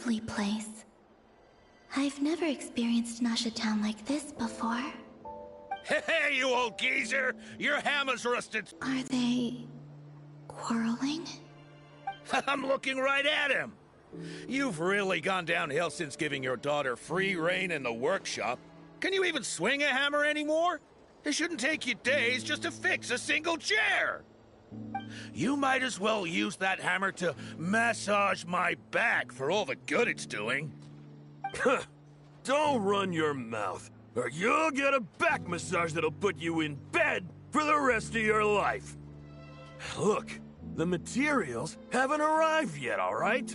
lovely place. I've never experienced Nasha Town like this before. Hey, you old geezer! Your hammer's rusted! Are they quarreling? I'm looking right at him! You've really gone downhill since giving your daughter free rein in the workshop. Can you even swing a hammer anymore? It shouldn't take you days just to fix a single chair! You might as well use that hammer to massage my back for all the good it's doing. Don't run your mouth, or you'll get a back massage that'll put you in bed for the rest of your life. Look, the materials haven't arrived yet, all right?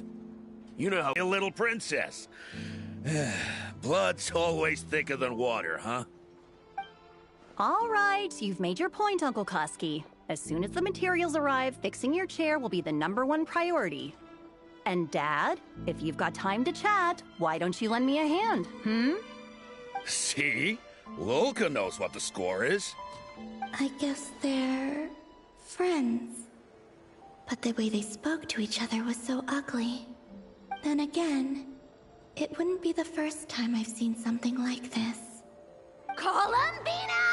You know how... A little princess. Blood's always thicker than water, huh? All right, you've made your point, Uncle Koski. As soon as the materials arrive, fixing your chair will be the #1 priority. And Dad, if you've got time to chat, why don't you lend me a hand, See? Lolka knows what the score is. I guess they're friends. But the way they spoke to each other was so ugly. Then again, it wouldn't be the first time I've seen something like this. Columbina!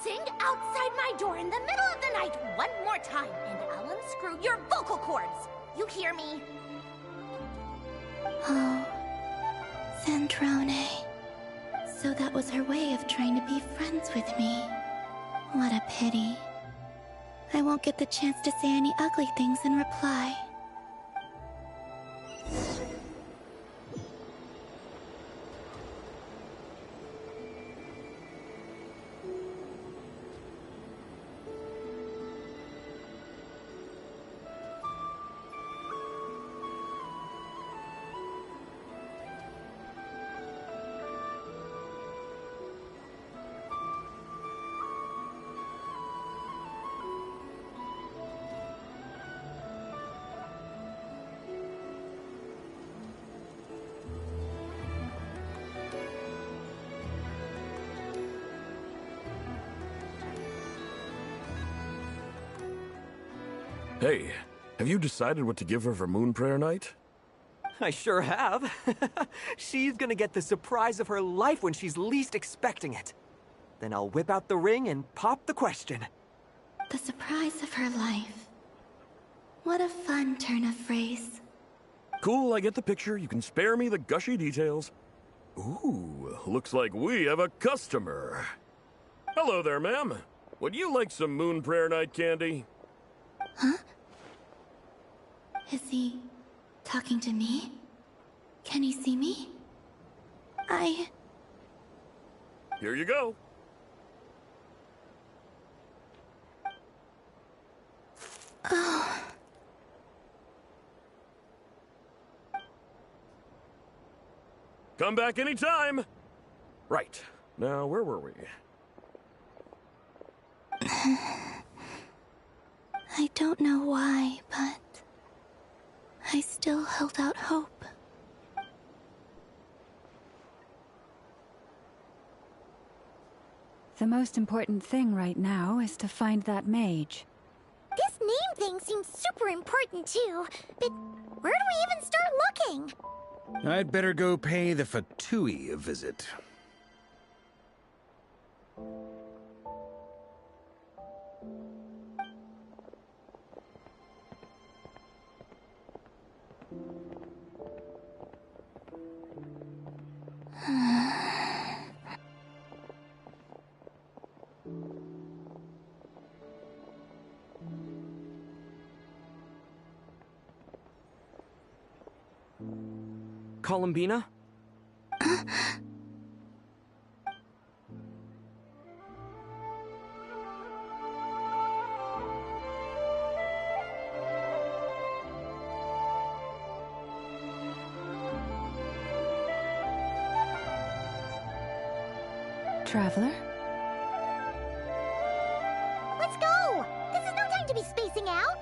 Sing outside my door in the middle of the night one more time, and I'll unscrew your vocal cords. You hear me? Oh, Zandrone. So that was her way of trying to be friends with me. What a pity. I won't get the chance to say any ugly things in reply. Hey, have you decided what to give her for Moon Prayer Night? I sure have. She's gonna get the surprise of her life when she's least expecting it. Then I'll whip out the ring and pop the question. The surprise of her life. What a fun turn of phrase. Cool, I get the picture. You can spare me the gushy details. Ooh, looks like we have a customer. Hello there, ma'am. Would you like some Moon Prayer Night candy? Huh? Is he talking to me? Can he see me? Here you go. Oh. Come back anytime. Right. Now, where were we? I don't know why, but I still held out hope. The most important thing right now is to find that mage. This name thing seems super important too, but where do we even start looking? I'd better go pay the Fatui a visit. Columbina? Traveler? Let's go! This is no time to be spacing out!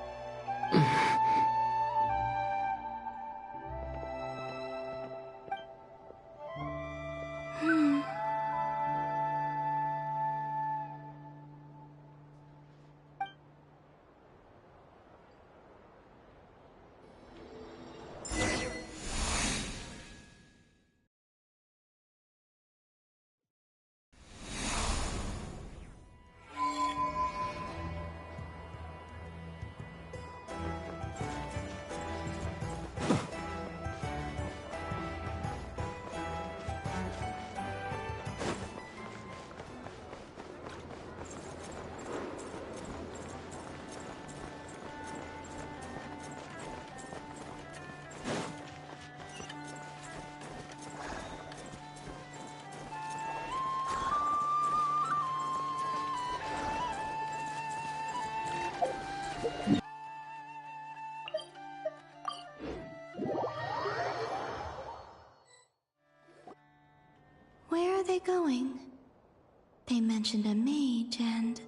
Where are they going? They mentioned a mage and...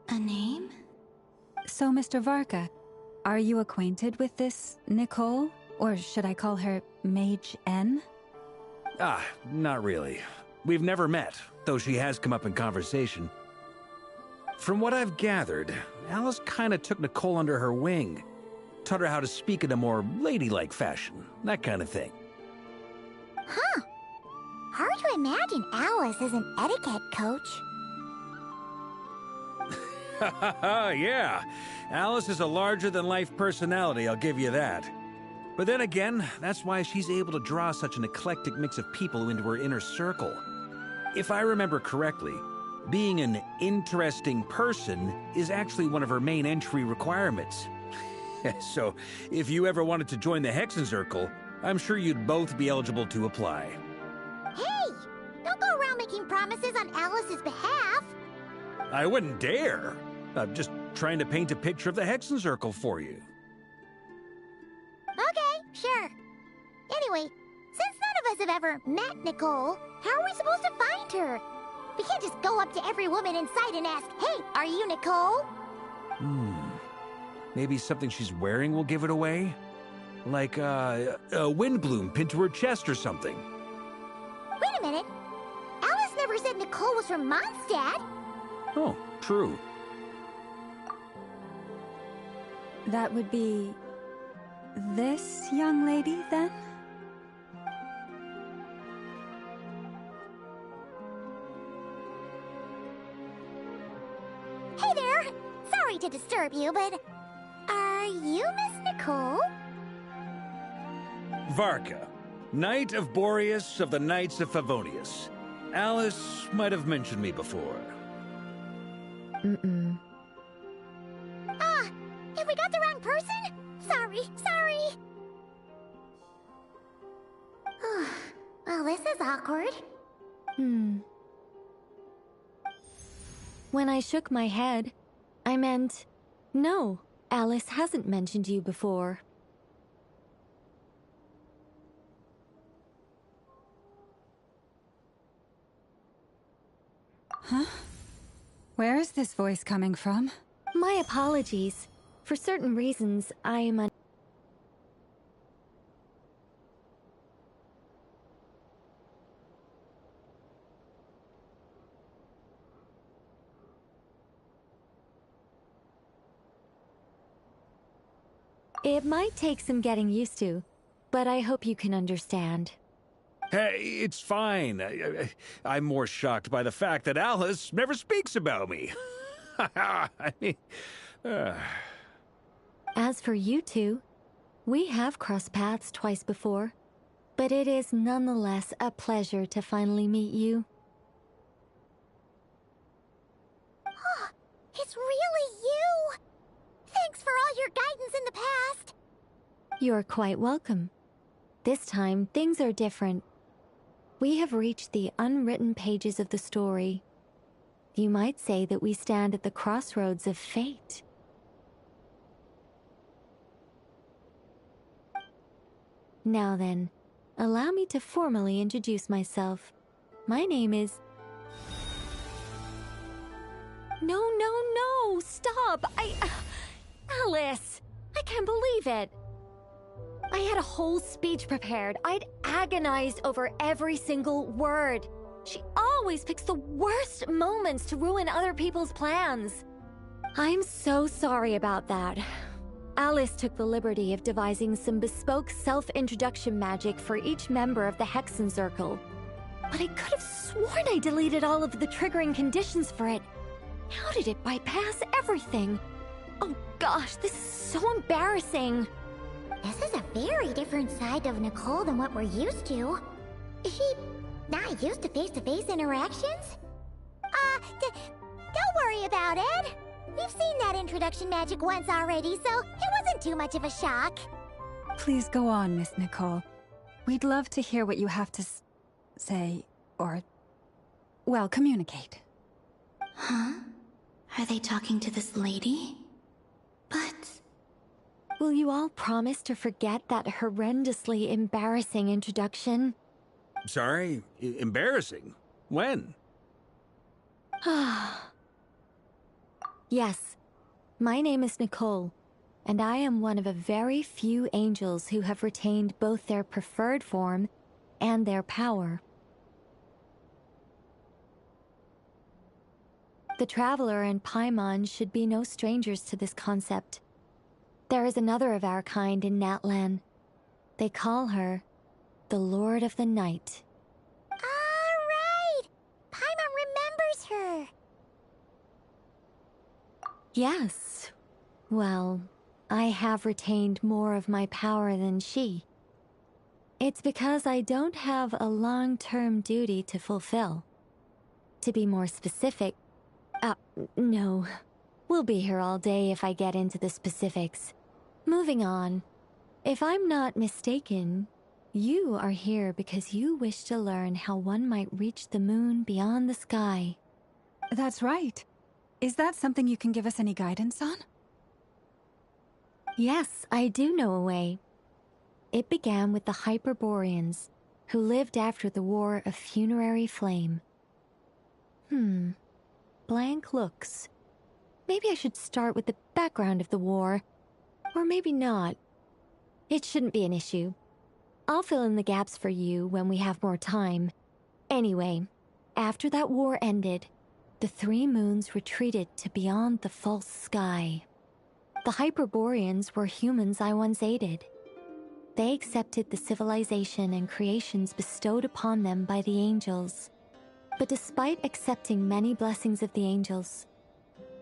a name? So, Mr. Varka, are you acquainted with this Nicole? Or should I call her Mage N? Ah, not really. We've never met, though she has come up in conversation. From what I've gathered, Alice kinda took Nicole under her wing. Taught her how to speak in a more ladylike fashion, that kind of thing. Huh. Hard to imagine Alice as an etiquette coach. Yeah, Alice is a larger-than-life personality, I'll give you that. But then again, that's why she's able to draw such an eclectic mix of people into her inner circle. If I remember correctly, being an interesting person is actually one of her main entry requirements. So, if you ever wanted to join the Hexen Circle, I'm sure you'd both be eligible to apply. Hey! Don't go around making promises on Alice's behalf! I wouldn't dare. I'm just trying to paint a picture of the Hexen Circle for you. Okay, sure. Anyway, since none of us have ever met Nicole, how are we supposed to find her? We can't just go up to every woman in sight and ask, "Hey, are you Nicole?" Maybe something she's wearing will give it away? Like, a windbloom pinned to her chest or something. Wait a minute. Alice never said Nicole was from Mondstadt. Oh, true. That would be... this young lady, then? Hey there! Sorry to disturb you, but... are you Miss Nicole? Varka, Knight of Boreas of the Knights of Favonius. Alice might have mentioned me before. Mm-mm. Ah, have we got the wrong person? Sorry. Well, this is awkward. When I shook my head, I meant, no, Alice hasn't mentioned you before. Huh? Where is this voice coming from? My apologies. For certain reasons, I am It might take some getting used to, but I hope you can understand. Hey, it's fine. I'm more shocked by the fact that Alice never speaks about me. I mean... As for you two, we have crossed paths twice before, but it is nonetheless a pleasure to finally meet you. It's really you! Thanks for all your guidance in the past! You're quite welcome. This time, things are different. We have reached the unwritten pages of the story. You might say that we stand at the crossroads of fate. Now then, allow me to formally introduce myself. My name is... No, stop! Alice! I can't believe it! I had a whole speech prepared. I'd agonized over every single word. She always picks the worst moments to ruin other people's plans. I'm so sorry about that. Alice took the liberty of devising some bespoke self-introduction magic for each member of the Hexen Circle. But I could have sworn I deleted all of the triggering conditions for it. How did it bypass everything? Oh gosh, this is so embarrassing. This is a very different side of Nicole than what we're used to. Is she not used to face-to-face interactions? Don't worry about it. We've seen that introduction magic once already, so it wasn't too much of a shock. Please go on, Miss Nicole. We'd love to hear what you have to say, or... well, communicate. Huh? Are they talking to this lady? Will you all promise to forget that horrendously embarrassing introduction? Sorry? Embarrassing? When? Yes. My name is Nicole, and I am one of a very few angels who have retained both their preferred form and their power. The Traveler and Paimon should be no strangers to this concept. There is another of our kind in Natlan. They call her the Lord of the Night. All right! Paimon remembers her! Yes. Well, I have retained more of my power than she. It's because I don't have a long-term duty to fulfill. To be more specific... no. We'll be here all day if I get into the specifics. Moving on. If I'm not mistaken, you are here because you wish to learn how one might reach the moon beyond the sky. That's right. Is that something you can give us any guidance on? Yes, I do know a way. It began with the Hyperboreans, who lived after the War of Funerary Flame. Blank looks. Maybe I should start with the background of the war. Or maybe not. It shouldn't be an issue. I'll fill in the gaps for you when we have more time. Anyway, after that war ended, the three moons retreated to beyond the false sky. The Hyperboreans were humans I once aided. They accepted the civilization and creations bestowed upon them by the angels. But despite accepting many blessings of the angels,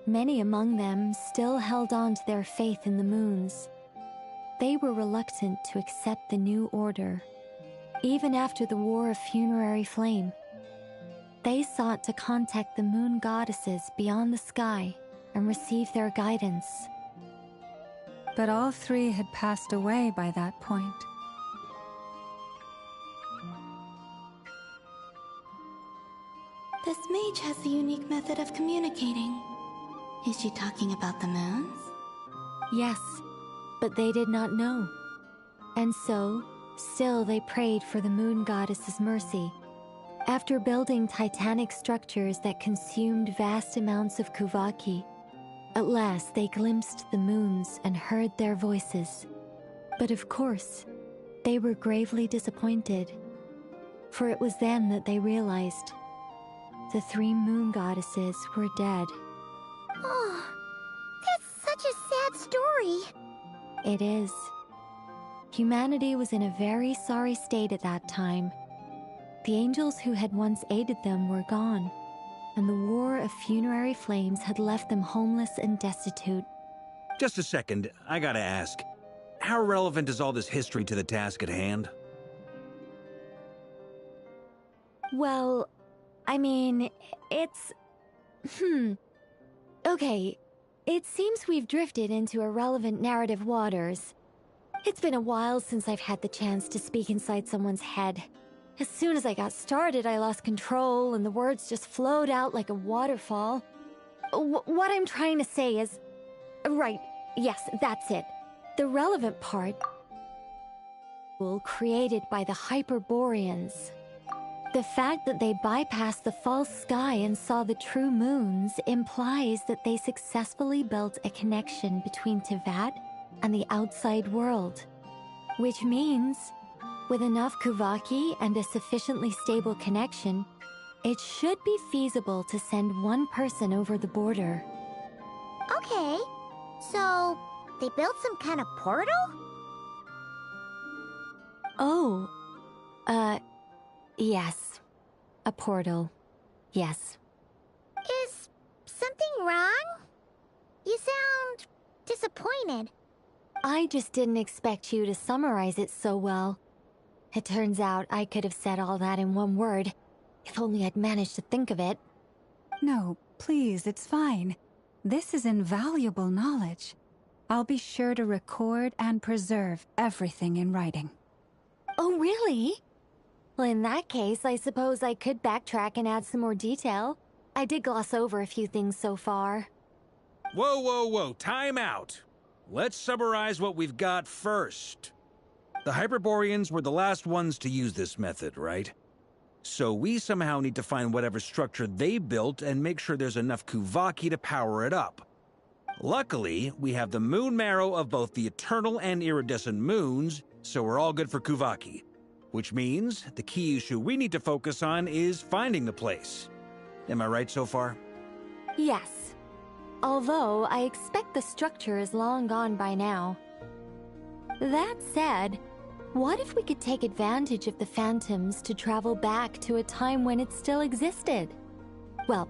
many among them still held on to their faith in the moons. They were reluctant to accept the new order. Even after the War of Funerary Flame, they sought to contact the moon goddesses beyond the sky and receive their guidance. But all three had passed away by that point. This mage has a unique method of communicating. Is she talking about the moons? Yes, but they did not know. And so, still they prayed for the moon goddess's mercy. After building titanic structures that consumed vast amounts of Kuvaki, at last they glimpsed the moons and heard their voices. But of course, they were gravely disappointed. For it was then that they realized the three moon goddesses were dead. Oh, that's such a sad story. It is. Humanity was in a very sorry state at that time. The angels who had once aided them were gone, and the War of Funerary Flames had left them homeless and destitute. Just a second, I gotta ask. How relevant is all this history to the task at hand? Well, I mean, it's... Okay, it seems we've drifted into irrelevant narrative waters. It's been a while since I've had the chance to speak inside someone's head. As soon as I got started, I lost control, and the words just flowed out like a waterfall. What I'm trying to say is... Right, yes, that's it. The relevant part... created by the Hyperboreans. The fact that they bypassed the false sky and saw the true moons implies that they successfully built a connection between Tevat and the outside world. Which means, with enough Kuvaki and a sufficiently stable connection, it should be feasible to send one person over the border. Okay, so they built some kind of portal? Oh, yes. A portal. Yes. Is something wrong? You sound disappointed. I just didn't expect you to summarize it so well. It turns out I could have said all that in one word, if only I'd managed to think of it. No, please, it's fine. This is invaluable knowledge. I'll be sure to record and preserve everything in writing. Oh, really? Well, in that case, I suppose I could backtrack and add some more detail. I did gloss over a few things so far. Whoa, whoa, whoa, time out. let's summarize what we've got first. The Hyperboreans were the last ones to use this method, right? So we somehow need to find whatever structure they built and make sure there's enough Kuvaki to power it up. Luckily, we have the moon marrow of both the eternal and iridescent moons, so we're all good for Kuvaki. Which means the key issue we need to focus on is finding the place. Am I right so far? Yes. Although I expect the structure is long gone by now. That said, what if we could take advantage of the phantoms to travel back to a time when it still existed? Well,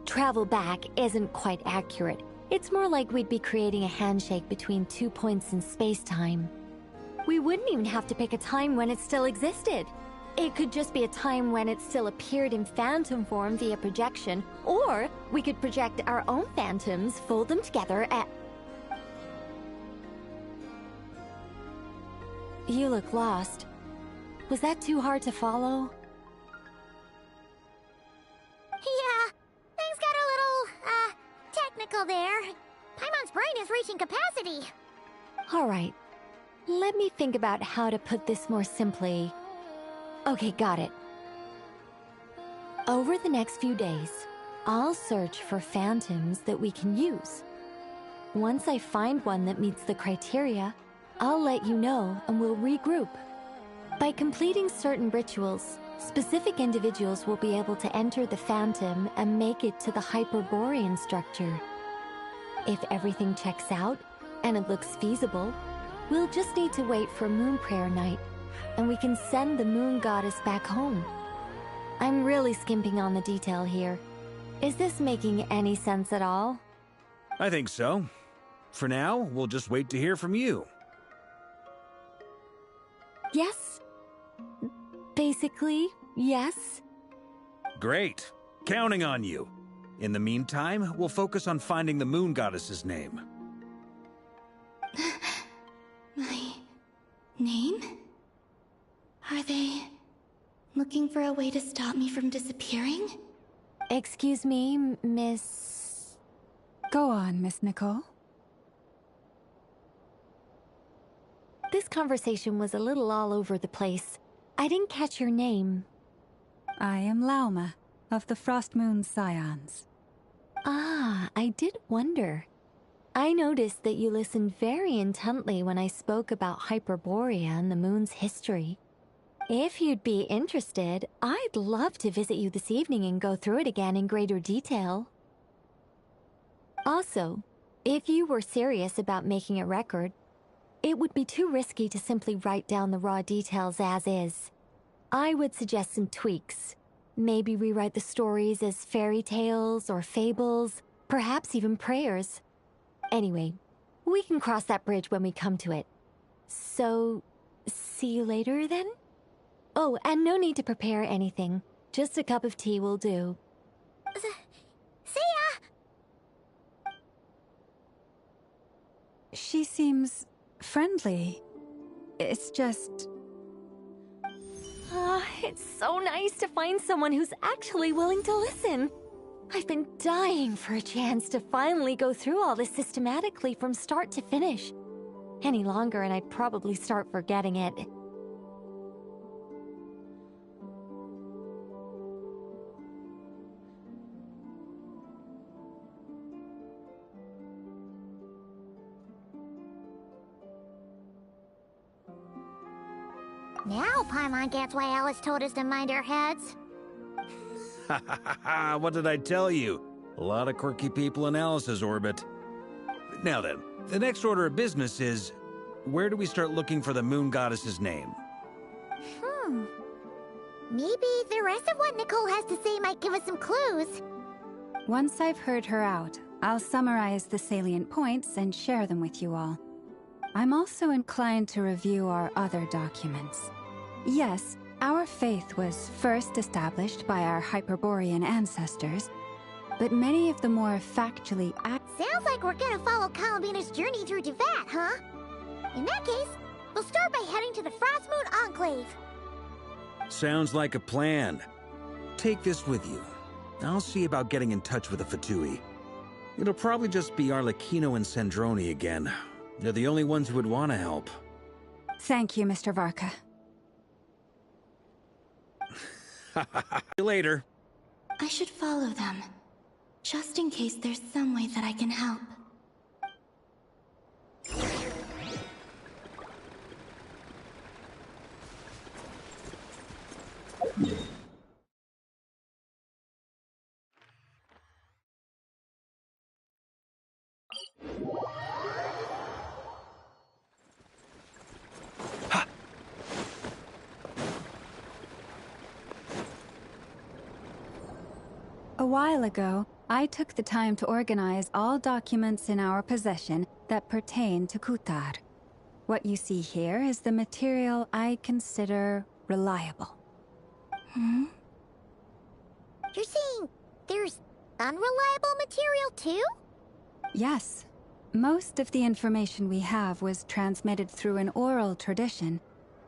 travel back isn't quite accurate. It's more like we'd be creating a handshake between 2 points in space-time. We wouldn't even have to pick a time when it still existed. It could just be a time when it still appeared in phantom form via projection, or we could project our own phantoms, fold them together, and... You look lost. Was that too hard to follow? Yeah, things got a little, technical there. Paimon's brain is reaching capacity. Alright. Let me think about how to put this more simply. Okay, got it. Over the next few days, I'll search for phantoms that we can use. Once I find one that meets the criteria, I'll let you know and we'll regroup. By completing certain rituals, specific individuals will be able to enter the phantom and make it to the Hyperborean structure. If everything checks out, and it looks feasible, we'll just need to wait for Moon Prayer Night, and we can send the Moon Goddess back home. I'm really skimping on the detail here. Is this making any sense at all? I think so. For now, we'll just wait to hear from you. Yes. Basically, yes. Great. Counting on you. In the meantime, we'll focus on finding the Moon Goddess's name. My name? Are they looking for a way to stop me from disappearing? Excuse me, Miss... Go on, Miss Nicole. This conversation was a little all over the place. I didn't catch your name. I am Lauma, of the Frost Moon Scions. Ah, I did wonder. I noticed that you listened very intently when I spoke about Hyperborea and the moon's history. If you'd be interested, I'd love to visit you this evening and go through it again in greater detail. Also, if you were serious about making a record, it would be too risky to simply write down the raw details as is. I would suggest some tweaks. Maybe rewrite the stories as fairy tales or fables, perhaps even prayers. Anyway, we can cross that bridge when we come to it. So, see you later then? Oh, and no need to prepare anything. Just a cup of tea will do. See ya! She seems friendly. It's just... It's so nice to find someone who's actually willing to listen. I've been dying for a chance to finally go through all this systematically from start to finish. Any longer and I'd probably start forgetting it. Now Paimon gets why Alice told us to mind our heads. Ha ha ha ha, what did I tell you? A lot of quirky people in Alice's orbit. Now then, the next order of business is, where do we start looking for the Moon Goddess's name? Maybe the rest of what Nicole has to say might give us some clues. Once I've heard her out, I'll summarize the salient points and share them with you all. I'm also inclined to review our other documents. Yes, our faith was first established by our Hyperborean ancestors, but many of the more factually Sounds like we're gonna follow Columbina's journey through Devat, huh? In that case, we'll start by heading to the Frost Moon Enclave. Sounds like a plan. Take this with you. I'll see about getting in touch with the Fatui. It'll probably just be Arlecchino and Sandroni again. They're the only ones who would want to help. Thank you, Mr. Varka. See you later. I should follow them, just in case there's some way that I can help. A while ago, I took the time to organize all documents in our possession that pertain to Kutar. What you see here is the material I consider reliable. You're saying there's unreliable material too? Yes. Most of the information we have was transmitted through an oral tradition.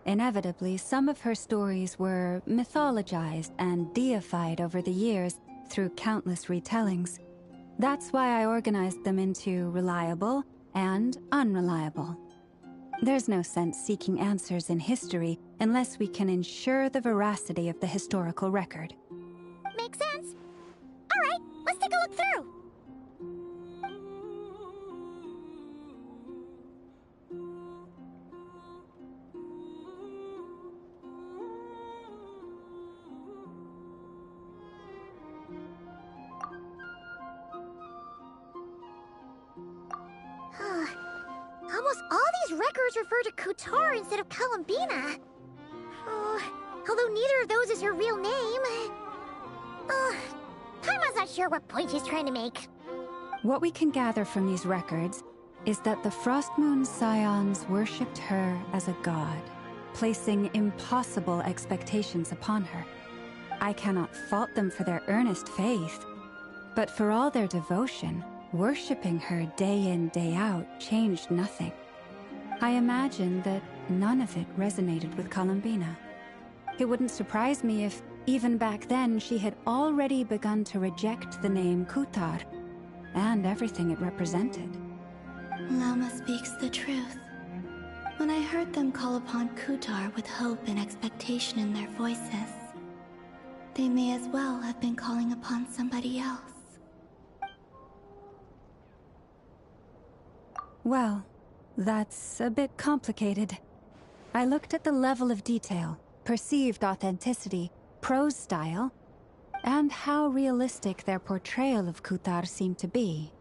Inevitably, some of her stories were mythologized and deified over the years through countless retellings. That's why I organized them into reliable and unreliable. There's no sense seeking answers in history unless we can ensure the veracity of the historical record. Makes sense. All right, let's take a look through. Almost all these records refer to Kutar instead of Columbina. Although neither of those is her real name. Paimon's not sure what point she's trying to make. What we can gather from these records is that the Frost Moon Scions worshipped her as a god, placing impossible expectations upon her. I cannot fault them for their earnest faith, but for all their devotion, worshipping her day in, day out changed nothing. I imagine that none of it resonated with Columbina. It wouldn't surprise me if, even back then, she had already begun to reject the name Kutar and everything it represented. Lama speaks the truth. When I heard them call upon Kutar with hope and expectation in their voices, they may as well have been calling upon somebody else. Well, that's a bit complicated. I looked at the level of detail, perceived authenticity, prose style, and how realistic their portrayal of Kutar seemed to be.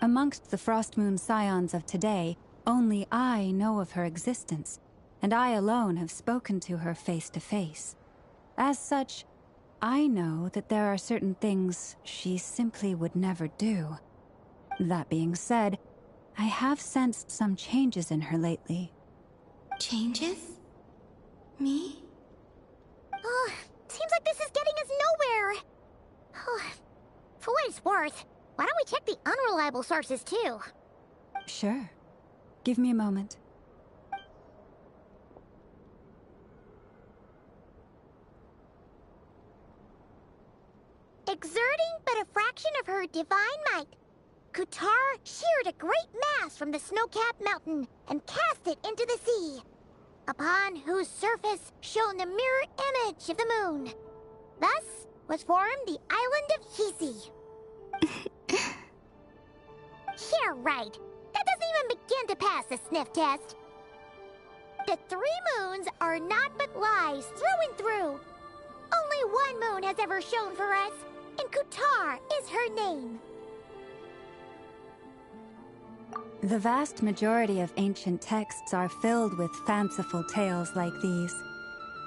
Amongst the Frostmoon Scions of today, only I know of her existence, and I alone have spoken to her face to face. As such, I know that there are certain things she simply would never do. That being said, I have sensed some changes in her lately. Changes? Me? Seems like this is getting us nowhere. For what it's worth, why don't we check the unreliable sources too? Sure. Give me a moment. Exerting but a fraction of her divine might, Kutar sheared a great mass from the snow-capped mountain and cast it into the sea, upon whose surface shone the mirror image of the moon. Thus was formed the island of Hisi. Yeah, right. That doesn't even begin to pass the sniff test. The 3 moons are naught but lies through and through. Only one moon has ever shone for us, and Kutar is her name. The vast majority of ancient texts are filled with fanciful tales like these.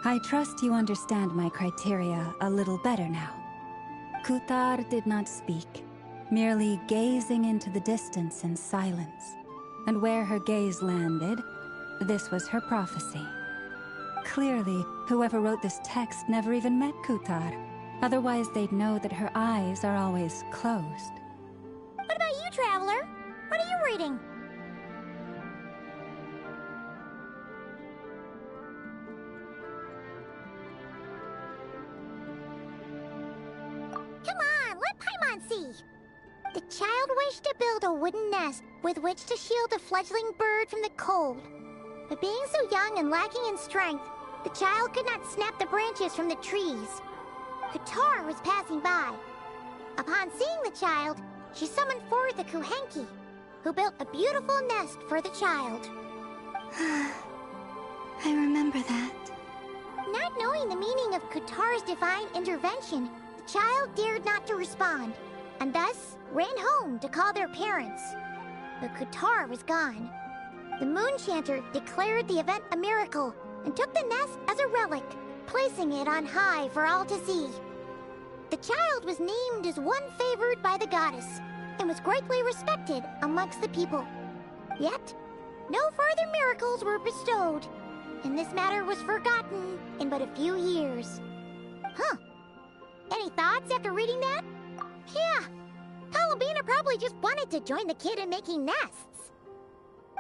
I trust you understand my criteria a little better now. Kutar did not speak, merely gazing into the distance in silence. And where her gaze landed, this was her prophecy. Clearly, whoever wrote this text never even met Kutar. Otherwise, they'd know that her eyes are always closed. What about you, Traveler? What are you reading? Come on, let Paimon see. The child wish to build a wooden nest with which to shield a fledgling bird from the cold. But being so young and lacking in strength, the child could not snap the branches from the trees. Katar was passing by. Upon seeing the child, she summoned forth a Kuhenki, who built a beautiful nest for the child. I remember that. Not knowing the meaning of Katar's divine intervention, the child dared not to respond, and thus ran home to call their parents. But Katar was gone. The Moon Chanter declared the event a miracle and took the nest as a relic, placing it on high for all to see. The child was named as one favored by the goddess, and was greatly respected amongst the people. Yet, no further miracles were bestowed, and this matter was forgotten in but a few years. Huh. Any thoughts after reading that? Yeah, Columbina probably just wanted to join the kid in making nests.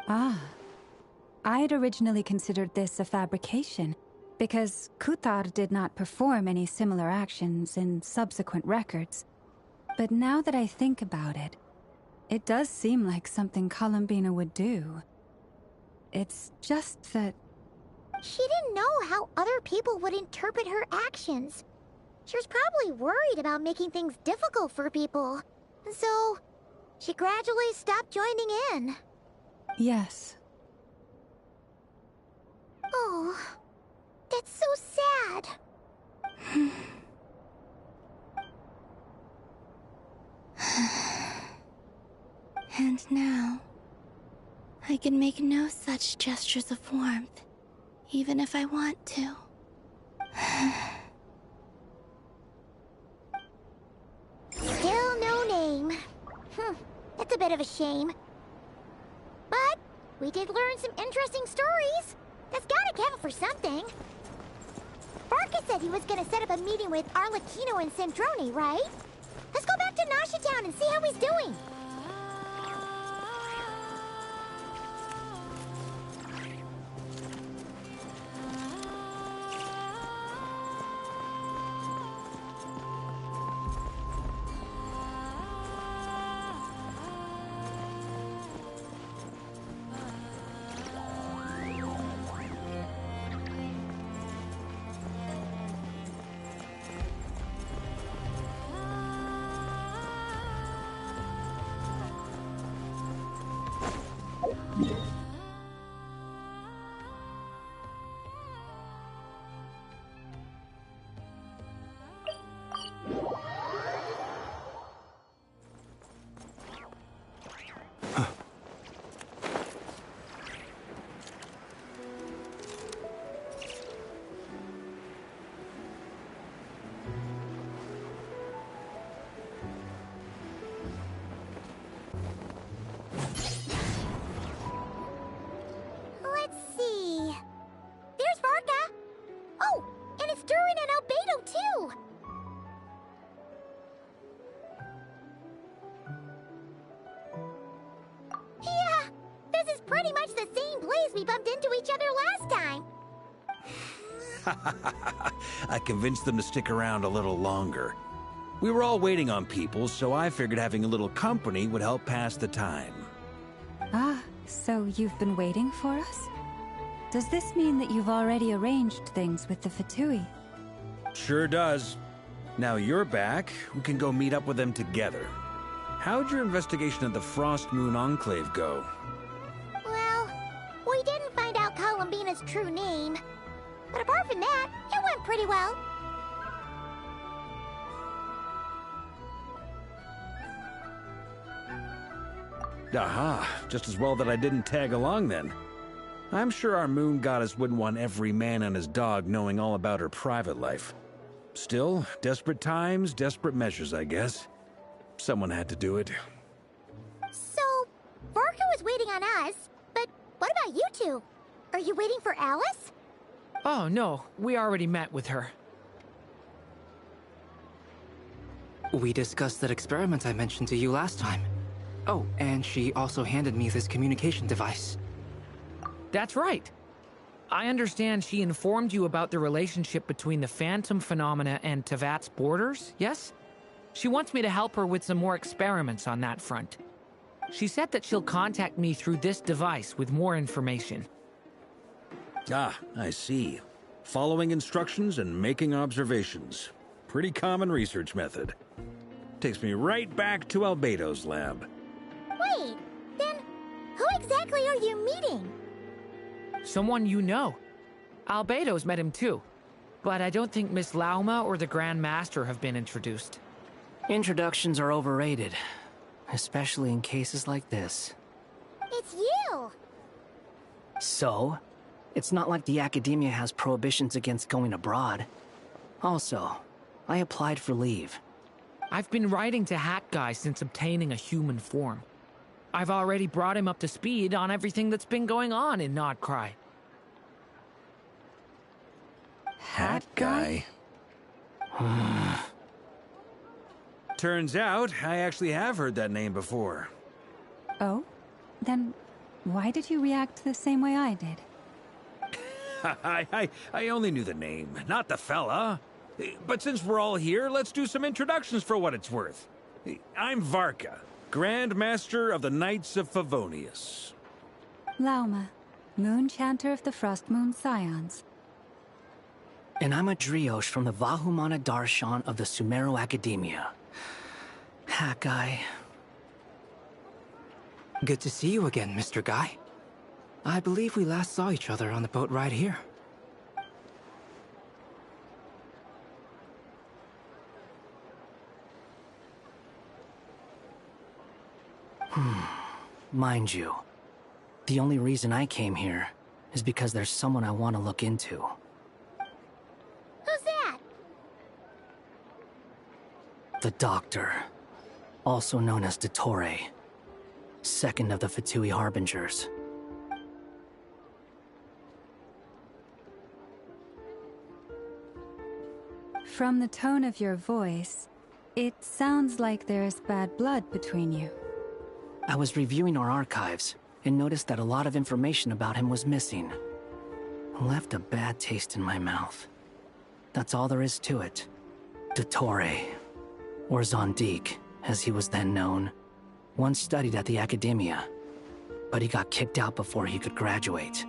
Ah. I'd originally considered this a fabrication, because Kutar did not perform any similar actions in subsequent records. But now that I think about it, it does seem like something Columbina would do. It's just that... She didn't know how other people would interpret her actions. She was probably worried about making things difficult for people. And so, she gradually stopped joining in. Yes. Oh, that's so sad. And now, I can make no such gestures of warmth, even if I want to. Still no name. That's a bit of a shame. But we did learn some interesting stories. That's gotta count for something. Barca said he was gonna set up a meeting with Arlecchino and Sandrone, right? Let's go back to Nasha Town and see how he's doing. We bumped into each other last time. I convinced them to stick around a little longer. We were all waiting on people, so I figured having a little company would help pass the time. Ah, so you've been waiting for us? Does this mean that you've already arranged things with the Fatui? Sure does. Now you're back, we can go meet up with them together. How'd your investigation of the Frost Moon Enclave go? Well, we didn't find out Columbina's true name. But apart from that, it went pretty well. Aha, just as well that I didn't tag along then. I'm sure our moon goddess wouldn't want every man and his dog knowing all about her private life. Still, desperate times, desperate measures, I guess. Someone had to do it. So, Varka was waiting on us, but what about you two? Are you waiting for Alice? Oh, no. We already met with her. We discussed that experiment I mentioned to you last time. Oh, and she also handed me this communication device. That's right. I understand she informed you about the relationship between the Phantom phenomena and Tevat's borders, yes? She wants me to help her with some more experiments on that front. She said that she'll contact me through this device with more information. Ah, I see. Following instructions and making observations. Pretty common research method. Takes me right back to Albedo's lab. Wait, then who exactly are you meeting? Someone you know. Albedo's met him too. But I don't think Miss Lauma or the Grand Master have been introduced. Introductions are overrated, especially in cases like this. It's you! So, it's not like the Academia has prohibitions against going abroad. Also, I applied for leave. I've been writing to Hat Guy since obtaining a human form. I've already brought him up to speed on everything that's been going on in Nodcry. Hat Guy? Turns out, I actually have heard that name before. Oh? Then why did you react the same way I did? I only knew the name, not the fella. But since we're all here, let's do some introductions for what it's worth. I'm Varka, Grand Master of the Knights of Favonius. Lauma, Moon Chanter of the Frost Moon Scions. And I'm a Driosh from the Vahumana Darshan of the Sumeru Academia. Hat Guy. Good to see you again, Mr. Guy. I believe we last saw each other on the boat ride here. Mind you, the only reason I came here is because there's someone I want to look into. Who's that? The Doctor, also known as Dottore, second of the Fatui Harbingers. From the tone of your voice, it sounds like there's bad blood between you. I was reviewing our archives and noticed that a lot of information about him was missing. Left a bad taste in my mouth. That's all there is to it. Dottore, or Zondique, as he was then known, once studied at the Academia, but he got kicked out before he could graduate.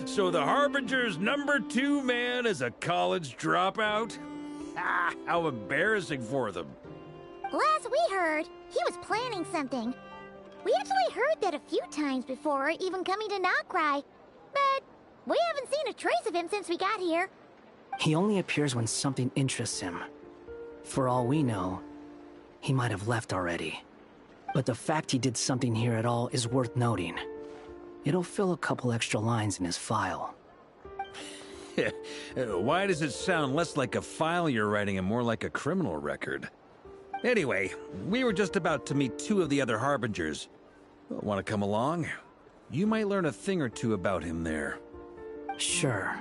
So the Harbinger's #2 man is a college dropout? How embarrassing for them. Last we heard, he was planning something. We actually heard that a few times before, even coming to Nodcry. But we haven't seen a trace of him since we got here. He only appears when something interests him. For all we know, he might have left already. But the fact he did something here at all is worth noting. It'll fill a couple extra lines in his file. Why does it sound less like a file you're writing and more like a criminal record? Anyway, we were just about to meet 2 of the other Harbingers. Want to come along? You might learn a thing or two about him there. Sure.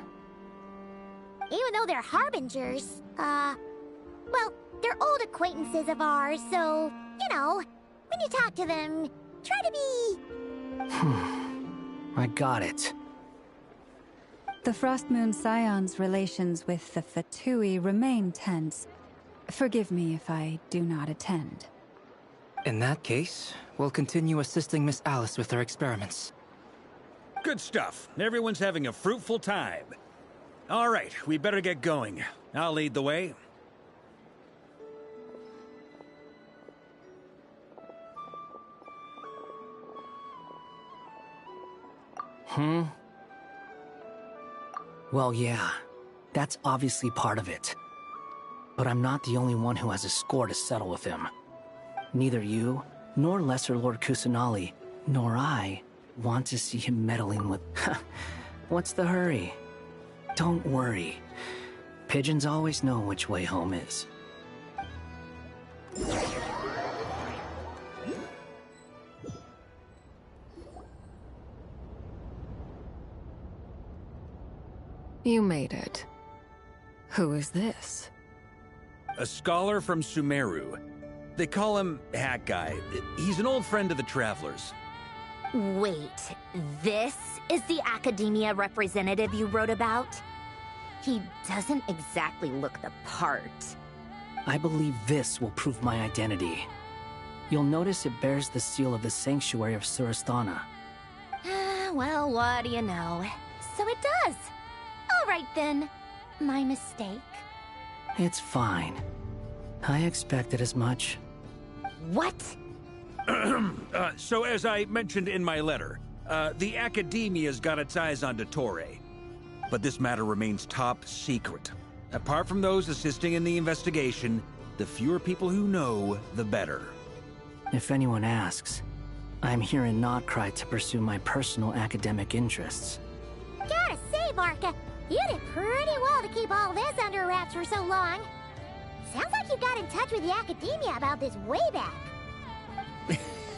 Even though they're Harbingers, well, they're old acquaintances of ours, so, you know, when you talk to them, try to be... I got it. The Frost Moon Scions' relations with the Fatui remain tense. Forgive me if I do not attend. In that case, we'll continue assisting Miss Alice with her experiments. Good stuff. Everyone's having a fruitful time. All right, we better get going. I'll lead the way. Well, yeah. That's obviously part of it. But I'm not the only one who has a score to settle with him. Neither you, nor Lesser Lord Kusanali, nor I want to see him meddling with... What's the hurry? Don't worry. Pigeons always know which way home is. You made it. Who is this? A scholar from Sumeru. They call him Hat Guy. He's an old friend of the Travelers. Wait, this is the Academia representative you wrote about? He doesn't exactly look the part. I believe this will prove my identity. You'll notice it bears the seal of the Sanctuary of Surasthana. Well, what do you know? So it does. All right then. My mistake. It's fine. I expected as much. What? So as I mentioned in my letter, the Academia's got its eyes on Dottore. But this matter remains top secret. Apart from those assisting in the investigation, the fewer people who know, the better. If anyone asks, I'm here in Notcry to pursue my personal academic interests. Gotta say, Varka, you did pretty well to keep all this under wraps for so long. Sounds like you got in touch with the Academia about this way back.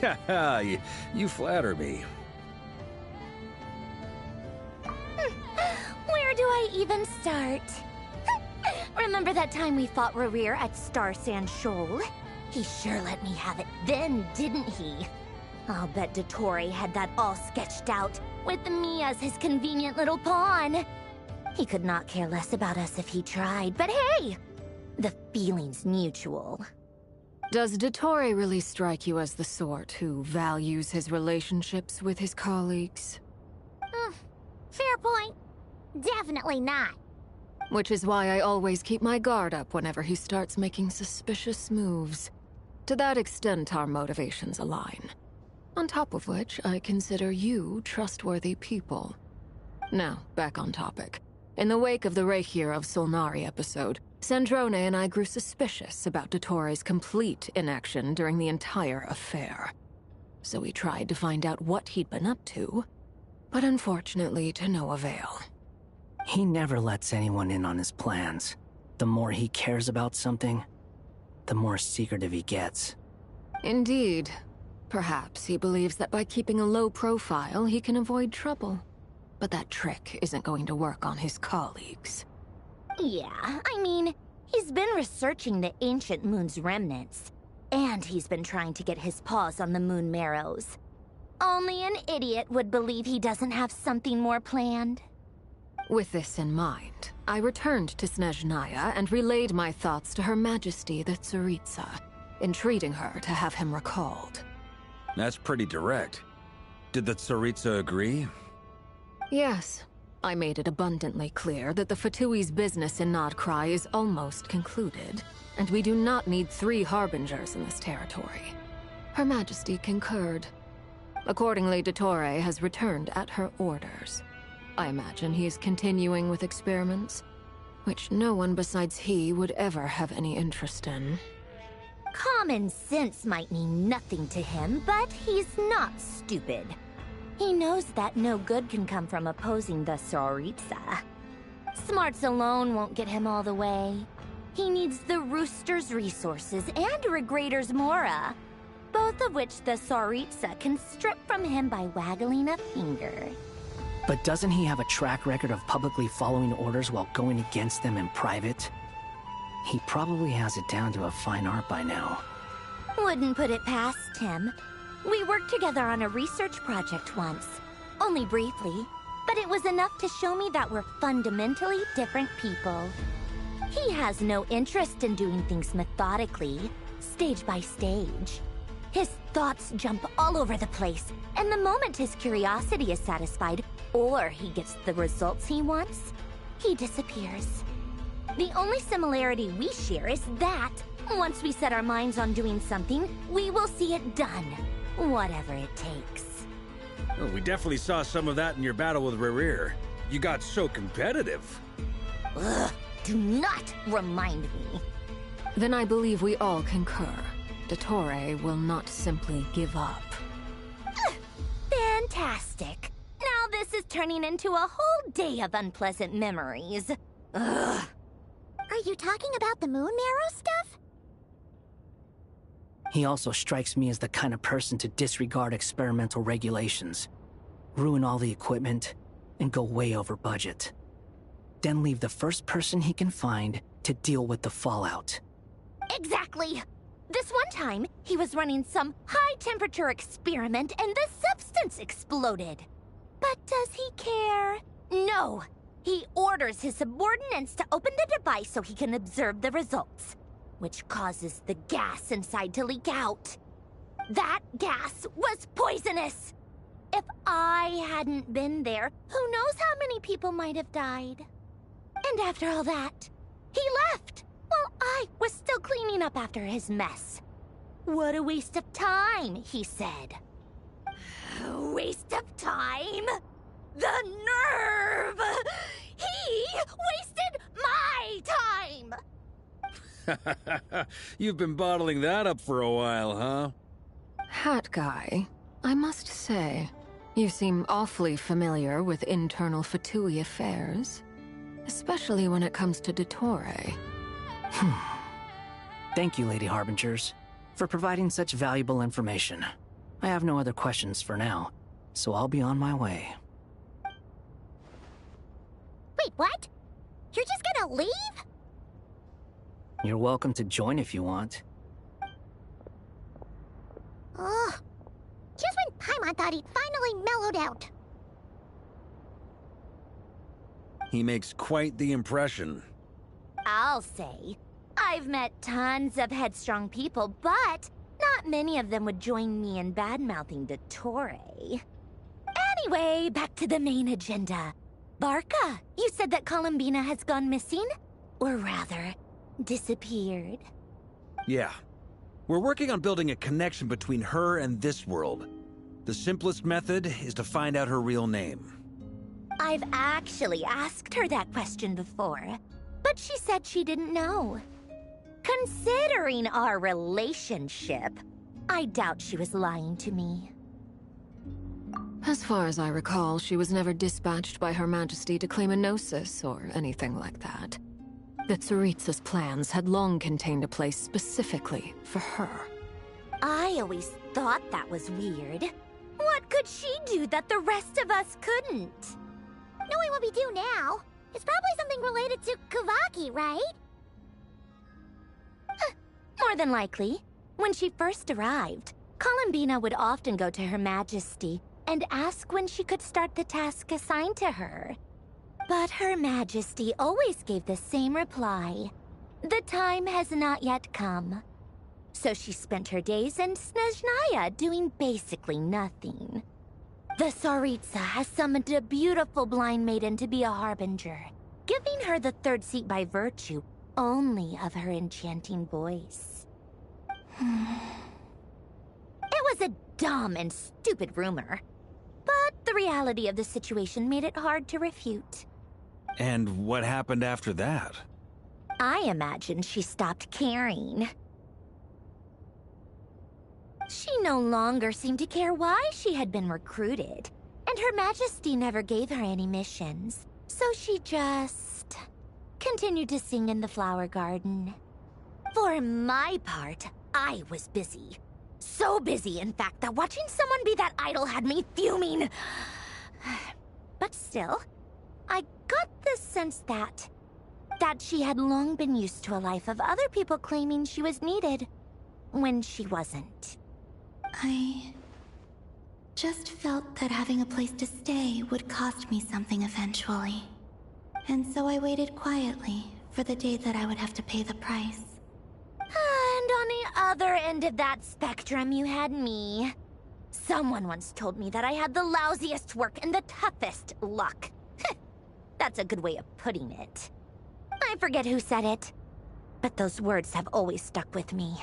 Haha, you flatter me. Where do I even start? Remember that time we fought Rerir at Star Sand Shoal? He sure let me have it then, didn't he? I'll bet Dottore had that all sketched out, with me as his convenient little pawn. He could not care less about us if he tried, but hey! The feeling's mutual. Does Dottore really strike you as the sort who values his relationships with his colleagues? Fair point. Definitely not. Which is why I always keep my guard up whenever he starts making suspicious moves. To that extent, our motivations align. On top of which, I consider you trustworthy people. Now, back on topic. In the wake of the Reikir of Solnari episode, Sandrone and I grew suspicious about Dottore's complete inaction during the entire affair. So we tried to find out what he'd been up to, but unfortunately to no avail. He never lets anyone in on his plans. The more he cares about something, the more secretive he gets. Indeed. Perhaps he believes that by keeping a low profile, he can avoid trouble. But that trick isn't going to work on his colleagues. Yeah, I mean, he's been researching the ancient moon's remnants. And he's been trying to get his paws on the moon marrows. Only an idiot would believe he doesn't have something more planned. With this in mind, I returned to Snezhnaya and relayed my thoughts to Her Majesty the Tsaritsa, entreating her to have him recalled. That's pretty direct. Did the Tsaritsa agree? Yes. I made it abundantly clear that the Fatui's business in Notcry is almost concluded, and we do not need 3 harbingers in this territory. Her Majesty concurred. Accordingly, Dottore has returned at her orders. I imagine he's continuing with experiments, which no one besides he would ever have any interest in. Common sense might mean nothing to him, but he's not stupid. He knows that no good can come from opposing the Tsaritsa. Smarts alone won't get him all the way. He needs the Rooster's resources and Regrator's Mora, both of which the Tsaritsa can strip from him by waggling a finger. But doesn't he have a track record of publicly following orders while going against them in private? He probably has it down to a fine art by now. Wouldn't put it past him. We worked together on a research project once. Only briefly, but it was enough to show me that we're fundamentally different people. He has no interest in doing things methodically, stage by stage. His thoughts jump all over the place, and the moment his curiosity is satisfied, or he gets the results he wants, he disappears. The only similarity we share is that, once we set our minds on doing something, we will see it done, whatever it takes. Well, we definitely saw some of that in your battle with Rerir. You got so competitive. Ugh, do not remind me. Then I believe we all concur. Dottore will not simply give up. Fantastic. Now this is turning into a whole day of unpleasant memories. Ugh. Are you talking about the moon marrow stuff? He also strikes me as the kind of person to disregard experimental regulations, ruin all the equipment, and go way over budget. Then leave the first person he can find to deal with the fallout. Exactly. This one time, he was running some high-temperature experiment and the substance exploded. But does he care? No. He orders his subordinates to open the device so he can observe the results. which causes the gas inside to leak out. That gas was poisonous! If I hadn't been there, who knows how many people might have died. And after all that, he left while I was still cleaning up after his mess. What a waste of time, he said. Waste of time? The nerve! He wasted my time! You've been bottling that up for a while, huh? Hat guy, I must say, you seem awfully familiar with internal Fatui affairs. Especially when it comes to Dottore. Thank you, Lady Harbingers, for providing such valuable information. I have no other questions for now, so I'll be on my way. Wait, what? You're just gonna leave? You're welcome to join if you want. Ugh. Just when Paimon thought he'd finally mellowed out. He makes quite the impression. I'll say. I've met tons of headstrong people, but not many of them would join me in bad-mouthing Dottore. Anyway, back to the main agenda. Barca, you said that Columbina has gone missing? Or rather, disappeared. Yeah. We're working on building a connection between her and this world. The simplest method is to find out her real name. I've actually asked her that question before, but she said she didn't know. Considering our relationship, I doubt she was lying to me. As far as I recall, she was never dispatched by Her Majesty to claim a gnosis or anything like that. The Tsaritsa's plans had long contained a place specifically for her. I always thought that was weird. What could she do that the rest of us couldn't? Knowing what we do now, it's probably something related to Kavaki, right? More than likely. When she first arrived, Columbina would often go to Her Majesty and ask when she could start the task assigned to her. But Her Majesty always gave the same reply. The time has not yet come. So she spent her days in Snezhnaya doing basically nothing. The Tsaritsa has summoned a beautiful blind maiden to be a harbinger, giving her the third seat by virtue only of her enchanting voice. It was a dumb and stupid rumor, but the reality of the situation made it hard to refute. And what happened after that? I imagine she stopped caring. She no longer seemed to care why she had been recruited, and Her Majesty never gave her any missions, so she just continued to sing in the flower garden. For my part, I was busy. So busy, in fact, that watching someone be that idol had me fuming. But still, I got the sense that she had long been used to a life of other people claiming she was needed when she wasn't. I just felt that having a place to stay would cost me something eventually. And so I waited quietly for the day that I would have to pay the price. And on the other end of that spectrum, you had me. Someone once told me that I had the lousiest work and the toughest luck. That's a good way of putting it. I forget who said it, but those words have always stuck with me.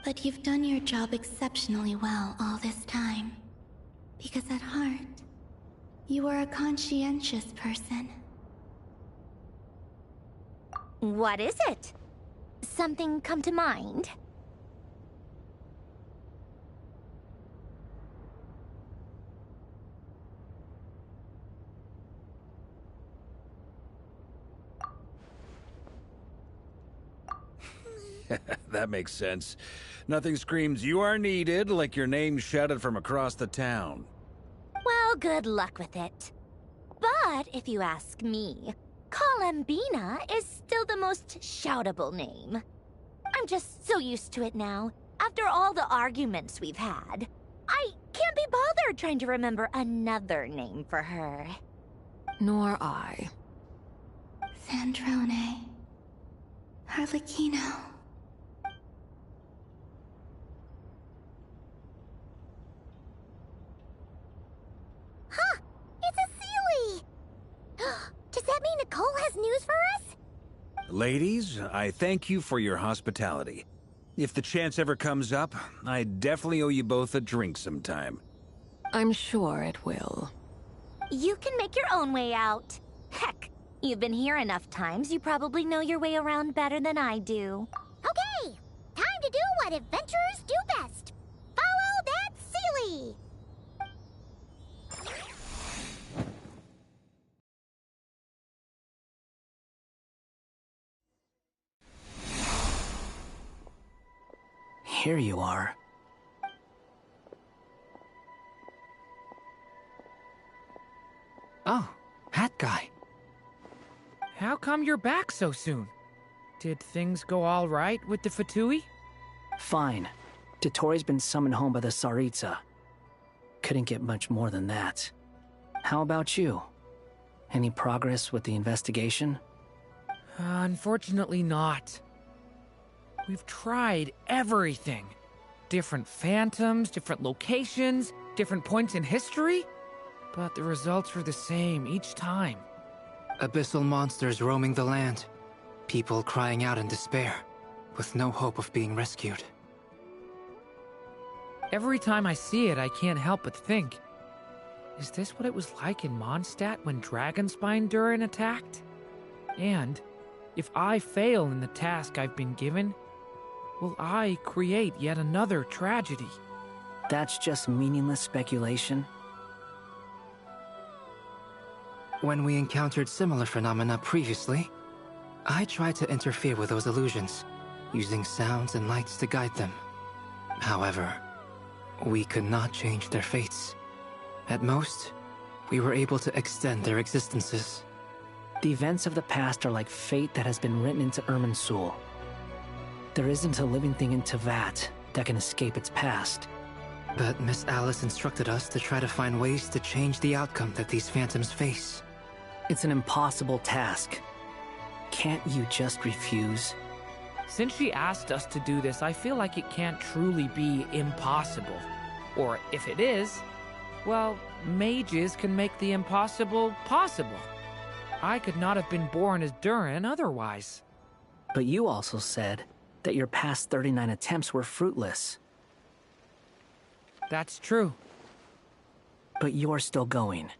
But you've done your job exceptionally well all this time. Because at heart, you are a conscientious person. What is it? Something come to mind? That makes sense. Nothing screams you are needed like your name shouted from across the town. Well, good luck with it. But if you ask me, Columbina is still the most shoutable name. I'm just so used to it now. After all the arguments we've had, I can't be bothered trying to remember another name for her. Nor I. Sandrone. Harlequino. Huh! It's a Sealy! Does that mean Nicole has news for us? Ladies, I thank you for your hospitality. If the chance ever comes up, I definitely owe you both a drink sometime. I'm sure it will. You can make your own way out. Heck, you've been here enough times, you probably know your way around better than I do. Okay! Time to do what adventurers do best. Follow that Sealy! Here you are. Oh, Hat Guy. How come you're back so soon? Did things go all right with the Fatui? Fine. Tottori's been summoned home by the Tsaritsa. Couldn't get much more than that. How about you? Any progress with the investigation? Unfortunately not. We've tried everything. Different phantoms, different locations, different points in history. But the results were the same each time. Abyssal monsters roaming the land. People crying out in despair, with no hope of being rescued. Every time I see it, I can't help but think, is this what it was like in Mondstadt when Dragonspine Durin attacked? And, if I fail in the task I've been given, will I create yet another tragedy? That's just meaningless speculation. When we encountered similar phenomena previously, I tried to interfere with those illusions, using sounds and lights to guide them. However, we could not change their fates. At most, we were able to extend their existences. The events of the past are like fate that has been written into Irminsul. There isn't a living thing in Teyvat that can escape its past. But Miss Alice instructed us to try to find ways to change the outcome that these phantoms face. It's an impossible task. Can't you just refuse? Since she asked us to do this, I feel like it can't truly be impossible. Or if it is, well, mages can make the impossible possible. I could not have been born as Durin otherwise. But you also said that your past 39 attempts were fruitless. That's true. But you're still going.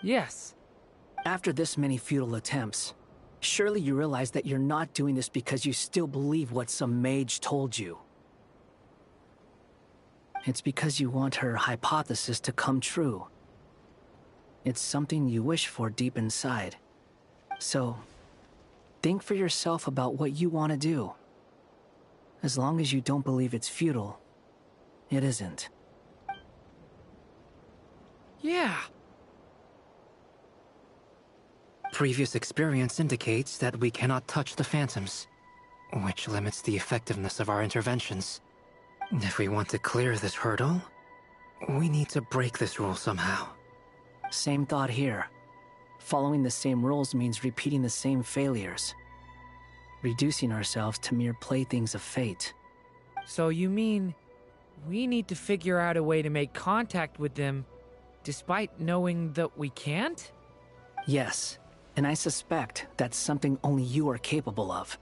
Yes. After this many futile attempts, surely you realize that you're not doing this because you still believe what some mage told you. It's because you want her hypothesis to come true. It's something you wish for deep inside. So, think for yourself about what you want to do. As long as you don't believe it's futile, it isn't. Yeah. Previous experience indicates that we cannot touch the phantoms, which limits the effectiveness of our interventions. If we want to clear this hurdle, we need to break this rule somehow. Same thought here. Following the same rules means repeating the same failures. Reducing ourselves to mere playthings of fate. So you mean we need to figure out a way to make contact with them despite knowing that we can't? Yes, and I suspect that's something only you are capable of.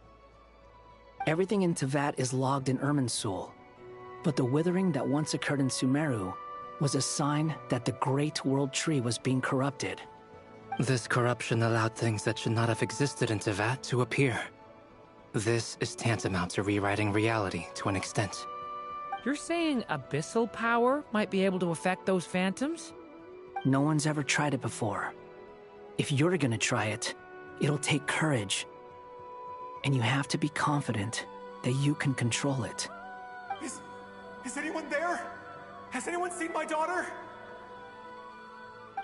Everything in Teyvat is logged in Irminsul, but the withering that once occurred in Sumeru was a sign that the Great World Tree was being corrupted. This corruption allowed things that should not have existed in Teyvat to appear. This is tantamount to rewriting reality to an extent. You're saying abyssal power might be able to affect those phantoms? No one's ever tried it before. If you're gonna try it, it'll take courage. And you have to be confident that you can control it. Is anyone there? Has anyone seen my daughter?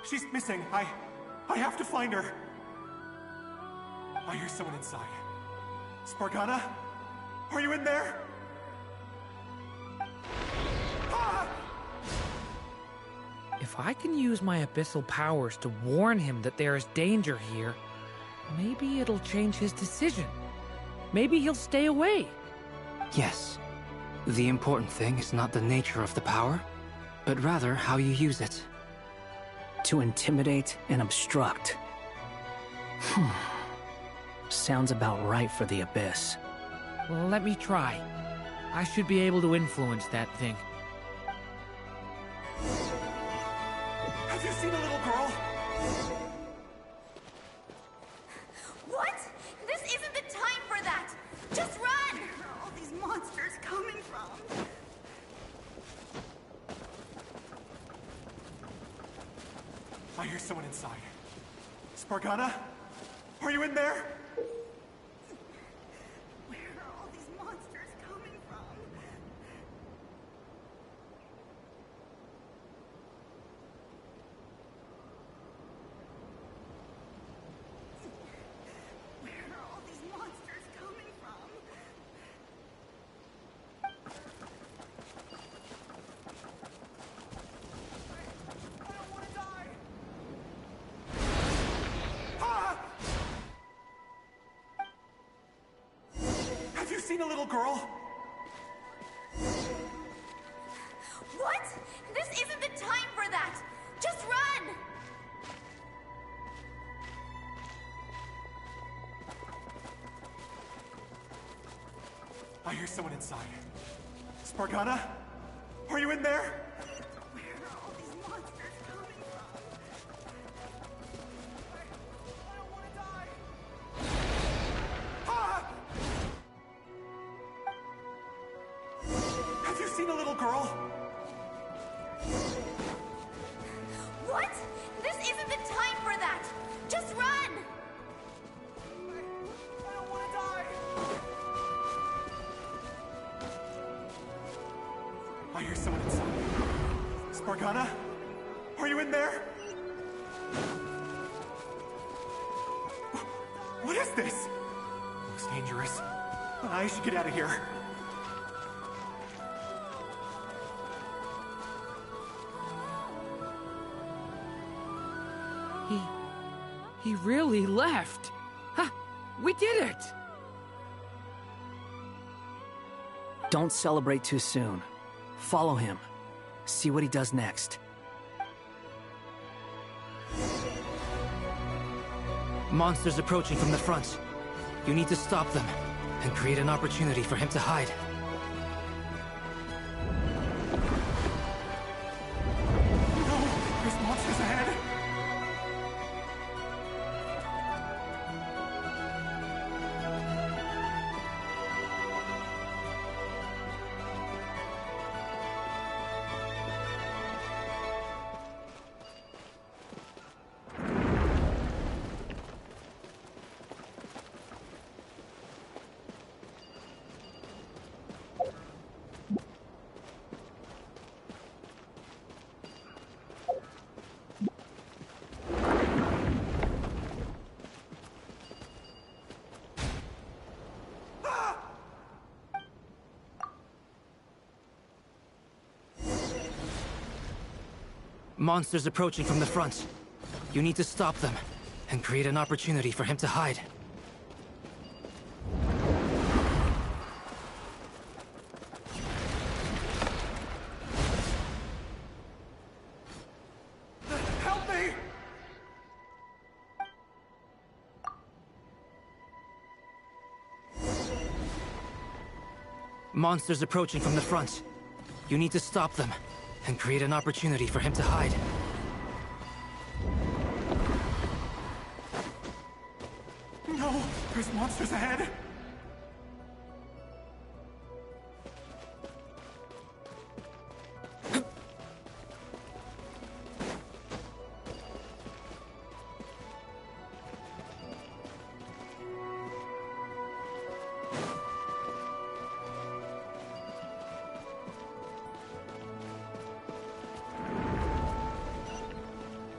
She's missing. I have to find her. I hear someone inside. Spargana? Are you in there? If I can use my abyssal powers to warn him that there is danger here, maybe it'll change his decision. Maybe he'll stay away. Yes. The important thing is not the nature of the power, but rather how you use it. To intimidate and obstruct. Sounds about right for the Abyss. Well, let me try. I should be able to influence that thing. Have you seen a little girl? What? This isn't the time for that! Just run! Where are all these monsters coming from? I hear someone inside. Spargana? Are you in there? Where are all these monsters coming from? Where are all these monsters coming from? I don't want to die! Ah! Have you seen a little girl? What? This isn't the time for that! Just run! I hear someone inside. Spargana? Are you in there? Where are all these monsters coming from? I don't want to die! Ah! Have you seen a little girl? What? This isn't the time for that! Just run! I don't want to die! I hear someone inside. Spargana? Are you in there? What is this? Looks dangerous. I should get out of here. He really left. Ha! We did it! Don't celebrate too soon. Follow him. See what he does next. Monsters approaching from the front. You need to stop them and create an opportunity for him to hide. No! There's monsters ahead! Monsters approaching from the front. You need to stop them and create an opportunity for him to hide. Help me! Monsters approaching from the front. You need to stop them and create an opportunity for him to hide. No! There's monsters ahead!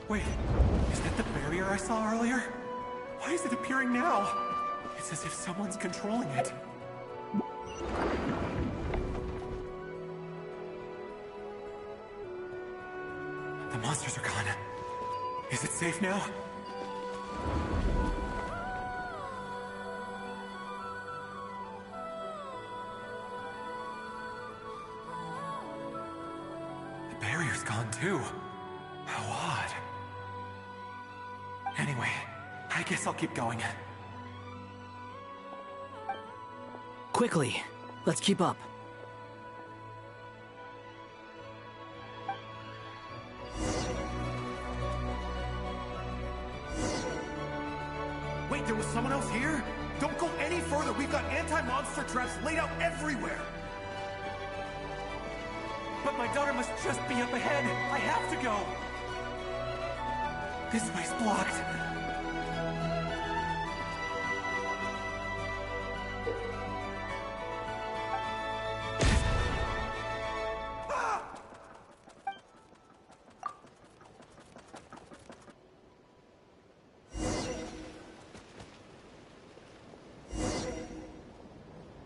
Wait, is that the barrier I saw earlier? Why is it appearing now? It's as if someone's controlling it. are gone. Is it safe now? The barrier's gone too. How odd. Anyway, I guess I'll keep going. Quickly, let's keep up. Wait, there was someone else here? Don't go any further. We've got anti-monster traps laid out everywhere. But my daughter must just be up ahead. I have to go. This way's blocked.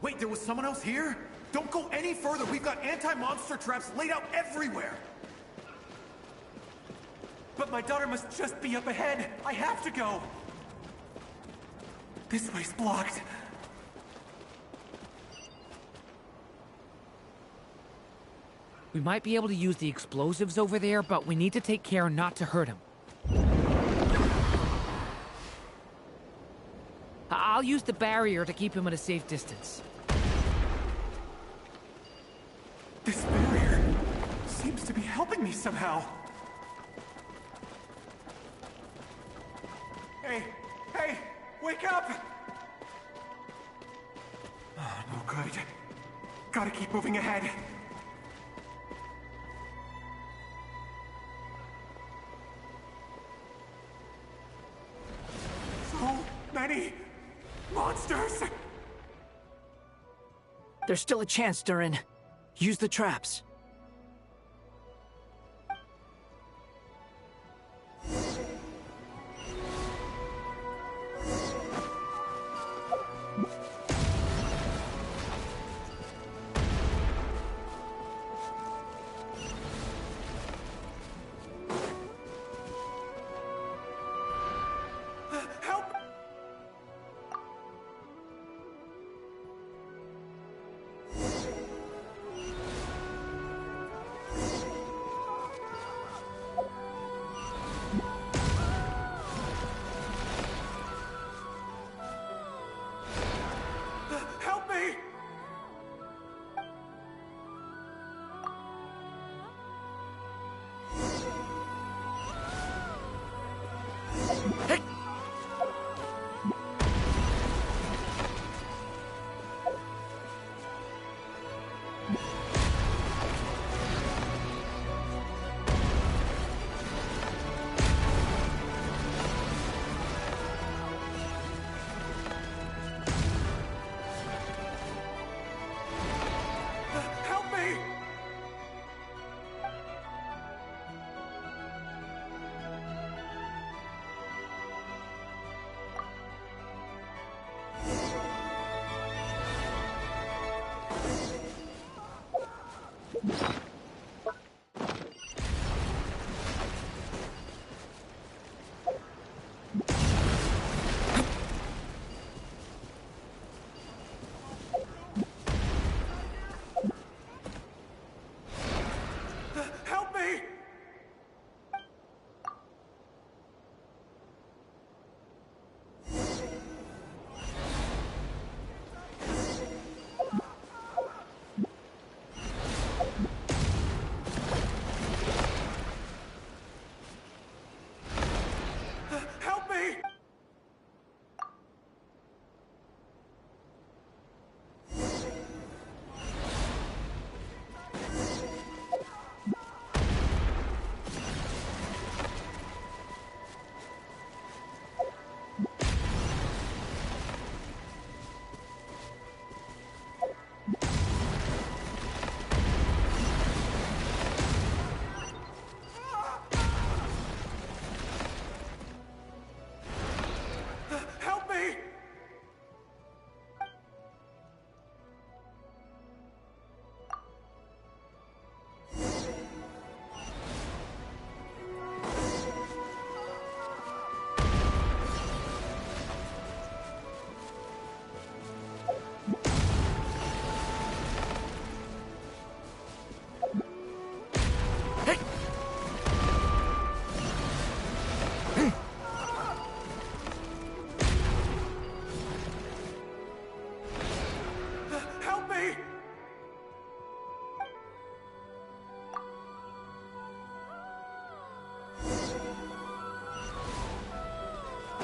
Wait, there was someone else here? Don't go any further. We've got anti-monster traps laid out everywhere. But my daughter must just be up ahead. I have to go. This way's blocked. We might be able to use the explosives over there, but we need to take care not to hurt him. I'll use the barrier to keep him at a safe distance. This barrier seems to be helping me somehow. Hey, wake up! Oh, no good. Gotta keep moving ahead. So many monsters! There's still a chance, Durin. Use the traps.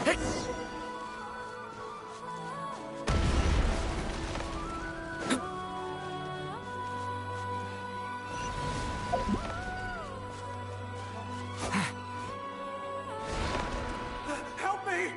Help me! Help me!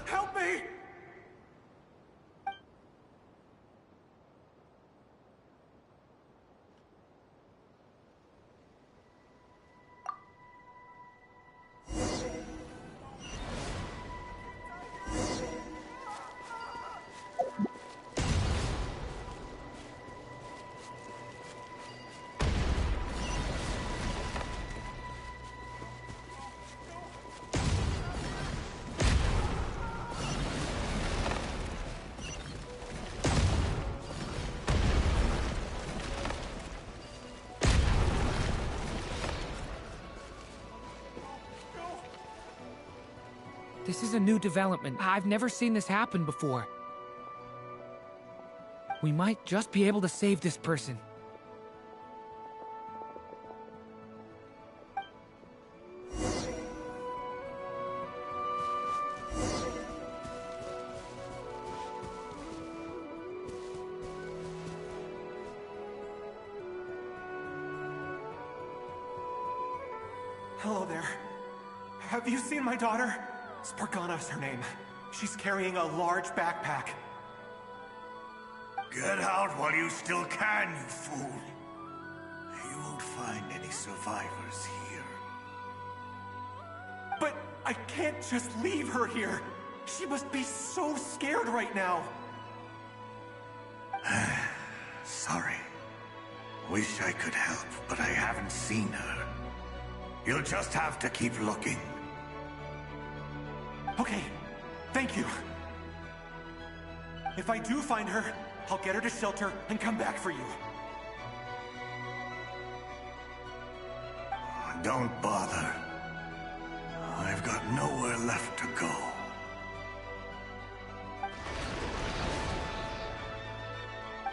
Help me! This is a new development. I've never seen this happen before. We might just be able to save this person. Hello there. Have you seen my daughter? Spargana's her name. She's carrying a large backpack. Get out while you still can, you fool. You won't find any survivors here. But I can't just leave her here. She must be so scared right now. Sorry. Wish I could help, but I haven't seen her. You'll just have to keep looking. Okay, thank you. If I do find her, I'll get her to shelter and come back for you. Don't bother. I've got nowhere left to go.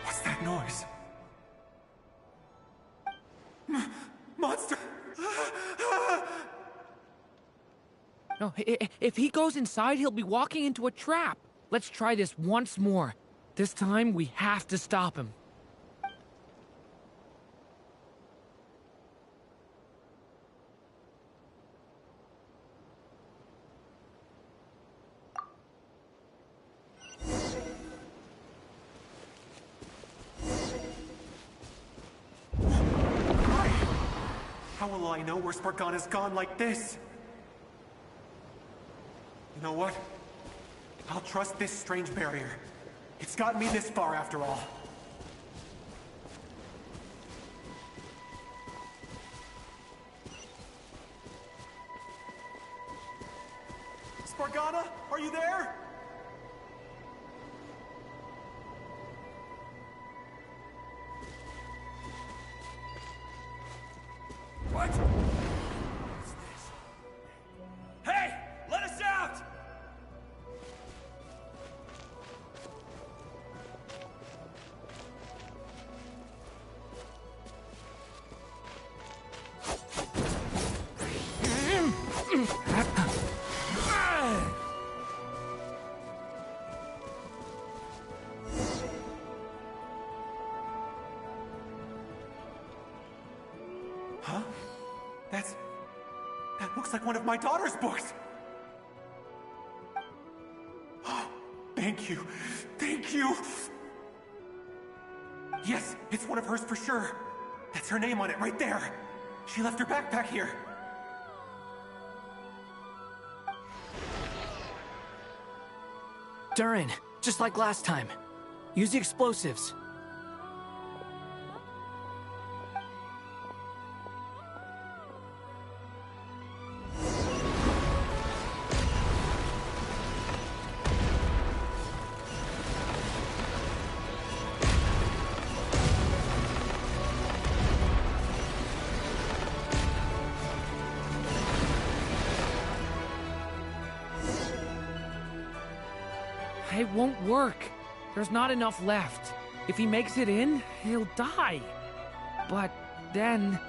What's that noise? Monster! No, if he goes inside, he'll be walking into a trap. Let's try this once more. This time, we have to stop him. How will I know where Spargana's gone like this? You know what? I'll trust this strange barrier. It's gotten me this far after all. Spargana, are you there? What? What's this? Hey! Let us out! Huh? That looks like one of my daughter's books! Thank you. Thank you! Yes, it's one of hers for sure. That's her name on it right there. She left her backpack here. Durin, just like last time. Use the explosives. It won't work. There's not enough left. If he makes it in, he'll die. But then,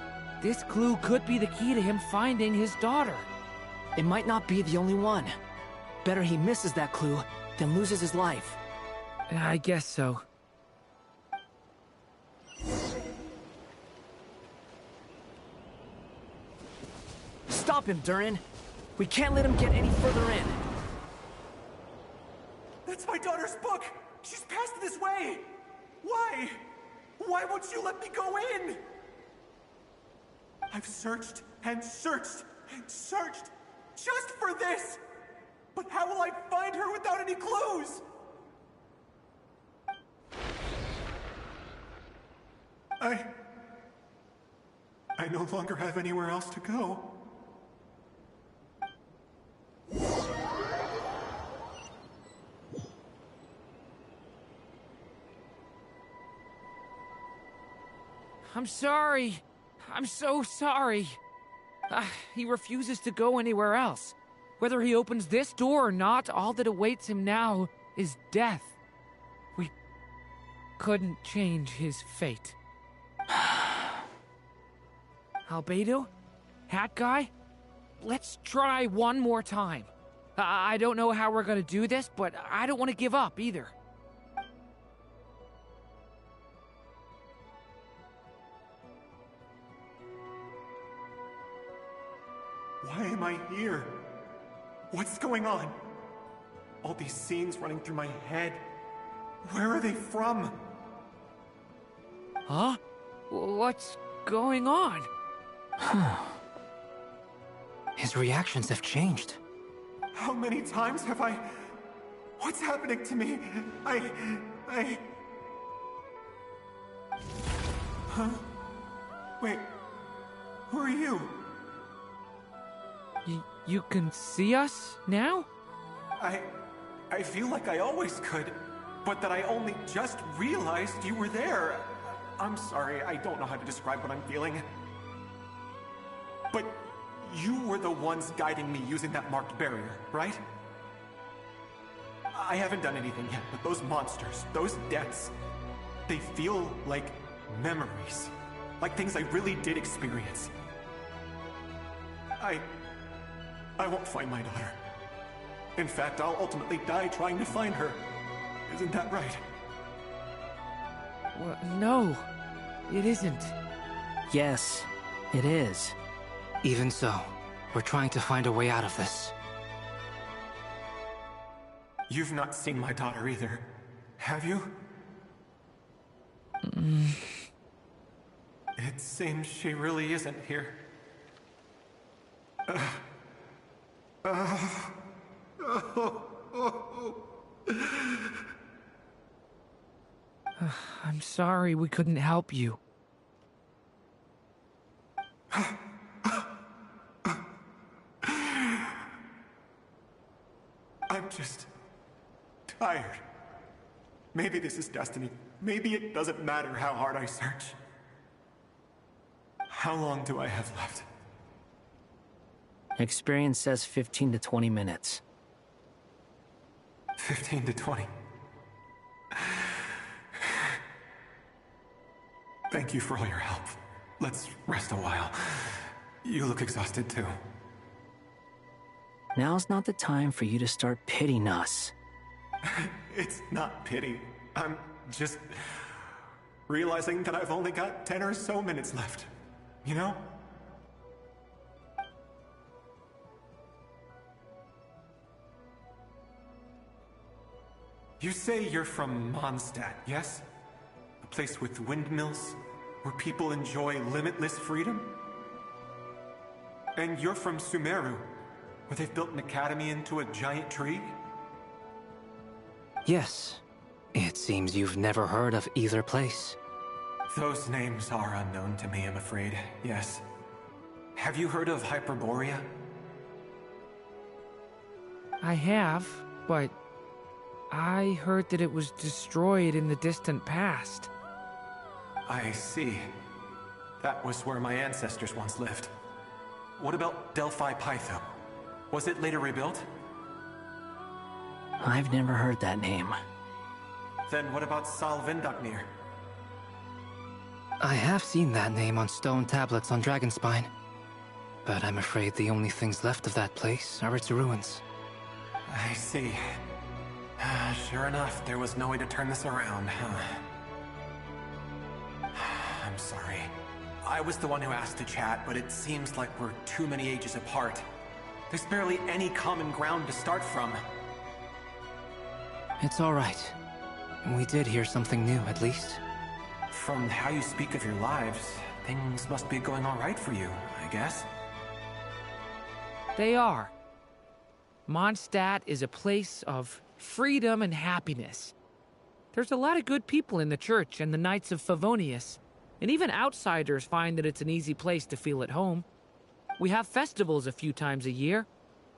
this clue could be the key to him finding his daughter. It might not be the only one. Better he misses that clue than loses his life. I guess so. Stop him, Durin. We can't let him get any further in. That's my daughter's book! She's passed this way! Why? Why won't you let me go in? I've searched and searched and searched just for this! But how will I find her without any clues? I no longer have anywhere else to go. I'm sorry. I'm so sorry. He refuses to go anywhere else. Whether he opens this door or not, all that awaits him now is death. We couldn't change his fate. Albedo? Hat Guy? Let's try one more time. I don't know how we're gonna do this, but I don't want to give up either. Why am I here? What's going on? All these scenes running through my head. Where are they from? Huh? What's going on? His reactions have changed. How many times have I... What's happening to me? Huh? Wait. Who are you? You can see us now? I feel like I always could, but that I only just realized you were there. I'm sorry, I don't know how to describe what I'm feeling. But you were the ones guiding me using that marked barrier, right? I haven't done anything yet, but those monsters, those deaths, they feel like memories. Like things I really did experience. I won't find my daughter. In fact, I'll ultimately die trying to find her. Isn't that right? Well, no, it isn't. Yes, it is. Even so, we're trying to find a way out of this. You've not seen my daughter either, have you? It seems she really isn't here. I'm sorry we couldn't help you. I'm just tired. Maybe this is destiny. Maybe it doesn't matter how hard I search. How long do I have left? Experience says 15 to 20 minutes. 15 to 20. Thank you for all your help. Let's rest a while. You look exhausted too. Now's not the time for you to start pitying us. It's not pity. I'm just realizing that I've only got 10 or so minutes left. You know? You say you're from Mondstadt, yes? A place with windmills, where people enjoy limitless freedom? And you're from Sumeru, where they've built an academy into a giant tree? Yes. It seems you've never heard of either place. Those names are unknown to me, I'm afraid, yes. Have you heard of Hyperborea? I have, but I heard that it was destroyed in the distant past. I see. That was where my ancestors once lived. What about Delphi Pytho? Was it later rebuilt? I've never heard that name. Then what about Sal Vindaknir? I have seen that name on stone tablets on Dragonspine. But I'm afraid the only things left of that place are its ruins. I see. Sure enough, there was no way to turn this around, huh? I'm sorry. I was the one who asked to chat, but it seems like we're too many ages apart. There's barely any common ground to start from. It's all right. We did hear something new, at least. From how you speak of your lives, things must be going all right for you, I guess. They are. Mondstadt is a place of freedom and happiness. There's a lot of good people in the church and the Knights of Favonius, and even outsiders find that it's an easy place to feel at home. We have festivals a few times a year.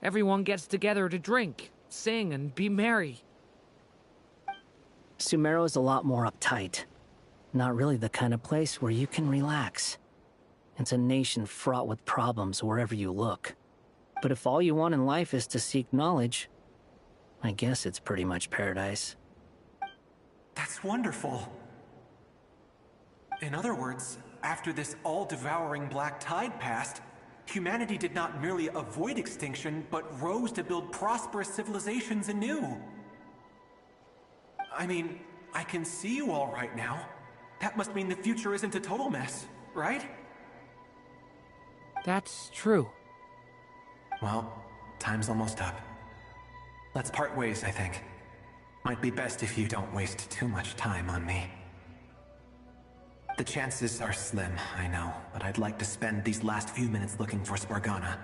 Everyone gets together to drink, sing, and be merry. Sumeru is a lot more uptight. Not really the kind of place where you can relax. It's a nation fraught with problems wherever you look. But if all you want in life is to seek knowledge, I guess it's pretty much paradise. That's wonderful. In other words, after this all-devouring black tide passed, humanity did not merely avoid extinction, but rose to build prosperous civilizations anew. I mean, I can see you all right now. That must mean the future isn't a total mess, right? That's true. Well, time's almost up. Let's part ways, I think. Might be best if you don't waste too much time on me. The chances are slim, I know, but I'd like to spend these last few minutes looking for Spargana.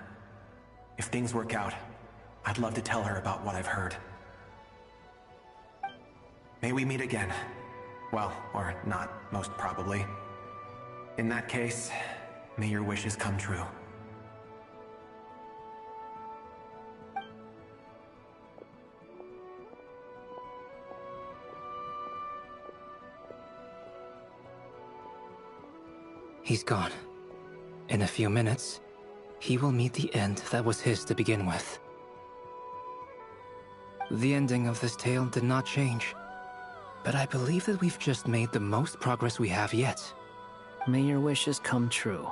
If things work out, I'd love to tell her about what I've heard. May we meet again. Well, or not, most probably. In that case, may your wishes come true. He's gone. In a few minutes, he will meet the end that was his to begin with. The ending of this tale did not change, but I believe that we've just made the most progress we have yet. May your wishes come true.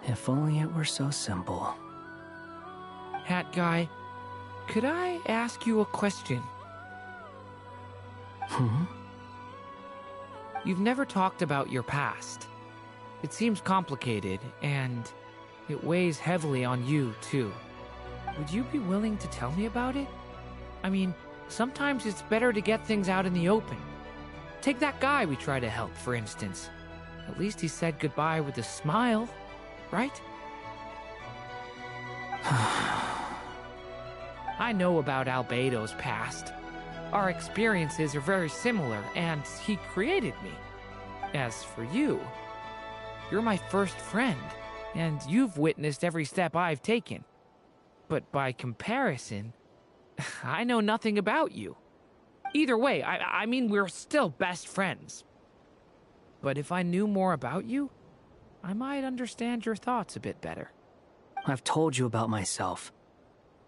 If only it were so simple. Hat Guy, could I ask you a question? You've never talked about your past. It seems complicated, and it weighs heavily on you, too. Would you be willing to tell me about it? I mean, sometimes it's better to get things out in the open. Take that guy we try to help, for instance. At least he said goodbye with a smile, right? I know about Albedo's past. Our experiences are very similar, and he created me. As for you, you're my first friend, and you've witnessed every step I've taken. But by comparison, I know nothing about you. Either way, I mean, we're still best friends. But if I knew more about you, I might understand your thoughts a bit better. I've told you about myself.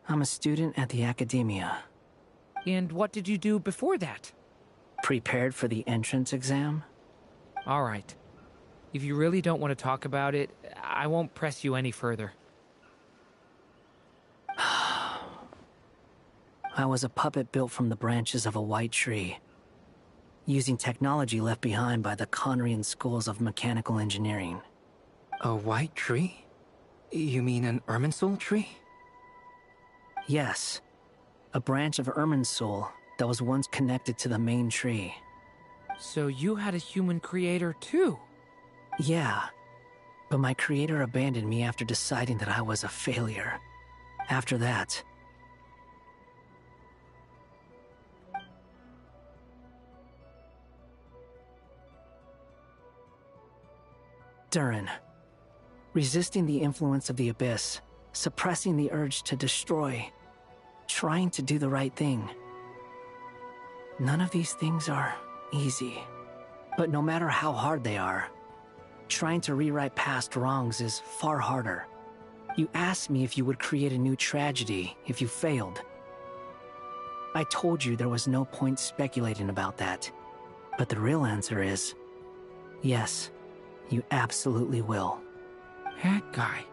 I'm a student at the Academia. And what did you do before that? Prepared for the entrance exam? All right. If you really don't want to talk about it, I won't press you any further. I was a puppet built from the branches of a white tree, using technology left behind by the Conrian schools of mechanical engineering. A white tree? You mean an Irminsul tree? Yes. A branch of Irminsul, that was once connected to the main tree. So you had a human creator too? Yeah, but my creator abandoned me after deciding that I was a failure. After that... Durin. Resisting the influence of the Abyss, suppressing the urge to destroy, trying to do the right thing. None of these things are easy. But no matter how hard they are, trying to rewrite past wrongs is far harder. You asked me if you would create a new tragedy if you failed. I told you there was no point speculating about that. But the real answer is, yes, you absolutely will. That guy.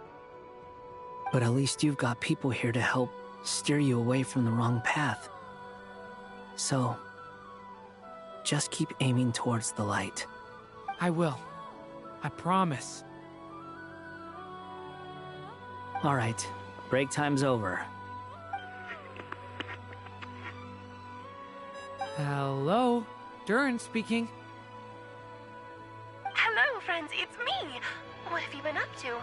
But at least you've got people here to help steer you away from the wrong path. So, just keep aiming towards the light. I will. I promise. Alright, break time's over. Hello? Durin speaking. Hello, friends, it's me. What have you been up to,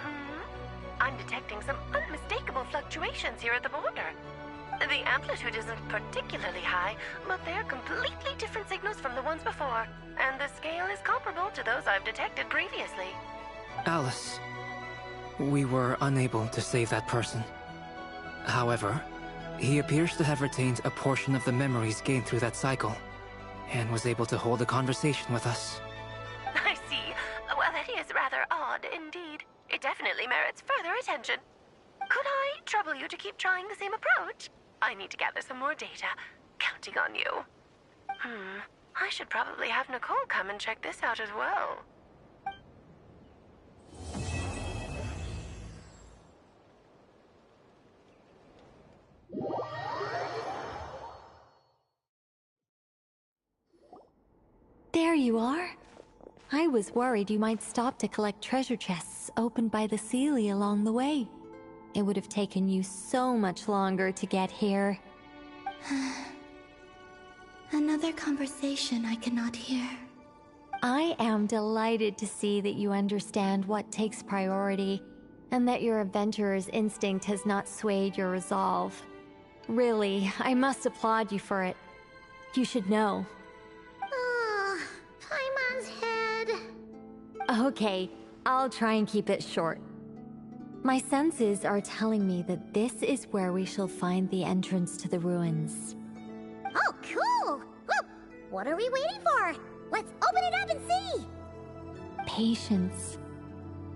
I'm detecting some unmistakable fluctuations here at the border. The amplitude isn't particularly high, but they're completely different signals from the ones before, and the scale is comparable to those I've detected previously. Alice, we were unable to save that person. However, he appears to have retained a portion of the memories gained through that cycle, and was able to hold a conversation with us. I see. Well, that is rather odd indeed. It definitely merits further attention. Could I trouble you to keep trying the same approach? I need to gather some more data. Counting on you. I should probably have Nicole come and check this out as well. There you are. I was worried you might stop to collect treasure chests opened by the Seelie along the way. It would have taken you so much longer to get here. Another conversation I cannot hear. I am delighted to see that you understand what takes priority, and that your adventurer's instinct has not swayed your resolve. Really, I must applaud you for it. You should know. Paimon's head. Okay, I'll try and keep it short. My senses are telling me that this is where we shall find the entrance to the ruins. Oh, cool! Well, what are we waiting for? Let's open it up and see! Patience.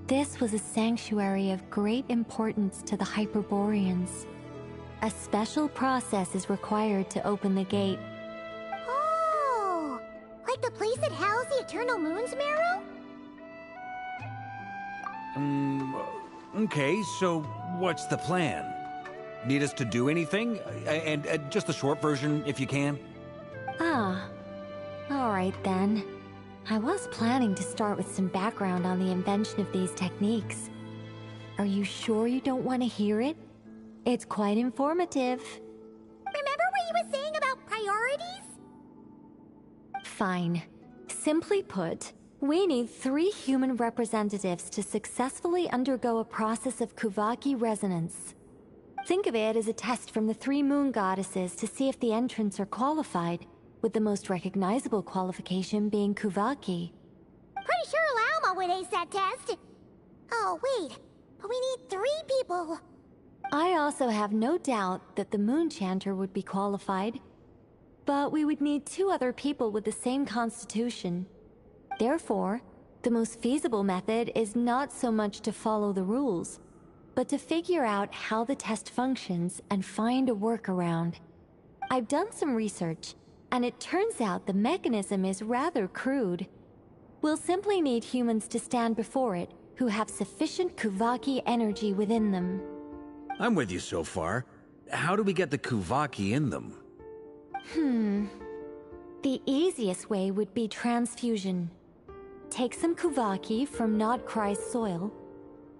This was a sanctuary of great importance to the Hyperboreans. A special process is required to open the gate. Oh! Like the place that housed the Eternal Moon's Marrow? Okay, so what's the plan? Need us to do anything? And just the short version, if you can. Ah. Alright then. I was planning to start with some background on the invention of these techniques. Are you sure you don't want to hear it? It's quite informative. Remember what you were saying about priorities? Fine. Simply put, we need 3 human representatives to successfully undergo a process of Kuvaki resonance. Think of it as a test from the 3 moon goddesses to see if the entrants are qualified, with the most recognizable qualification being Kuvaki. Pretty sure Lauma would ace that test. Oh, wait. But we need 3 people. I also have no doubt that the Moon Chanter would be qualified. But we would need 2 other people with the same constitution. Therefore, the most feasible method is not so much to follow the rules, but to figure out how the test functions and find a workaround. I've done some research, and it turns out the mechanism is rather crude. We'll simply need humans to stand before it who have sufficient Kuvaki energy within them. I'm with you so far. How do we get the Kuvaki in them? The easiest way would be transfusion. Take some Kuvaki from Nodcry's soil,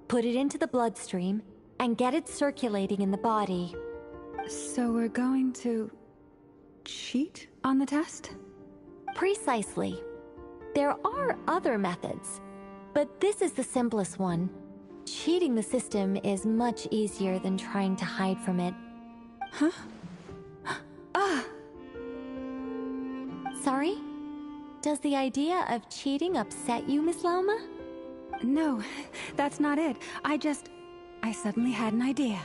put it into the bloodstream, and get it circulating in the body. So we're going to cheat on the test? Precisely. There are other methods, but this is the simplest one. Cheating the system is much easier than trying to hide from it. Huh? Ah! Sorry? Does the idea of cheating upset you, Miss Lauma? No, that's not it. I suddenly had an idea.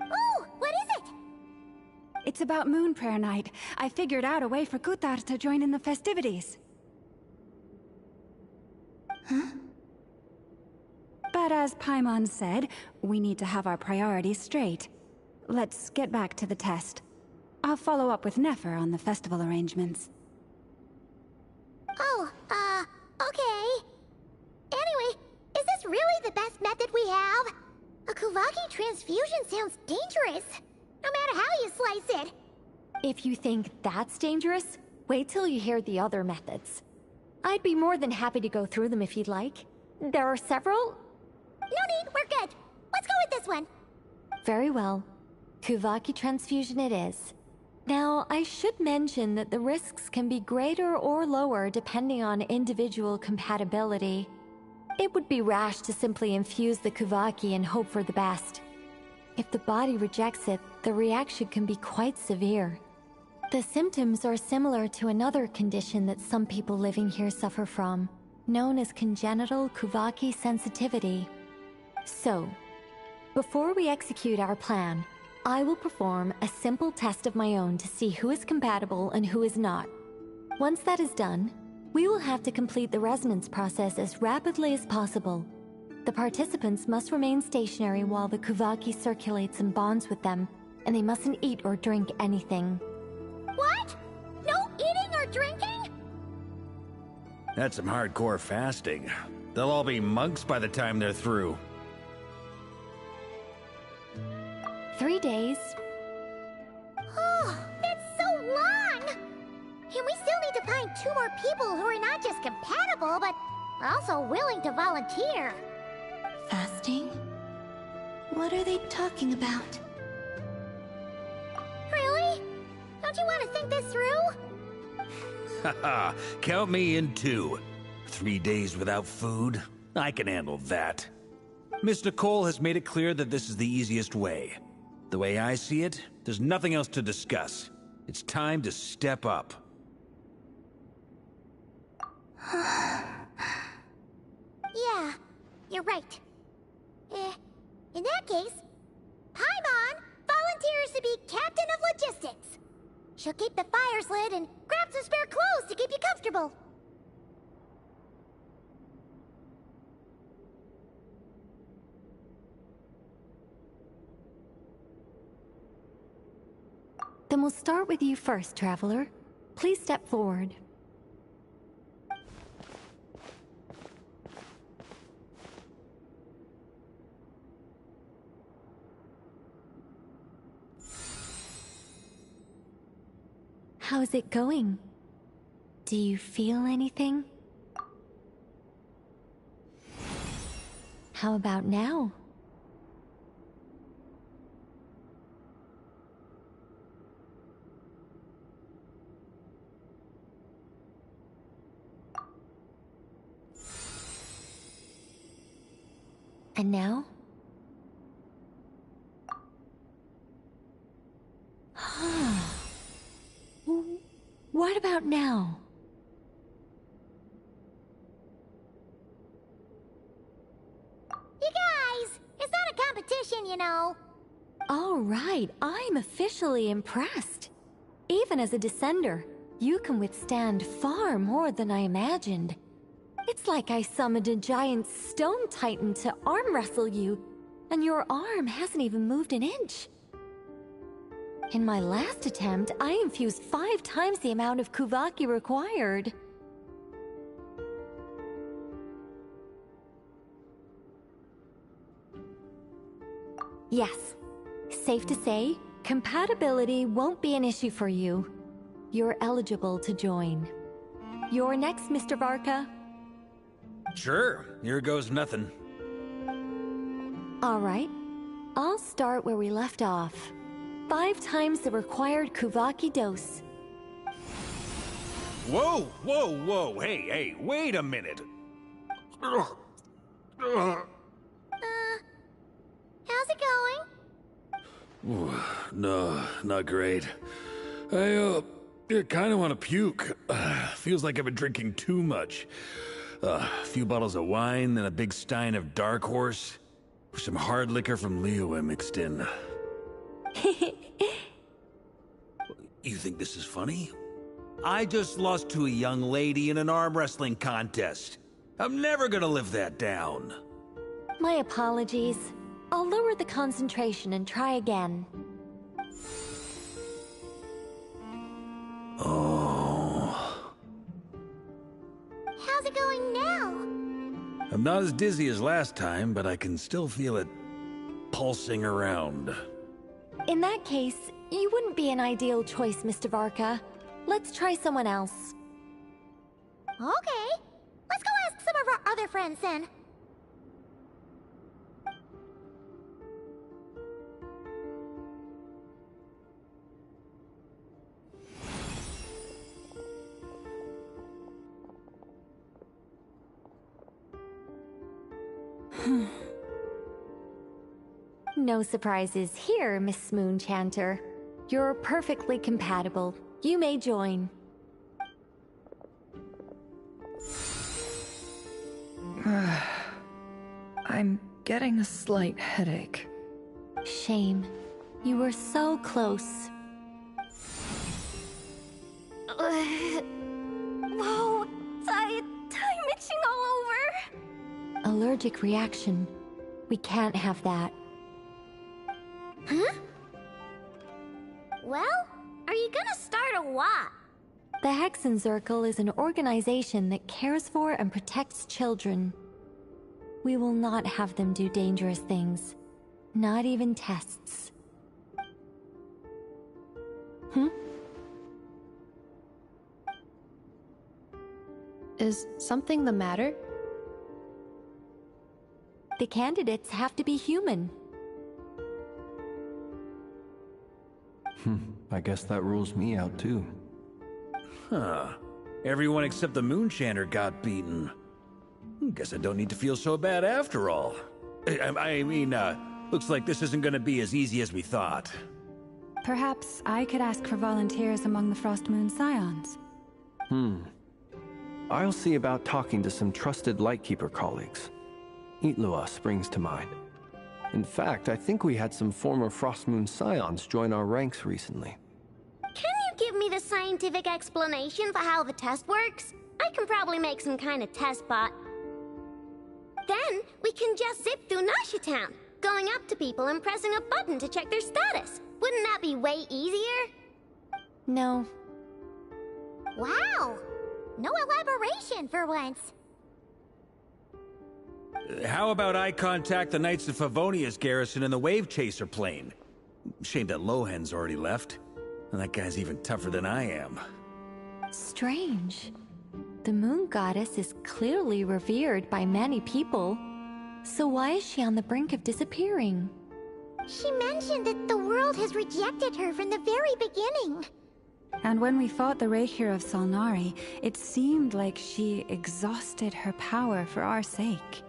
Ooh, what is it? It's about Moon Prayer Night. I figured out a way for Kutar to join in the festivities. Huh? But as Paimon said, we need to have our priorities straight. Let's get back to the test. I'll follow up with Nefer on the festival arrangements. Oh, okay. Anyway, is this really the best method we have? A Kuvaki transfusion sounds dangerous, no matter how you slice it. If you think that's dangerous, wait till you hear the other methods. I'd be more than happy to go through them if you'd like. There are several. No need, we're good. Let's go with this one. Very well. Kuvaki transfusion it is. Now, I should mention that the risks can be greater or lower depending on individual compatibility. It would be rash to simply infuse the Kuvaki and hope for the best. If the body rejects it, the reaction can be quite severe. The symptoms are similar to another condition that some people living here suffer from, known as congenital Kuvaki sensitivity. So, before we execute our plan, I will perform a simple test of my own to see who is compatible and who is not. Once that is done, we will have to complete the resonance process as rapidly as possible. The participants must remain stationary while the Kuvaki circulates and bonds with them, and they mustn't eat or drink anything. What? No eating or drinking? That's some hardcore fasting. They'll all be monks by the time they're through. 3 days. Oh, that's so long! And we still need to find 2 more people who are not just compatible, but also willing to volunteer. Fasting? What are they talking about? Really? Don't you want to think this through? Haha, count me in too. 3 days without food? I can handle that. Miss Nicole has made it clear that this is the easiest way. The way I see it, there's nothing else to discuss. It's time to step up. Yeah, you're right. In that case, Paimon volunteers to be Captain of Logistics. She'll keep the fires lit and grab some spare clothes to keep you comfortable. Then we'll start with you first, Traveler. Please step forward. How's it going? Do you feel anything? How about now? And now? What about now? You guys, it's not a competition, you know. All right, I'm officially impressed. Even as a descender, you can withstand far more than I imagined. It's like I summoned a giant stone titan to arm wrestle you, and your arm hasn't even moved an inch. In my last attempt, I infused 5 times the amount of Kuvaki required. Yes, safe to say, compatibility won't be an issue for you. You're eligible to join. You're next, Mr. Barca. Sure, here goes nothing. All right, I'll start where we left off. 5 times the required Kuvaki dose, Whoa, whoa, whoa, hey, wait a minute. How's it going? Ooh, no, not great. I kind of want to puke. Feels like I've been drinking too much. A few bottles of wine, then a big stein of Dark Horse. Some hard liquor from Leo I mixed in. You think this is funny? I just lost to a young lady in an arm wrestling contest. I'm never gonna live that down. My apologies. I'll lower the concentration and try again. Oh. How's it going now? I'm not as dizzy as last time, but I can still feel it pulsing around. In that case, you wouldn't be an ideal choice, Mr. Varka. Let's try someone else. Okay. Let's go ask some of our other friends then. No surprises here, Miss Moonchanter. You're perfectly compatible. You may join. I'm getting a slight headache. Shame. You were so close. Whoa, I'm itching all over. Allergic reaction. We can't have that. Huh? Well, are you gonna start a what? The Hexenzirkel is an organization that cares for and protects children. We will not have them do dangerous things. Not even tests. Is something the matter? The candidates have to be human. I guess that rules me out too. Huh. Everyone except the Moonchanter got beaten. Guess I don't need to feel so bad after all. I mean, looks like this isn't gonna be as easy as we thought. Perhaps I could ask for volunteers among the Frost Moon Scions. I'll see about talking to some trusted Lightkeeper colleagues. Itlua springs to mind. In fact, I think we had some former Frost Moon Scions join our ranks recently. Can you give me the scientific explanation for how the test works? I can probably make some kind of test bot. Then, we can just zip through Nasha Town, going up to people and pressing a button to check their status. Wouldn't that be way easier? No. Wow! No elaboration for once. How about I contact the Knights of Favonia's garrison in the Wave Chaser plane? Shame that Lohan's already left. And that guy's even tougher than I am. Strange. The Moon Goddess is clearly revered by many people. So why is she on the brink of disappearing? She mentioned that the world has rejected her from the very beginning. And when we fought the Raihir of Salnari, it seemed like she exhausted her power for our sake.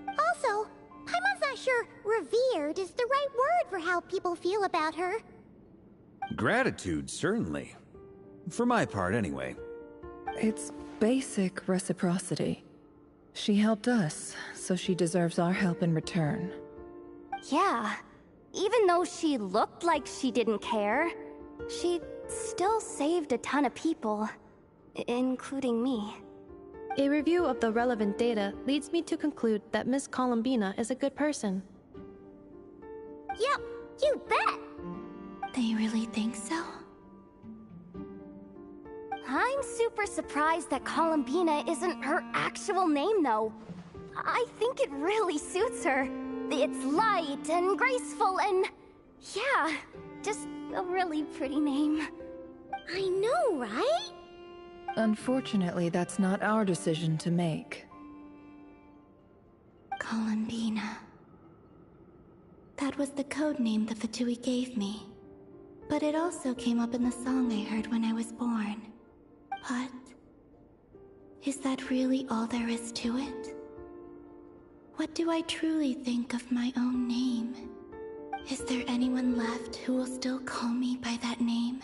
Also, Paimon's not sure revered is the right word for how people feel about her. Gratitude, certainly. For my part, anyway. It's basic reciprocity. She helped us, so she deserves our help in return. Yeah. Even though she looked like she didn't care, she still saved a ton of people, including me. A review of the relevant data leads me to conclude that Miss Columbina is a good person. Yep, you bet! They really think so? I'm super surprised that Columbina isn't her actual name, though. I think it really suits her. It's light and graceful and... yeah, just a really pretty name. I know, right? Unfortunately, that's not our decision to make. Columbina. That was the code name the Fatui gave me. But it also came up in the song I heard when I was born. But Is that really all there is to it? What do I truly think of my own name? Is there anyone left who will still call me by that name?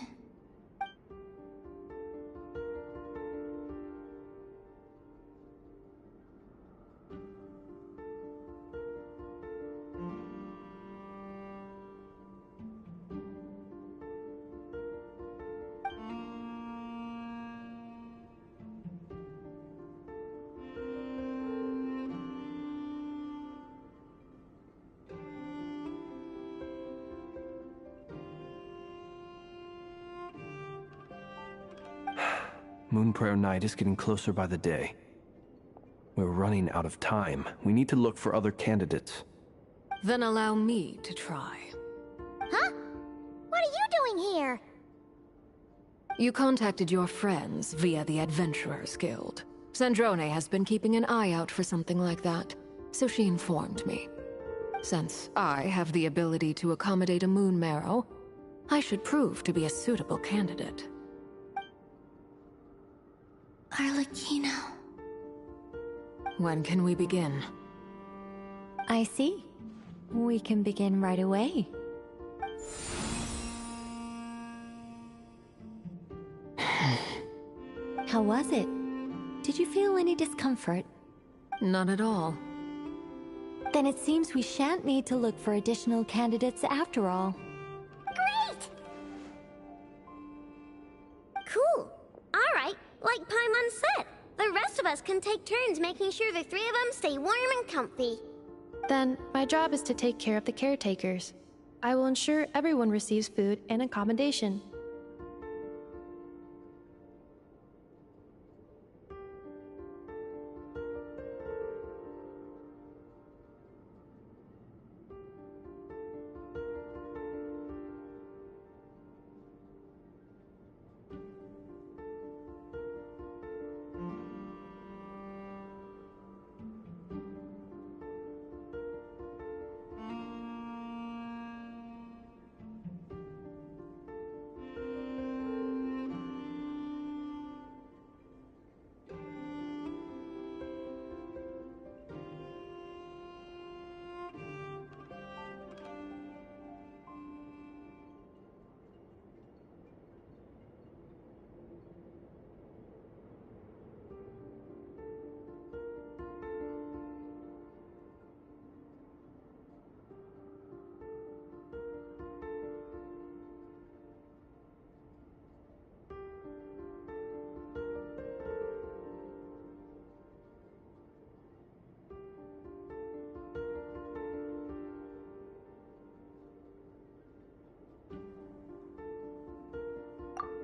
Moon Prayer Night is getting closer by the day. We're running out of time. We need to look for other candidates. Then allow me to try. Huh? What are you doing here? You contacted your friends via the Adventurers Guild. Sandrone has been keeping an eye out for something like that, so she informed me. Since I have the ability to accommodate a moon marrow, I should prove to be a suitable candidate. Arlecchino. When can we begin? I see. We can begin right away. How was it? Did you feel any discomfort? Not at all. Then it seems we shan't need to look for additional candidates after all. Great! Cool. Alright, like Paimon said, the rest of us can take turns making sure the three of them stay warm and comfy. Then, my job is to take care of the caretakers. I will ensure everyone receives food and accommodation.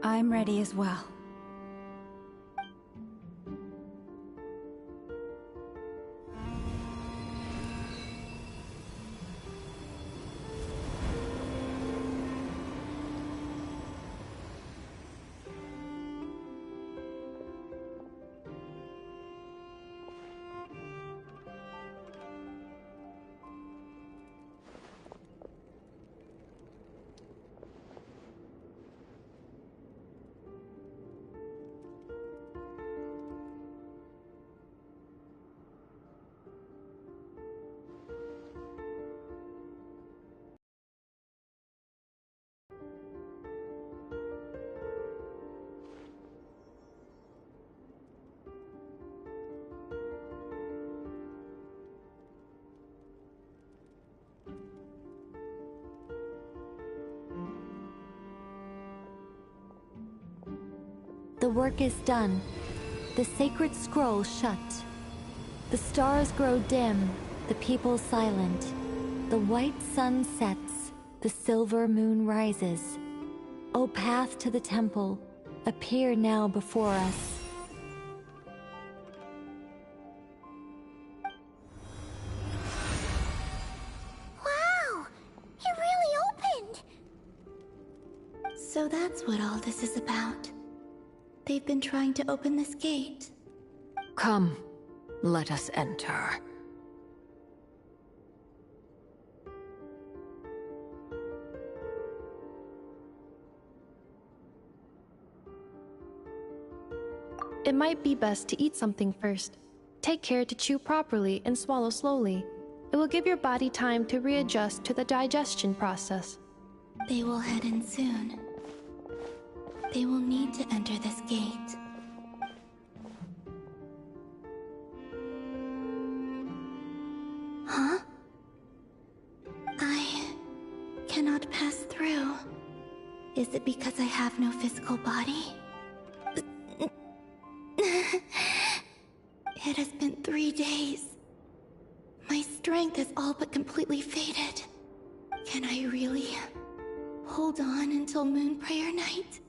I'm ready as well. The work is done. The sacred scroll shut. The stars grow dim, the people silent. The white sun sets, the silver moon rises. O path to the temple, appear now before us. Wow! It really opened! So that's what all this is about. They've been trying to open this gate. Come, let us enter. it might be best to eat something first. Take care to chew properly and swallow slowly. It will give your body time to readjust to the digestion process. They will head in soon. They will need to enter this gate. Huh? I cannot pass through. Is it because I have no physical body? It has been 3 days. My strength has all but completely faded. Can I really hold on until Moon Prayer Night?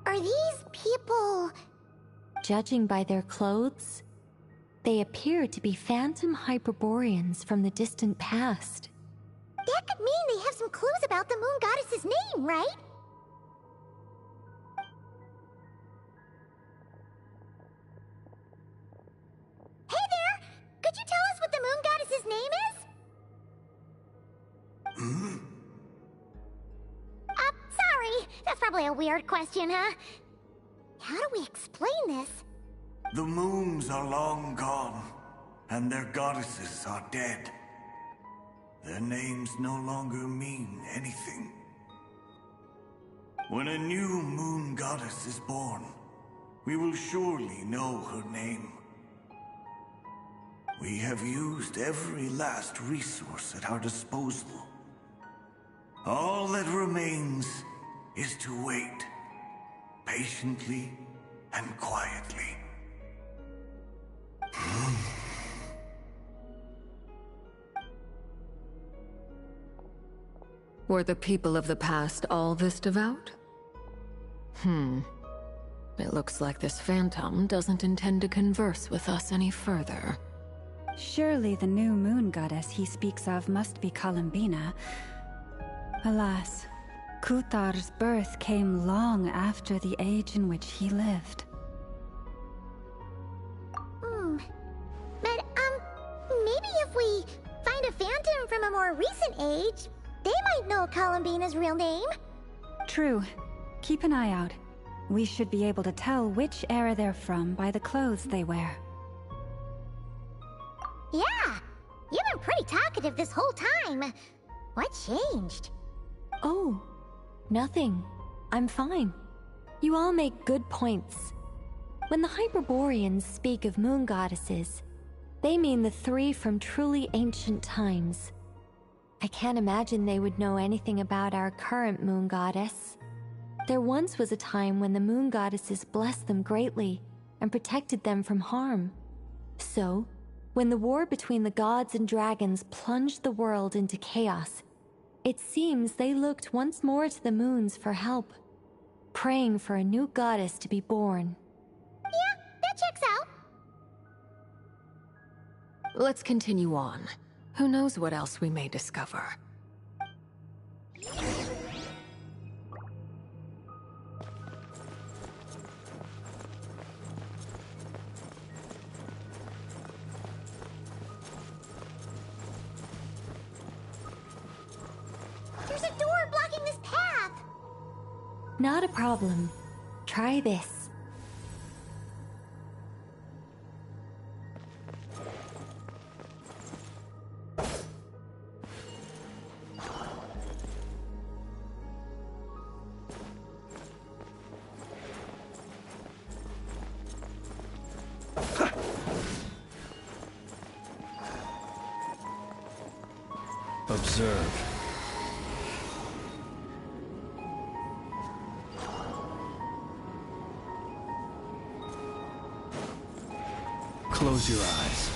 Are these people... Judging by their clothes, they appear to be phantom Hyperboreans from the distant past. That could mean they have some clues about the moon goddess's name, right? Hey there! Could you tell us what the moon goddess's name is? Sorry. That's probably a weird question, huh? How do we explain this? The moons are long gone, and their goddesses are dead. Their names no longer mean anything. When a new moon goddess is born, we will surely know her name. We have used every last resource at our disposal. All that remains is to wait, patiently and quietly. Were the people of the past all this devout? It looks like this phantom doesn't intend to converse with us any further. Surely the new moon goddess he speaks of must be Columbina. Alas, Kuthar's birth came long after the age in which he lived. But, maybe if we find a phantom from a more recent age, they might know Columbina's real name. True. Keep an eye out. We should be able to tell which era they're from by the clothes they wear. Yeah, you've been pretty talkative this whole time. What changed? Oh, nothing. I'm fine. You all make good points. When the Hyperboreans speak of moon goddesses, they mean the three from truly ancient times. I can't imagine they would know anything about our current moon goddess. There once was a time when the moon goddesses blessed them greatly and protected them from harm. So, when the war between the gods and dragons plunged the world into chaos, it seems they looked once more to the moons for help, praying for a new goddess to be born. Yeah, that checks out. Let's continue on. Who knows what else we may discover? There's a door blocking this path. Not a problem. Try this. Observe. Close your eyes.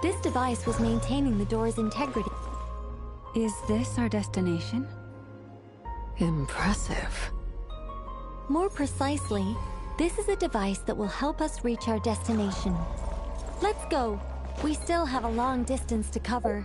This device was maintaining the door's integrity. Is this our destination? Impressive. More precisely, this is a device that will help us reach our destination. Let's go. We still have a long distance to cover.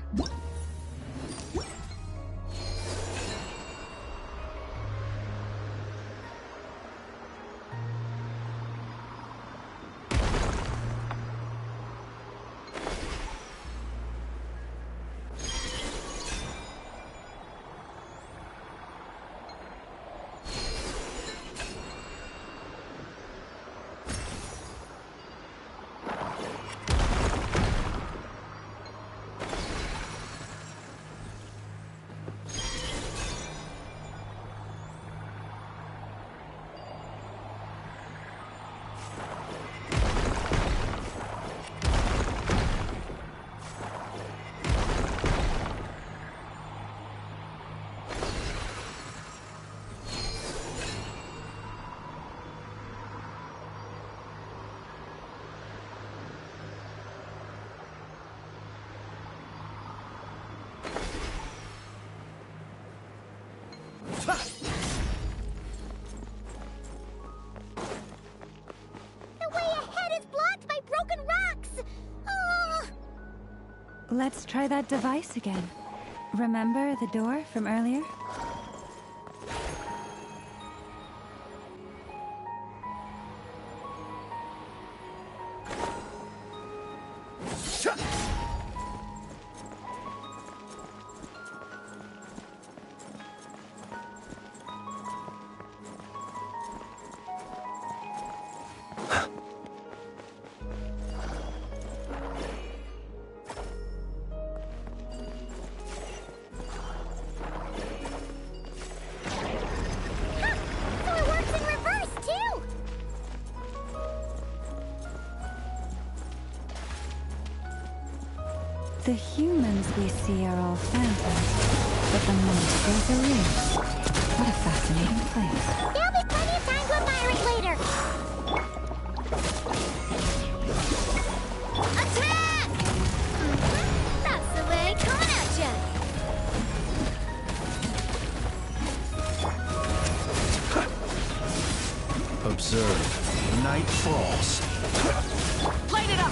Let's try that device again. Remember the door from earlier? The humans we see are all phantoms, but the monsters are real. What a fascinating place. There'll be plenty of time to admire it later. Attack! That's the way, coming at ya! Observe. Night falls. Light it up!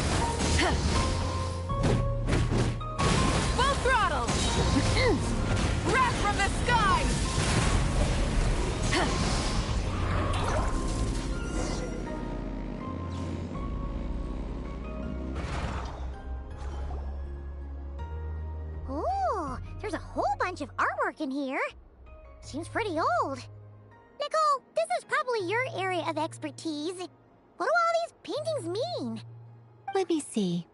Wrath from the sky! Ooh, there's a whole bunch of artwork in here. Seems pretty old. Nicole, this is probably your area of expertise. What do all these paintings mean? Let me see.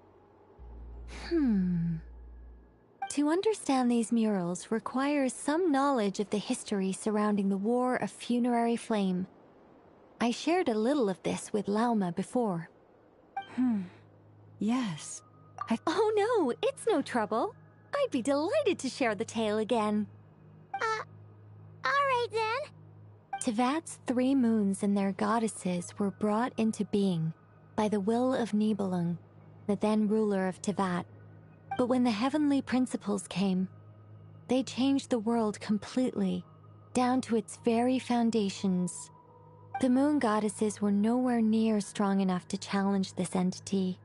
To understand these murals requires some knowledge of the history surrounding the War of Funerary Flame. I shared a little of this with Lauma before. Yes. Oh no, it's no trouble. I'd be delighted to share the tale again. Alright then. Tevat's 3 moons and their goddesses were brought into being by the will of Nibelung, the then ruler of Tevat. But when the heavenly principles came, they changed the world completely, down to its very foundations. The moon goddesses were nowhere near strong enough to challenge this entity.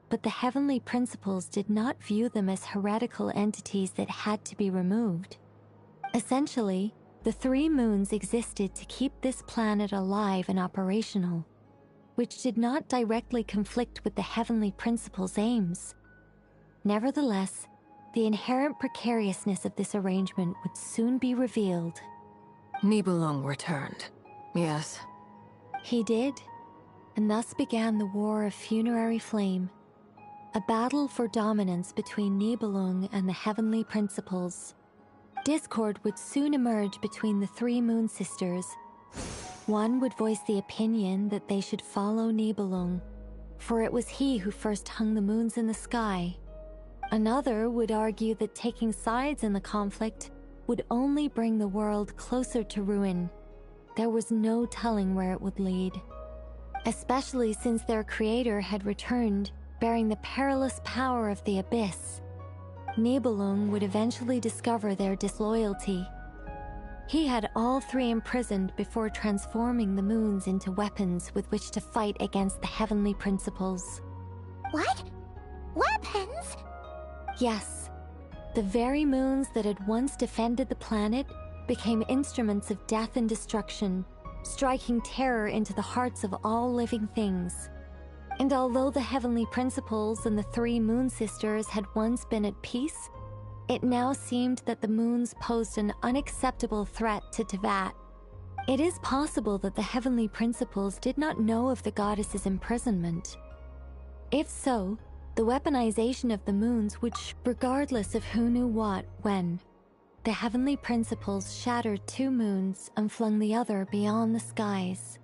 But the heavenly principles did not view them as heretical entities that had to be removed. Essentially, the 3 moons existed to keep this planet alive and operational, which did not directly conflict with the heavenly principles' aims. Nevertheless, the inherent precariousness of this arrangement would soon be revealed. Nibelung returned, yes. He did, and thus began the War of Funerary Flame, a battle for dominance between Nibelung and the heavenly principles. Discord would soon emerge between the 3 moon sisters. One would voice the opinion that they should follow Nibelung, for it was he who first hung the moons in the sky. Another would argue that taking sides in the conflict would only bring the world closer to ruin. There was no telling where it would lead, especially since their creator had returned, bearing the perilous power of the abyss. Nibelung would eventually discover their disloyalty. He had all 3 imprisoned before transforming the moons into weapons with which to fight against the heavenly principles. What? Weapons? Yes. The very moons that had once defended the planet became instruments of death and destruction, striking terror into the hearts of all living things. And although the heavenly principles and the 3 moon sisters had once been at peace, it now seemed that the moons posed an unacceptable threat to Teyvat. It is possible that the heavenly principles did not know of the goddess's imprisonment. If so, the weaponization of the moons would regardless of who knew what, when. The heavenly principles shattered 2 moons and flung the other beyond the skies.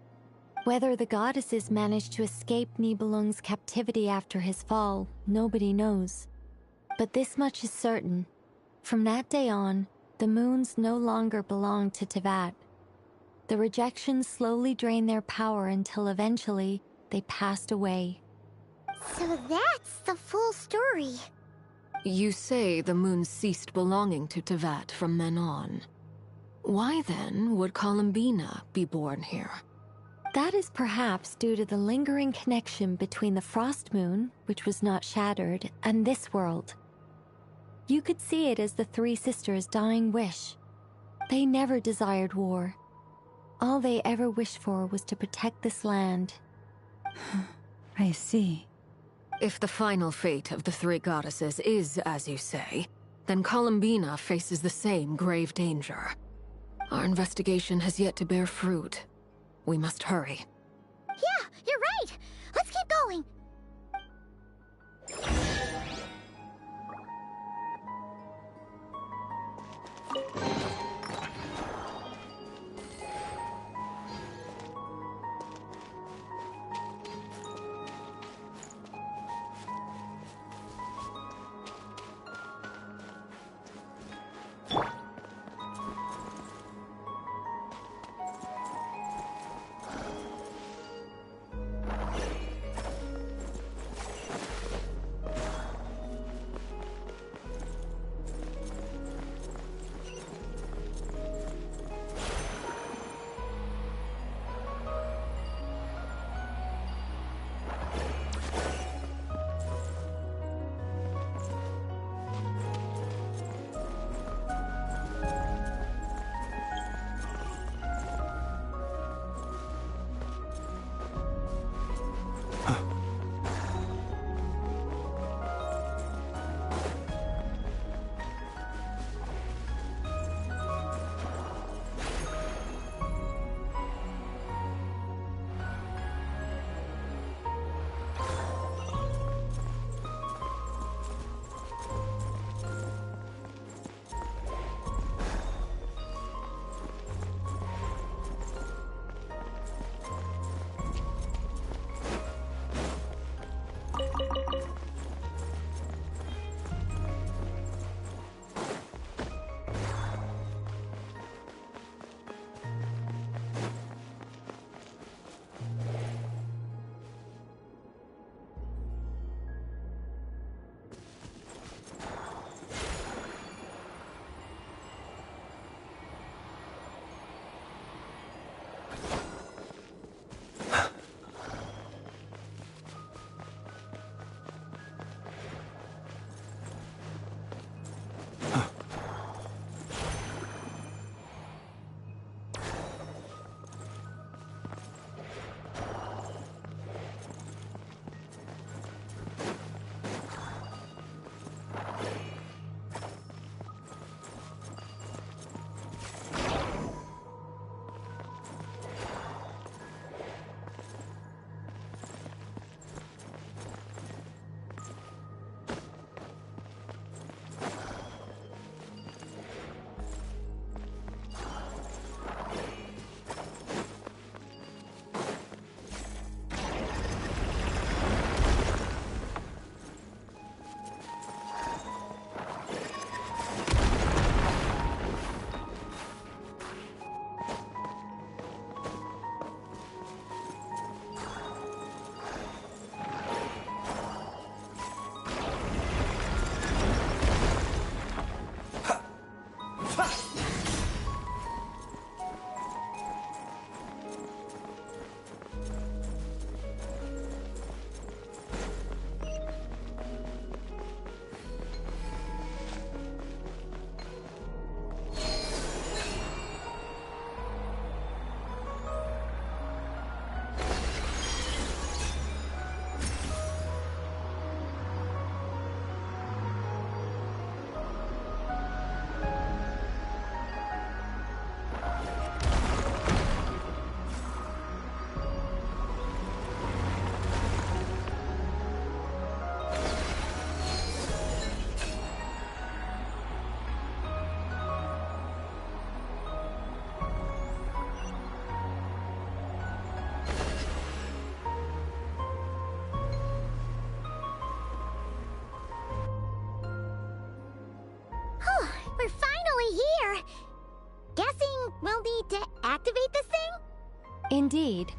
Whether the goddesses managed to escape Nibelung's captivity after his fall, nobody knows. But this much is certain. From that day on, the moons no longer belonged to Teyvat. The rejection slowly drained their power until eventually they passed away. So that's the full story. You say the moons ceased belonging to Teyvat from then on. Why then would Columbina be born here? That is perhaps due to the lingering connection between the Frost Moon, which was not shattered, and this world. You could see it as the 3 sisters' dying wish. They never desired war. All they ever wished for was to protect this land. I see. If the final fate of the 3 goddesses is as you say, then Columbina faces the same grave danger. Our investigation has yet to bear fruit. We must hurry. Yeah, you're right! Let's keep going! Indeed.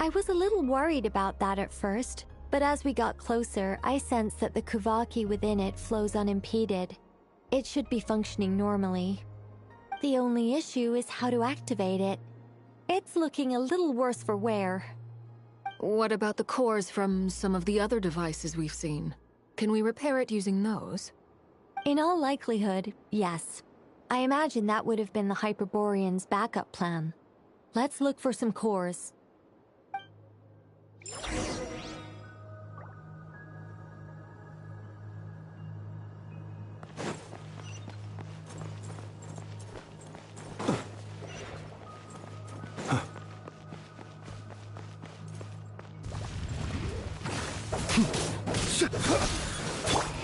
I was a little worried about that at first, but as we got closer, I sensed that the Kuvaki within it flows unimpeded. It should be functioning normally. The only issue is how to activate it. It's looking a little worse for wear. What about the cores from some of the other devices we've seen? Can we repair it using those? In all likelihood, yes. I imagine that would have been the Hyperborean's backup plan. Let's look for some cores.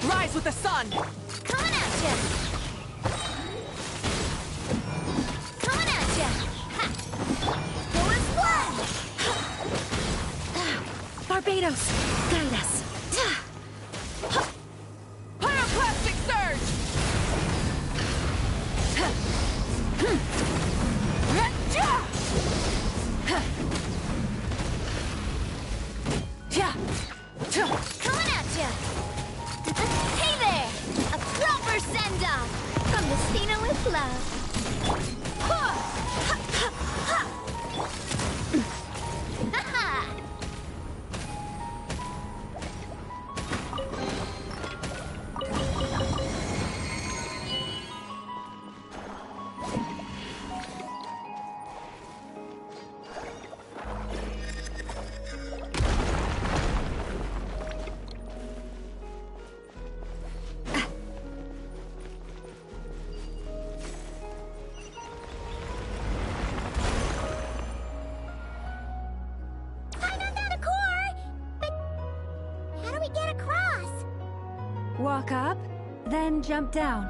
Rise with the sun! Coming at ya! Coming at ya! Ha! Force one! Barbados, guide us. Pyroclastic surge! Coming at ya! Hey there! A proper send-off from the Cena with love. Ha! Ha! Ha! Ha! Ha! Walk up, then jump down.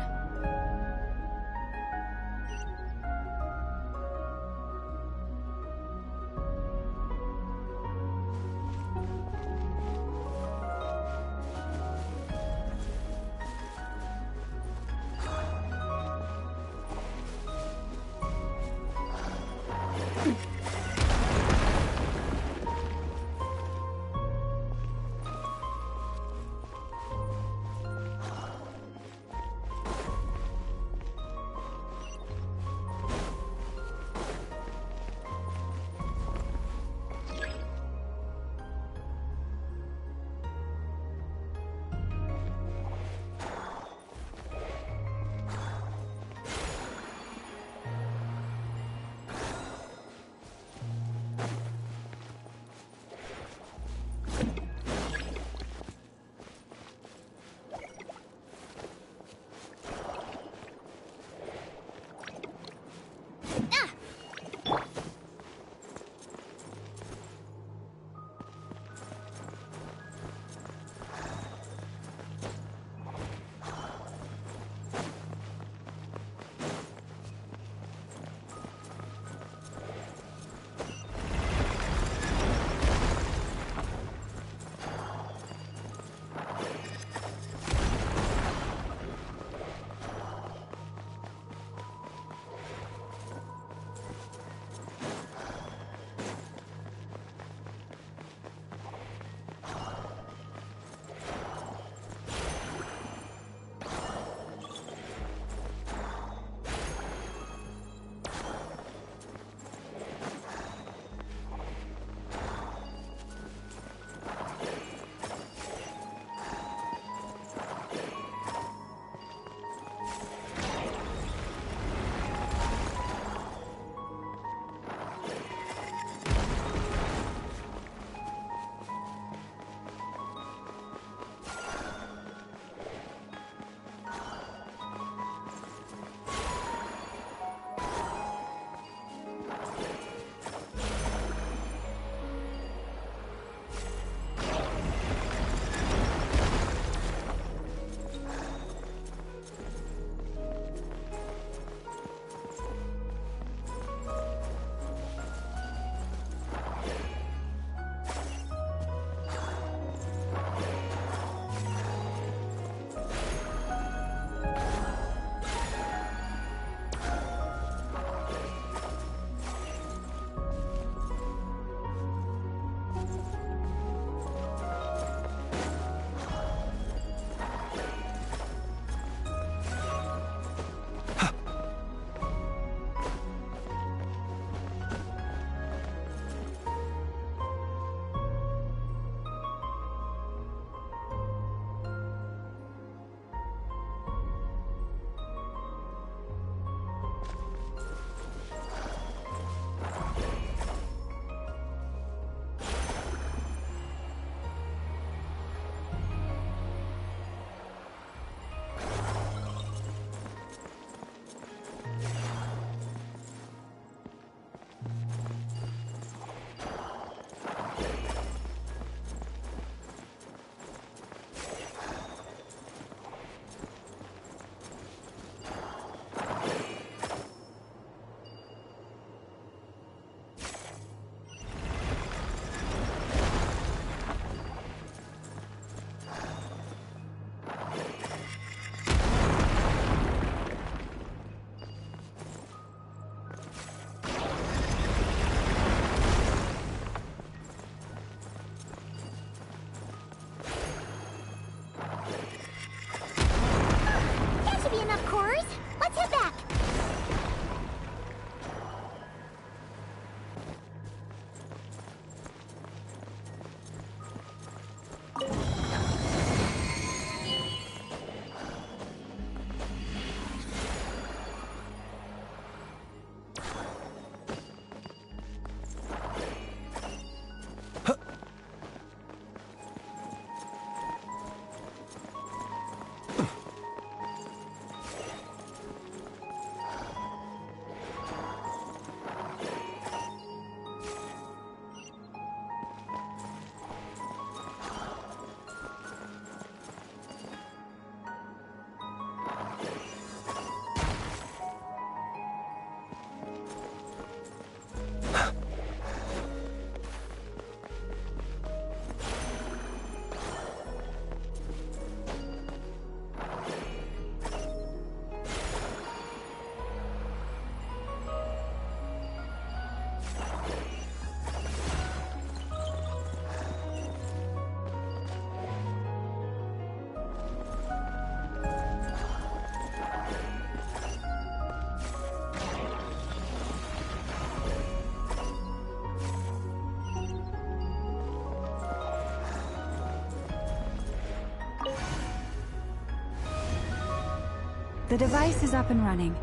The device is up and running.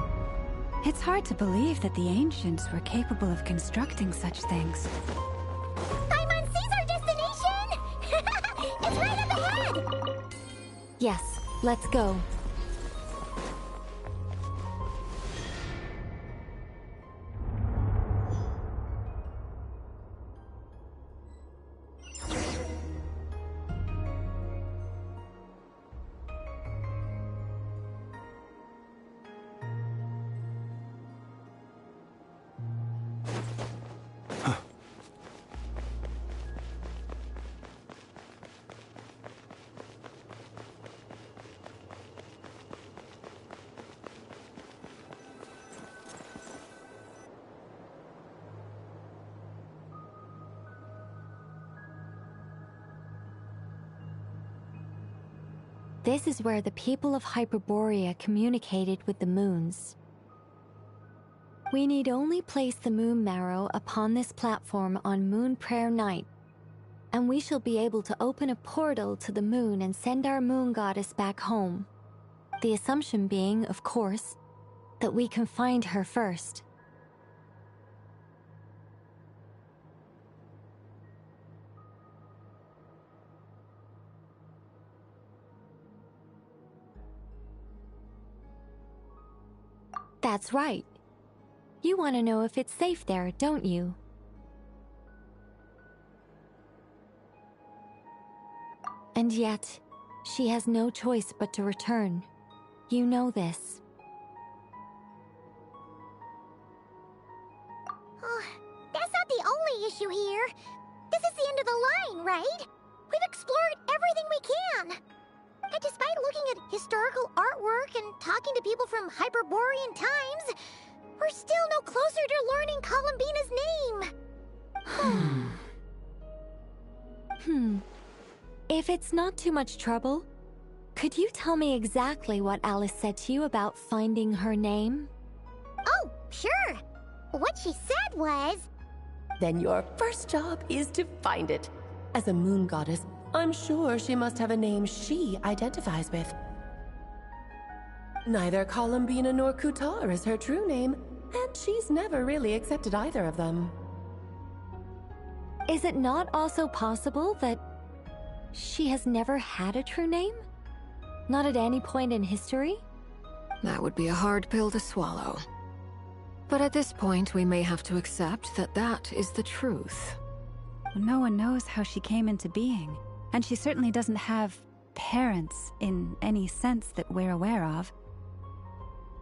It's hard to believe that the ancients were capable of constructing such things. Paimon sees our destination! It's right up ahead! Yes, let's go. This is where the people of Hyperborea communicated with the moons. We need only place the moon marrow upon this platform on Moon Prayer Night, and we shall be able to open a portal to the moon and send our moon goddess back home. The assumption being, of course, that we can find her first. That's right. You want to know if it's safe there, don't you? And yet, she has no choice but to return. You know this. Oh, that's not the only issue here. This is the end of the line, right? We've explored everything we can. And despite looking at historical artwork and talking to people from Hyperborean times, we're still no closer to learning Columbina's name. If it's not too much trouble, could you tell me exactly what Alice said to you about finding her name? Oh, sure. What she said was... Then your first job is to find it. As a moon goddess, I'm sure she must have a name she identifies with. Neither Columbina nor Kutar is her true name, and she's never really accepted either of them. Is it not also possible that she has never had a true name? Not at any point in history? That would be a hard pill to swallow. But at this point, we may have to accept that that is the truth. No one knows how she came into being, and she certainly doesn't have parents in any sense that we're aware of.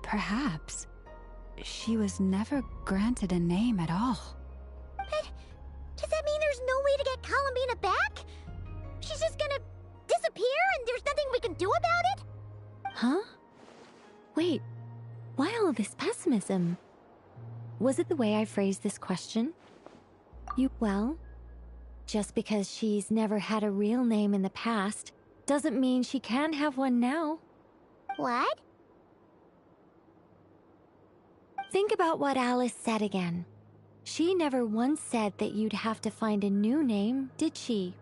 Perhaps she was never granted a name at all. But does that mean there's no way to get Columbina back? She's just gonna disappear and there's nothing we can do about it? Huh? Wait, why all this pessimism? Was it the way I phrased this question? Well, just because she's never had a real name in the past doesn't mean she can't have one now. What? Think about what Alice said again. She never once said that you'd have to find a new name, did she?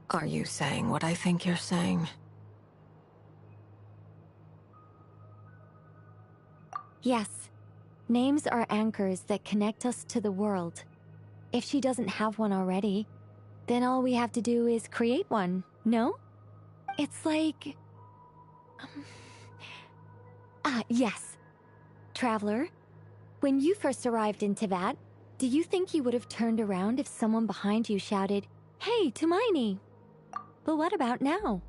Are you saying what I think you're saying? Yes. Names are anchors that connect us to the world. If she doesn't have one already, then all we have to do is create one, no? It's like... yes. Traveler, when you first arrived in Teyvat, do you think you would have turned around if someone behind you shouted, "Hey, Tumaini"? But what about now?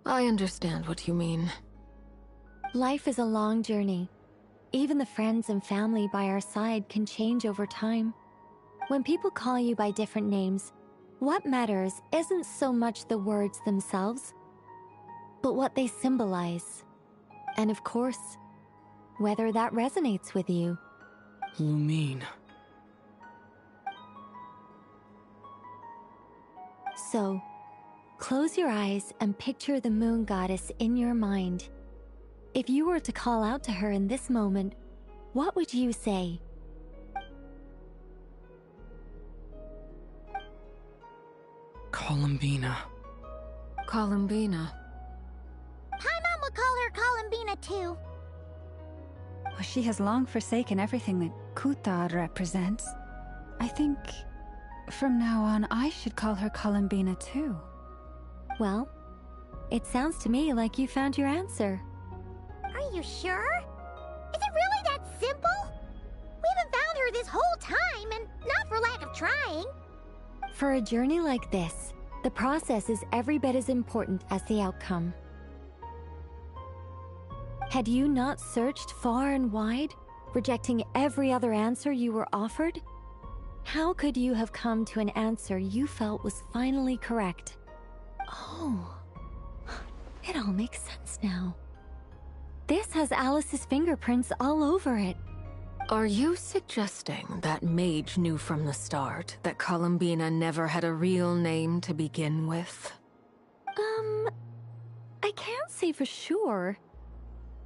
I understand what you mean. Life is a long journey. Even the friends and family by our side can change over time. When people call you by different names, what matters isn't so much the words themselves, but what they symbolize. And of course, whether that resonates with you. Lumine. So, close your eyes and picture the moon goddess in your mind. If you were to call out to her in this moment, what would you say? Columbina. Columbina. Paimon would call her Columbina too. Well, she has long forsaken everything that Kuta represents. I think from now on I should call her Columbina too. Well, it sounds to me like you found your answer. Are you sure? Is it really that simple? We haven't found her this whole time, and not for lack of trying. For a journey like this, the process is every bit as important as the outcome. Had you not searched far and wide, rejecting every other answer you were offered, how could you have come to an answer you felt was finally correct? Oh, it all makes sense now. This has Alice's fingerprints all over it. Are you suggesting that Mage knew from the start that Columbina never had a real name to begin with? I can't say for sure.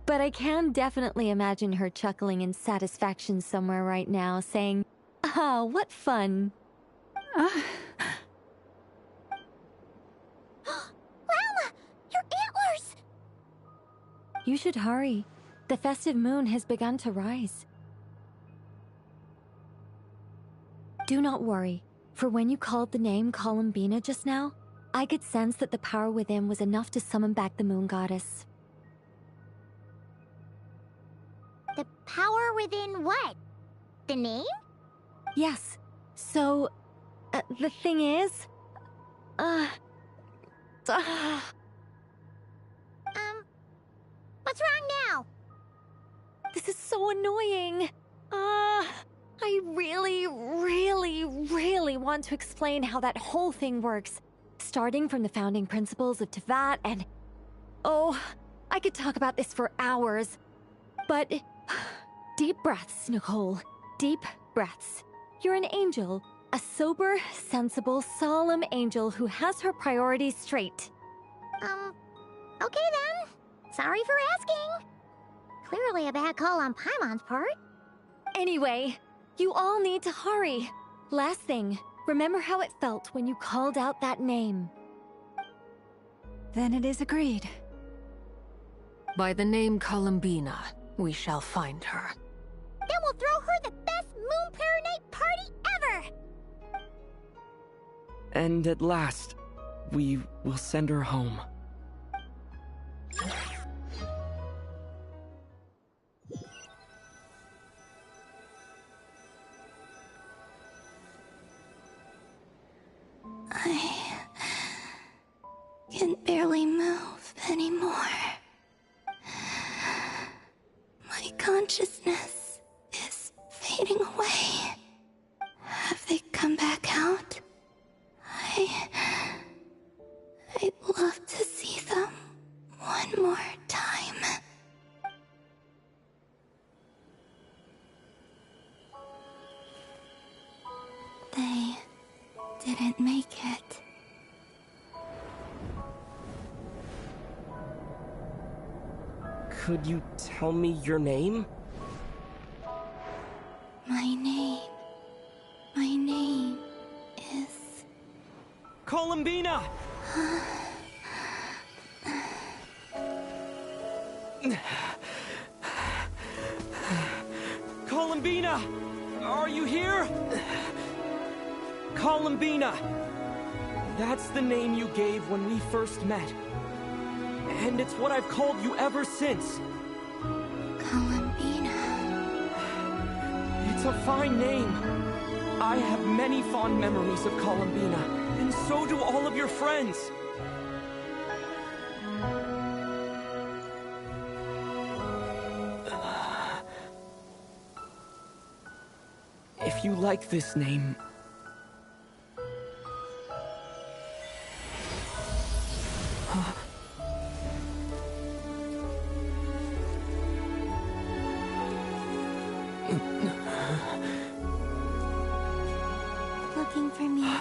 But I can definitely imagine her chuckling in satisfaction somewhere right now, saying, "Ah, what fun." Llama! Your antlers! You should hurry. The festive moon has begun to rise. Do not worry, for when you called the name Columbina just now, I could sense that the power within was enough to summon back the moon goddess. The power within what? The name? Yes. So, the thing is... What's wrong now? This is so annoying. I really want to explain how that whole thing works. Starting from the founding principles of Tevat and... Oh, I could talk about this for hours. But... Deep breaths, Nicole. Deep breaths. You're an angel. A sober, sensible, solemn angel who has her priorities straight. Okay then. Sorry for asking. Clearly a bad call on Paimon's part. Anyway, you all need to hurry. Last thing, remember how it felt when you called out that name. Then it is agreed. By the name Columbina, we shall find her. Then we'll throw her the best Moon Pair Night party ever! And at last, we will send her home. I can barely move anymore. My consciousness is fading away. Have they come back out? I'd love to see them one more time. They didn't make it. Could you tell me your name? My name is... Columbina! Columbina! Are you here? Columbina! That's the name you gave when we first met. And it's what I've called you ever since. Columbina. It's a fine name. I have many fond memories of Columbina, and so do all of your friends. If you like this name... Looking for me?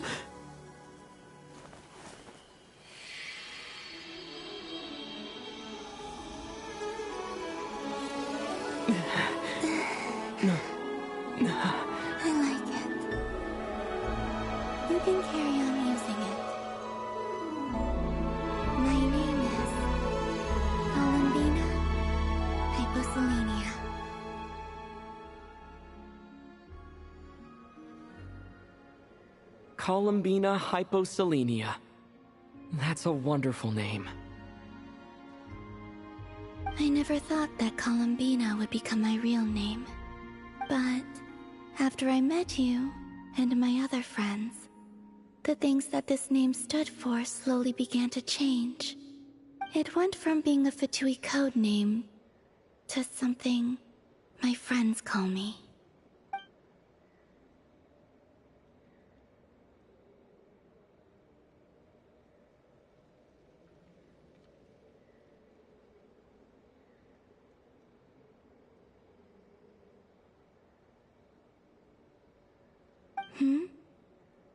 I like it. You can carry on using it. Columbina hyposelenia. That's a wonderful name. I never thought that Columbina would become my real name. But after I met you and my other friends, the things that this name stood for slowly began to change. It went from being a Fatui code name to something my friends call me.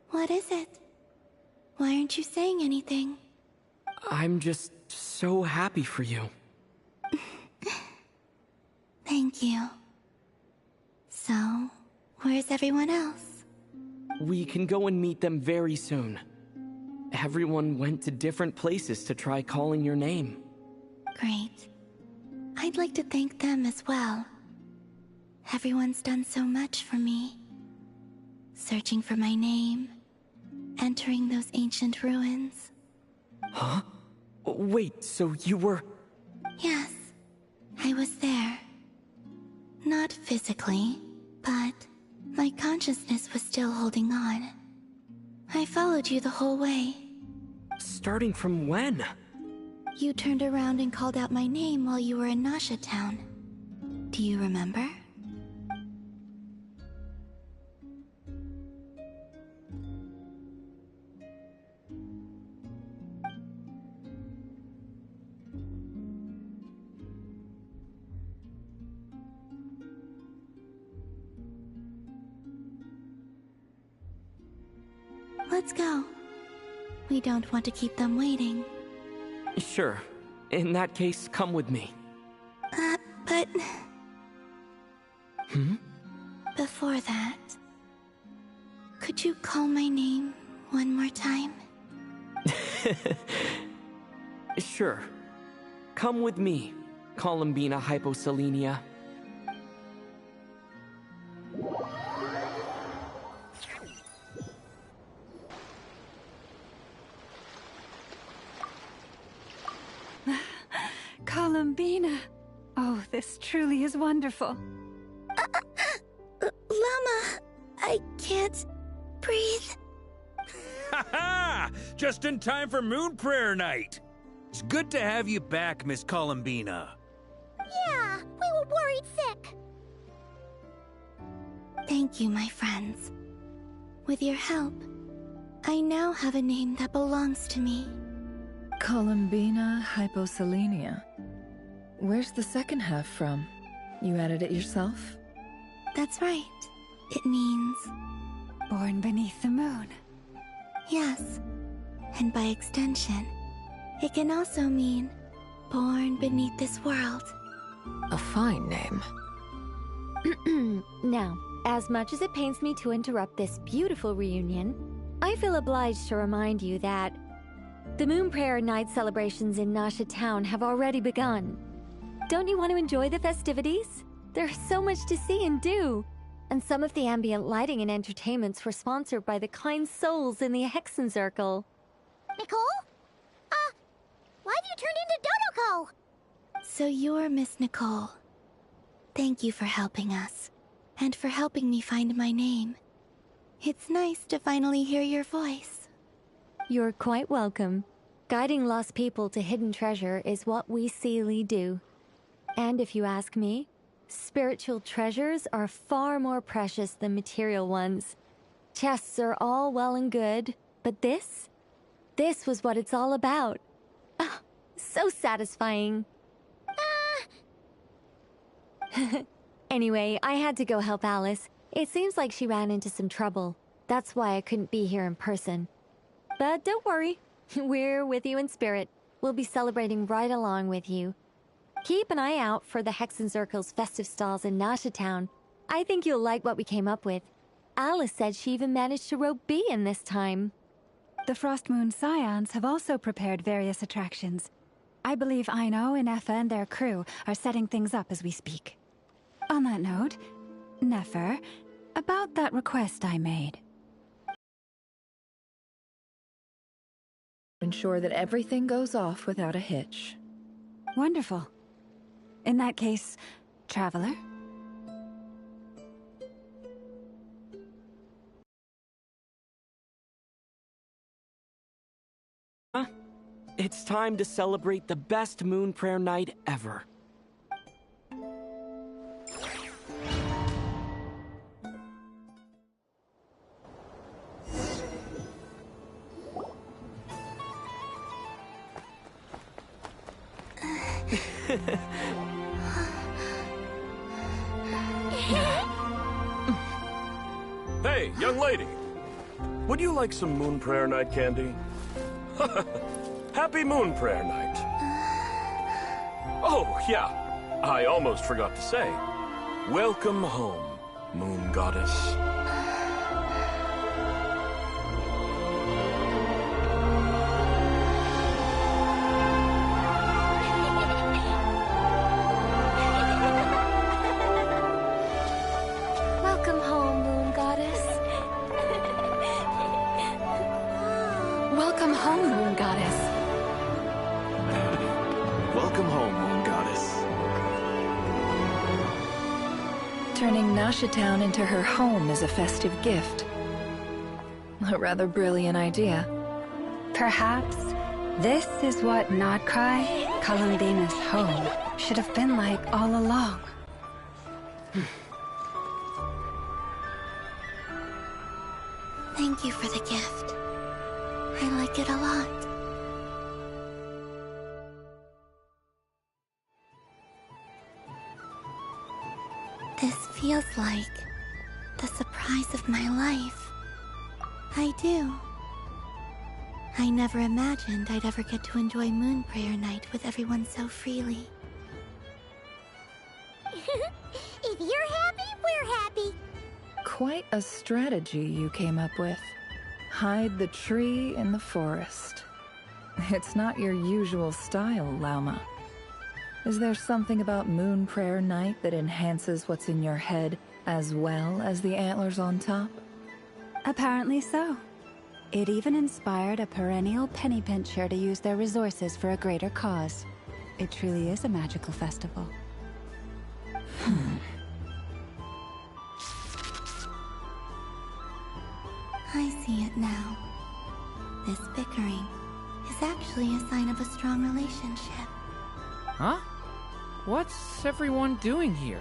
What is it? Why aren't you saying anything? I'm just so happy for you. Thank you. So, where's everyone else? We can go and meet them very soon. Everyone went to different places to try calling your name. Great. I'd like to thank them as well. Everyone's done so much for me. Searching for my name, entering those ancient ruins. Huh? Wait, so you were... Yes, I was there. Not physically, but my consciousness was still holding on. I followed you the whole way. Starting from when? You turned around and called out my name while you were in Nasha Town. Do you remember? Let's go. We don't want to keep them waiting. Sure. In that case, come with me. But... Hmm? Before that... Could you call my name one more time? Sure. Come with me, Columbina hyposelenia. Columbina. Oh, this truly is wonderful. Llama, I can't breathe. Ha ha! Just in time for Moon Prayer Night. It's good to have you back, Miss Columbina. Yeah, we were worried sick. Thank you, my friends. With your help, I now have a name that belongs to me. Columbina hyposelenia. Where's the second half from? You added it yourself? That's right. It means... Born beneath the moon. Yes. And by extension, it can also mean born beneath this world. A fine name. Now, as much as it pains me to interrupt this beautiful reunion, I feel obliged to remind you that the Moon Prayer Night celebrations in Nasha Town have already begun. Don't you want to enjoy the festivities? There's so much to see and do. And some of the ambient lighting and entertainments were sponsored by the kind souls in the Hexen Circle. Nicole? Why have you turned into Dodoko? So you're Miss Nicole. Thank you for helping us, and for helping me find my name. It's nice to finally hear your voice. You're quite welcome. Guiding lost people to hidden treasure is what we Seelie do. And if you ask me, spiritual treasures are far more precious than material ones. Chests are all well and good, but this was what it's all about. Ah, so satisfying. Anyway, I had to go help Alice. It seems like she ran into some trouble. That's why I couldn't be here in person. But don't worry, we're with you in spirit. We'll be celebrating right along with you. Keep an eye out for the Hexen Circle's festive stalls in Nasha Town. I think you'll like what we came up with. Alice said she even managed to rope B in this time. The Frost Moon Scions have also prepared various attractions. I believe Aino, Nefer, and their crew are setting things up as we speak. On that note, Nefer, about that request I made. Ensure that everything goes off without a hitch. Wonderful. In that case, Traveler? It's time to celebrate the best moon prayer night ever. Hey, young lady. Would you like some moon prayer night candy? Happy moon prayer night. Oh, yeah. I almost forgot to say. Welcome home, moon goddess. Welcome home, Moon Goddess. Welcome home, Moon Goddess. Welcome home, moon goddess. Turning Nashatown into her home is a festive gift. A rather brilliant idea. Perhaps this is what Nodcry, Columbina's home, should have been like all along. Thank you for the gift. I like it a lot. This feels like the surprise of my life. I do. I never imagined I'd ever get to enjoy Moon Prayer Night with everyone so freely. If you're happy, we're happy. Quite a strategy you came up with. Hide the tree in the forest. It's not your usual style, Lauma. Is there something about Moon Prayer Night that enhances what's in your head as well as the antlers on top? Apparently so. It even inspired a perennial penny pincher to use their resources for a greater cause. It truly is a magical festival. I see it now. This bickering is actually a sign of a strong relationship. Huh? What's everyone doing here?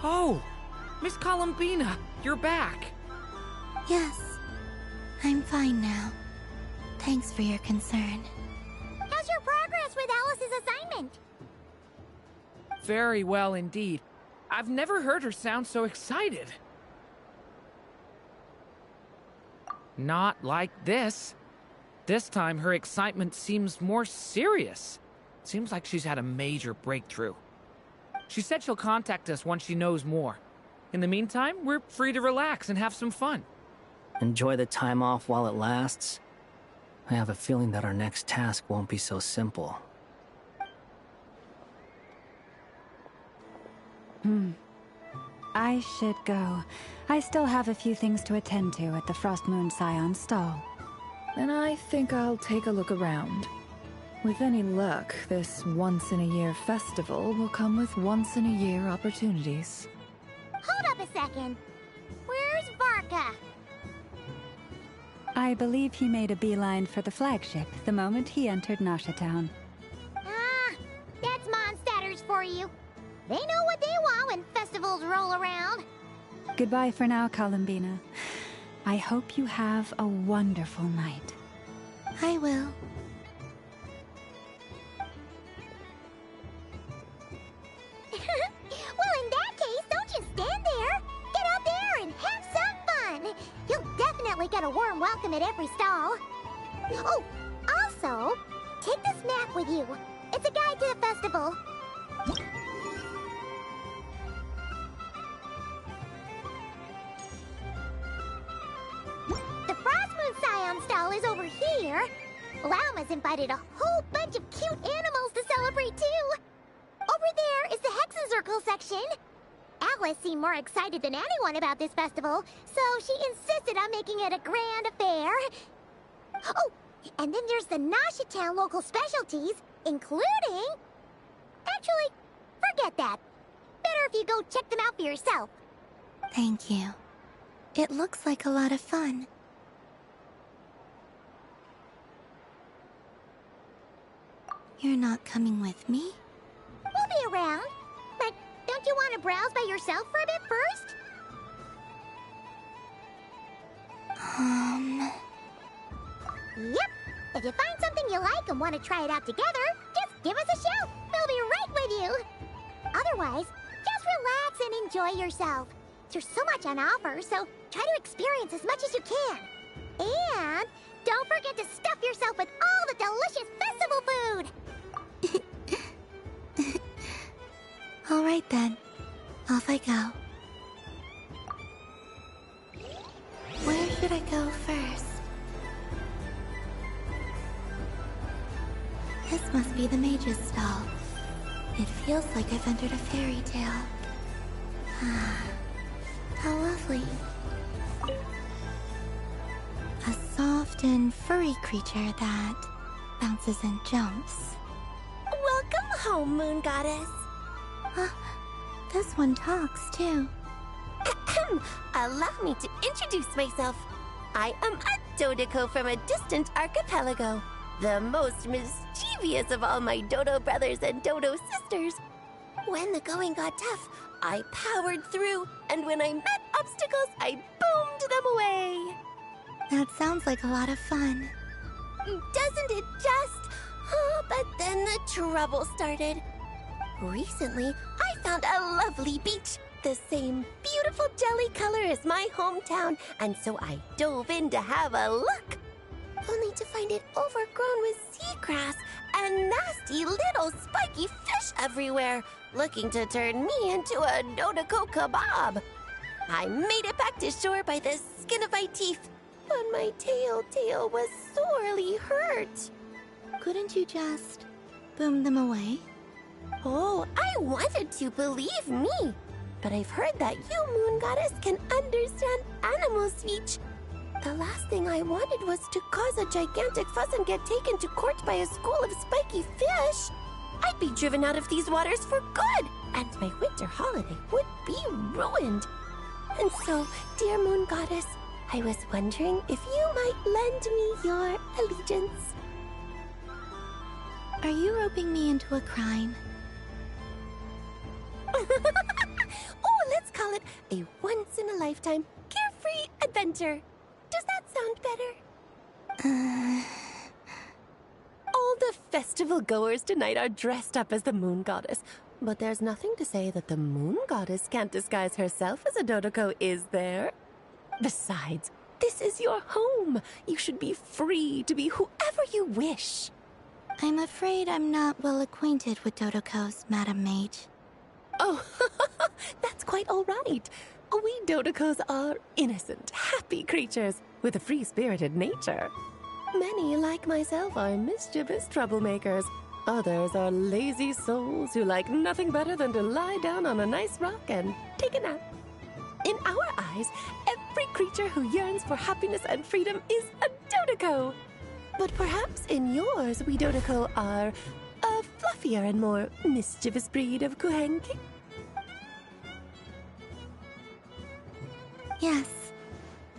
Oh! Miss Columbina, you're back! Yes, I'm fine now. Thanks for your concern. How's your progress with Alice's assignment? Very well indeed. I've never heard her sound so excited. Not like this. This time her excitement seems more serious. Seems like she's had a major breakthrough. She said she'll contact us once she knows more. In the meantime, we're free to relax and have some fun. Enjoy the time off while it lasts. I have a feeling that our next task won't be so simple. I should go. I still have a few things to attend to at the Frost Moon Scion stall. And I think I'll take a look around. With any luck, this once-in-a-year festival will come with once-in-a-year opportunities. Hold up a second. Where's Varka? I believe he made a beeline for the flagship the moment he entered Nashatown. Ah, that's Mondstadters for you. They know what they want when festivals roll around. Goodbye for now, Columbina. I hope you have a wonderful night. I will. Well, in that case, don't just stand there. Get out there and have some fun. You'll definitely get a warm welcome at every stall. Oh, also, take this map with you. It's a guide to the festival. The Frost Moon Scion stall is over here. Lauma's invited a whole bunch of cute animals to celebrate too. Over there is the Hexencircle section. Alice seemed more excited than anyone about this festival, so she insisted on making it a grand affair. Oh, And then there's the Nashatown local specialties, including... Actually, forget that. Better if you go check them out for yourself. Thank you. It looks like a lot of fun. You're not coming with me? We'll be around. But don't you want to browse by yourself for a bit first? Yep. If you find something you like and want to try it out together, just give us a shout. We'll be right with you. Otherwise, just relax and enjoy yourself. There's so much on offer, so try to experience as much as you can. And don't forget to stuff yourself with all the delicious festival food. All right then. Off I go. Where should I go first? This must be the mage's stall. It feels like I've entered a fairy tale. Ah, how lovely. A soft and furry creature that bounces and jumps. Welcome home, Moon Goddess. This one talks too. Allow me to introduce myself. I am a Dodoco from a distant archipelago. The most mischievous of all my Dodo brothers and Dodo sisters. When the going got tough, I powered through, and when I met obstacles, I boomed them away. That sounds like a lot of fun. Doesn't it just? Oh, but then the trouble started. Recently, I found a lovely beach, the same beautiful jelly color as my hometown, and so I dove in to have a look. Only to find it overgrown with seagrass and nasty little spiky fish everywhere, looking to turn me into a Dodoco kebab. I made it back to shore by the skin of my teeth, but my tail was sorely hurt. Couldn't you just boom them away? Oh, I wanted to, believe me. But I've heard that you, Moon Goddess, can understand animal speech. The last thing I wanted was to cause a gigantic fuss and get taken to court by a school of spiky fish. I'd be driven out of these waters for good, and my winter holiday would be ruined. And so, dear Moon Goddess, I was wondering if you might lend me your allegiance. Are you roping me into a crime? Oh, let's call it a once-in-a-lifetime carefree adventure. Does that sound better? All the festival goers tonight are dressed up as the Moon Goddess. But there's nothing to say that the Moon Goddess can't disguise herself as a Dodoco, is there? Besides, this is your home. You should be free to be whoever you wish. I'm afraid I'm not well acquainted with Dodocos, Madam Mage. Oh, that's quite all right. We Dodocos are innocent, happy creatures with a free-spirited nature. Many, like myself, are mischievous troublemakers. Others are lazy souls who like nothing better than to lie down on a nice rock and take a nap. In our eyes, every creature who yearns for happiness and freedom is a Dodoco. But perhaps in yours, we Dodoco are a fluffier and more mischievous breed of Kuhenki. Yes,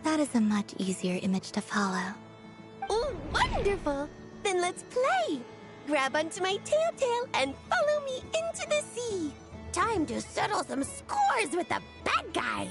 that is a much easier image to follow. Oh, wonderful! Then let's play! Grab onto my tail and follow me into the sea! Time to settle some scores with the bad guys!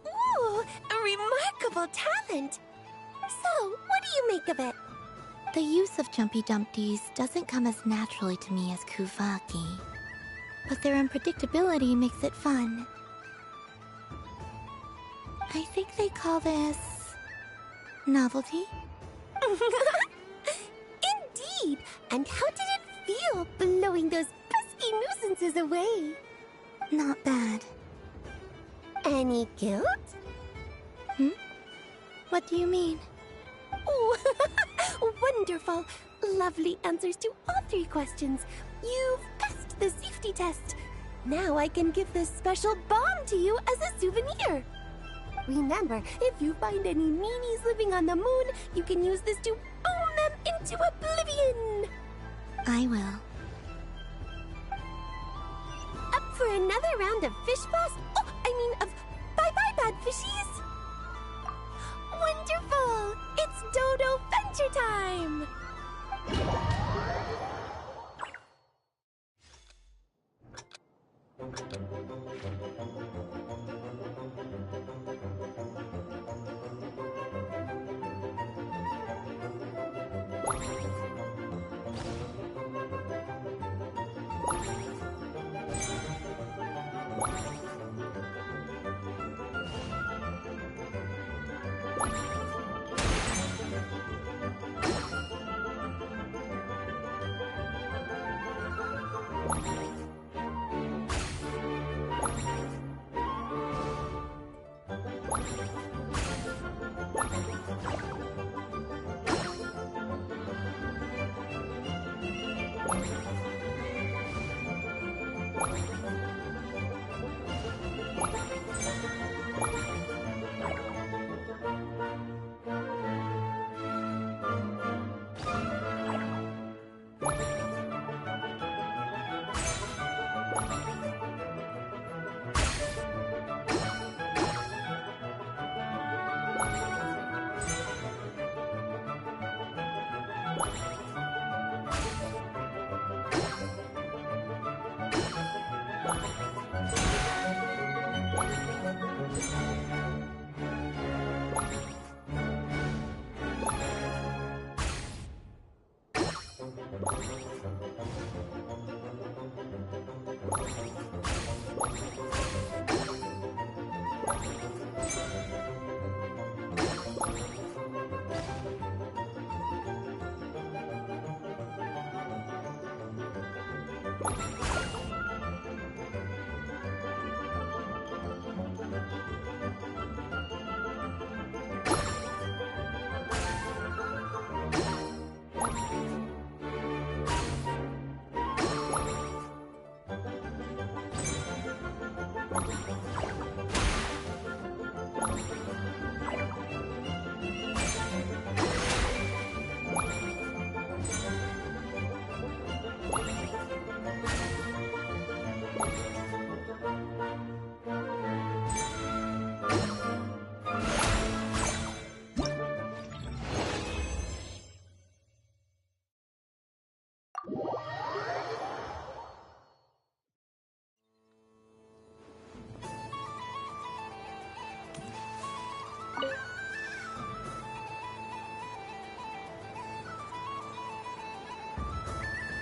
Ooh, a remarkable talent! So, what do you make of it? The use of Jumpy Dumpties doesn't come as naturally to me as Kuvaki, but their unpredictability makes it fun. I think they call this... novelty? Indeed! And how did it feel blowing those pesky nuisances away? Not bad. Any guilt? What do you mean? Oh, wonderful! Lovely answers to all 3 questions. You've passed the safety test. Now I can give this special bomb to you as a souvenir. Remember, if you find any meanies living on the moon, you can use this to own them into oblivion. I will. Up for another round of fish blast? Oh, I mean of bye-bye bad fishies. Wonderful! It's Dodo Venture time!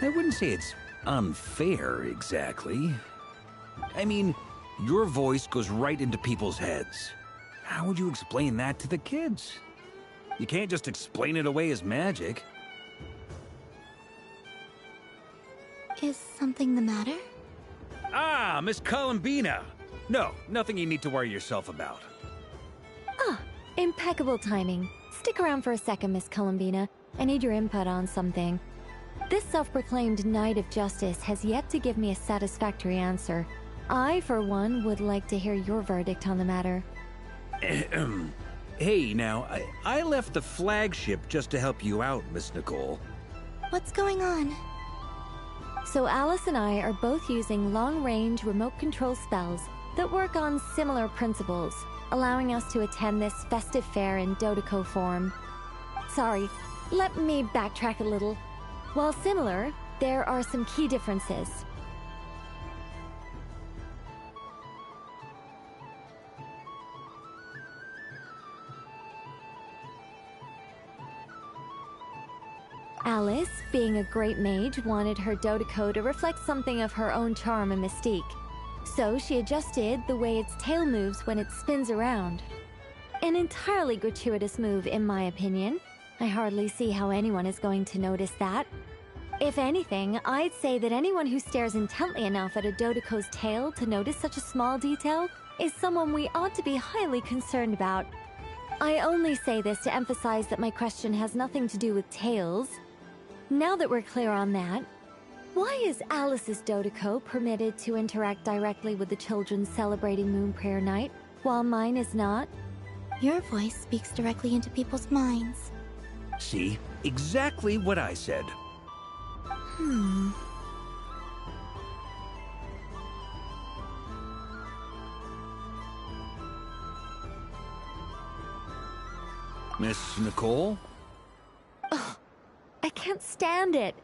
I wouldn't say it's unfair, exactly. I mean, your voice goes right into people's heads. How would you explain that to the kids? You can't just explain it away as magic. Is something the matter? Ah, Miss Columbina! No, nothing you need to worry yourself about. Ah, impeccable timing. Stick around for a second, Miss Columbina. I need your input on something. This self-proclaimed Knight of Justice has yet to give me a satisfactory answer. I, for one, would like to hear your verdict on the matter. Hey, now, I left the flagship just to help you out, Miss Nicole. What's going on? So Alice and I are both using long-range remote control spells that work on similar principles, allowing us to attend this festive fair in Dodoco form. Sorry, let me backtrack a little. While similar, there are some key differences. Alice, being a great mage, wanted her Dodoco to reflect something of her own charm and mystique. So she adjusted the way its tail moves when it spins around. An entirely gratuitous move, in my opinion. I hardly see how anyone is going to notice that. If anything, I'd say that anyone who stares intently enough at a Dodoco's tail to notice such a small detail is someone we ought to be highly concerned about. I only say this to emphasize that my question has nothing to do with tails. Now that we're clear on that, why is Alice's Dodoco permitted to interact directly with the children celebrating Moon Prayer Night, while mine is not? Your voice speaks directly into people's minds. See? Exactly what I said. Miss Nicole? Ugh, I can't stand it.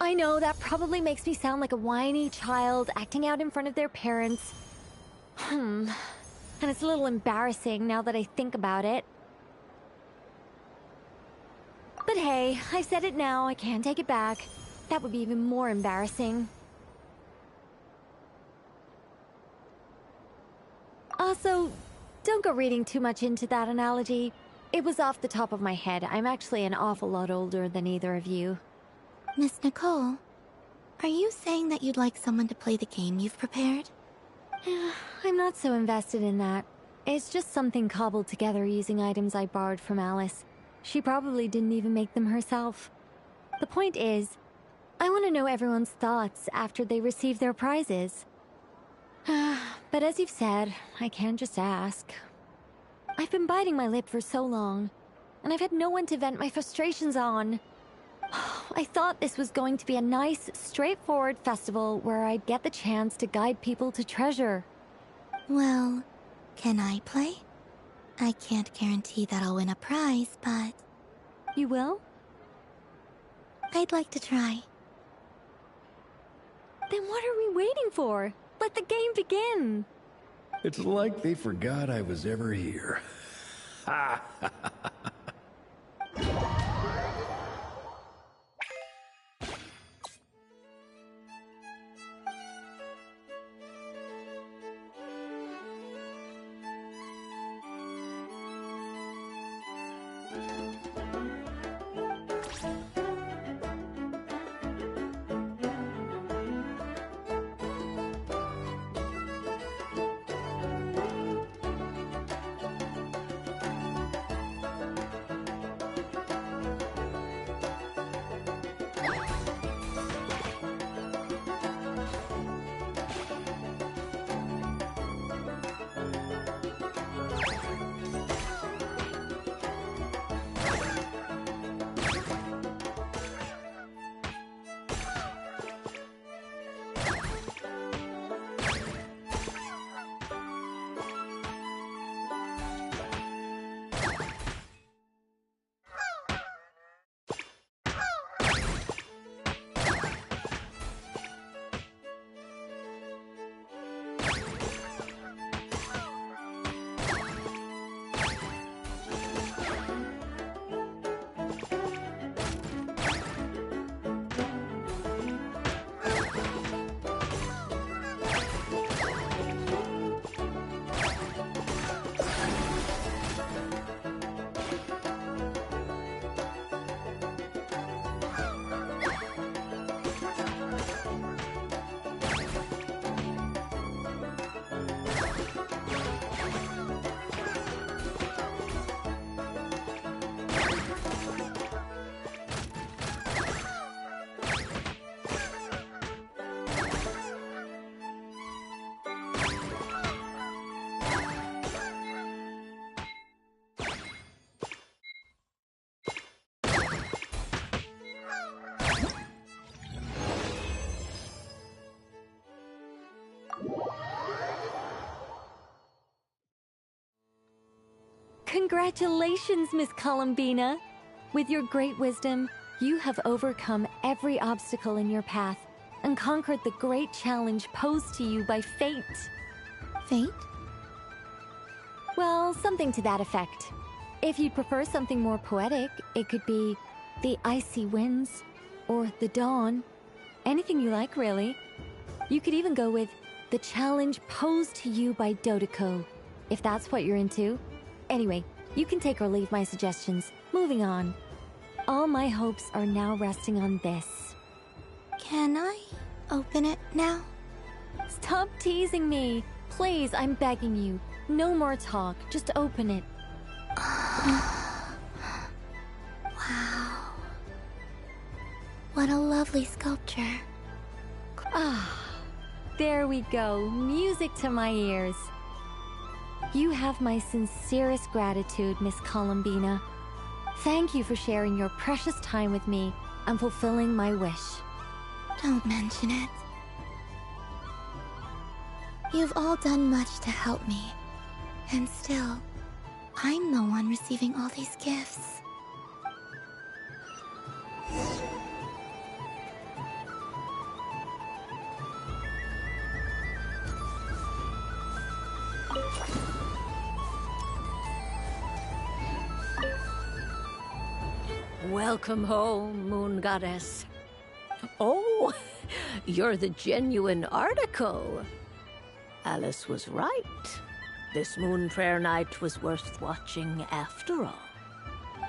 I know that probably makes me sound like a whiny child acting out in front of their parents. And it's a little embarrassing now that I think about it. But hey, I've said it now, I can't take it back. That would be even more embarrassing. Also, don't go reading too much into that analogy. It was off the top of my head. I'm actually an awful lot older than either of you. Miss Nicole, are you saying that you'd like someone to play the game you've prepared? I'm not so invested in that. It's just something cobbled together using items I borrowed from Alice. She probably didn't even make them herself. The point is, I want to know everyone's thoughts after they receive their prizes. But as you've said, I can't just ask. I've been biting my lip for so long, and I've had no one to vent my frustrations on. I thought this was going to be a nice, straightforward festival where I'd get the chance to guide people to treasure. Well, can I play? I can't guarantee that I'll win a prize, but... You will? I'd like to try. Then what are we waiting for? Let the game begin! It's like they forgot I was ever here. Ha ha ha ha. Congratulations, Miss Columbina! With your great wisdom, you have overcome every obstacle in your path and conquered the great challenge posed to you by fate. Fate? Well, something to that effect. If you'd prefer something more poetic, it could be the icy winds or the dawn. Anything you like, really. You could even go with the challenge posed to you by Dodeko, if that's what you're into. Anyway, you can take or leave my suggestions. Moving on. All my hopes are now resting on this. Can I open it now? Stop teasing me. Please, I'm begging you. No more talk. Just open it. Wow. What a lovely sculpture. Ah, there we go. Music to my ears. You have my sincerest gratitude, Miss Columbina. Thank you for sharing your precious time with me and fulfilling my wish. Don't mention it. You've all done much to help me. And still, I'm the one receiving all these gifts. Welcome home, Moon Goddess. Oh, you're the genuine article. Alice was right. This Moon Prayer Night was worth watching after all.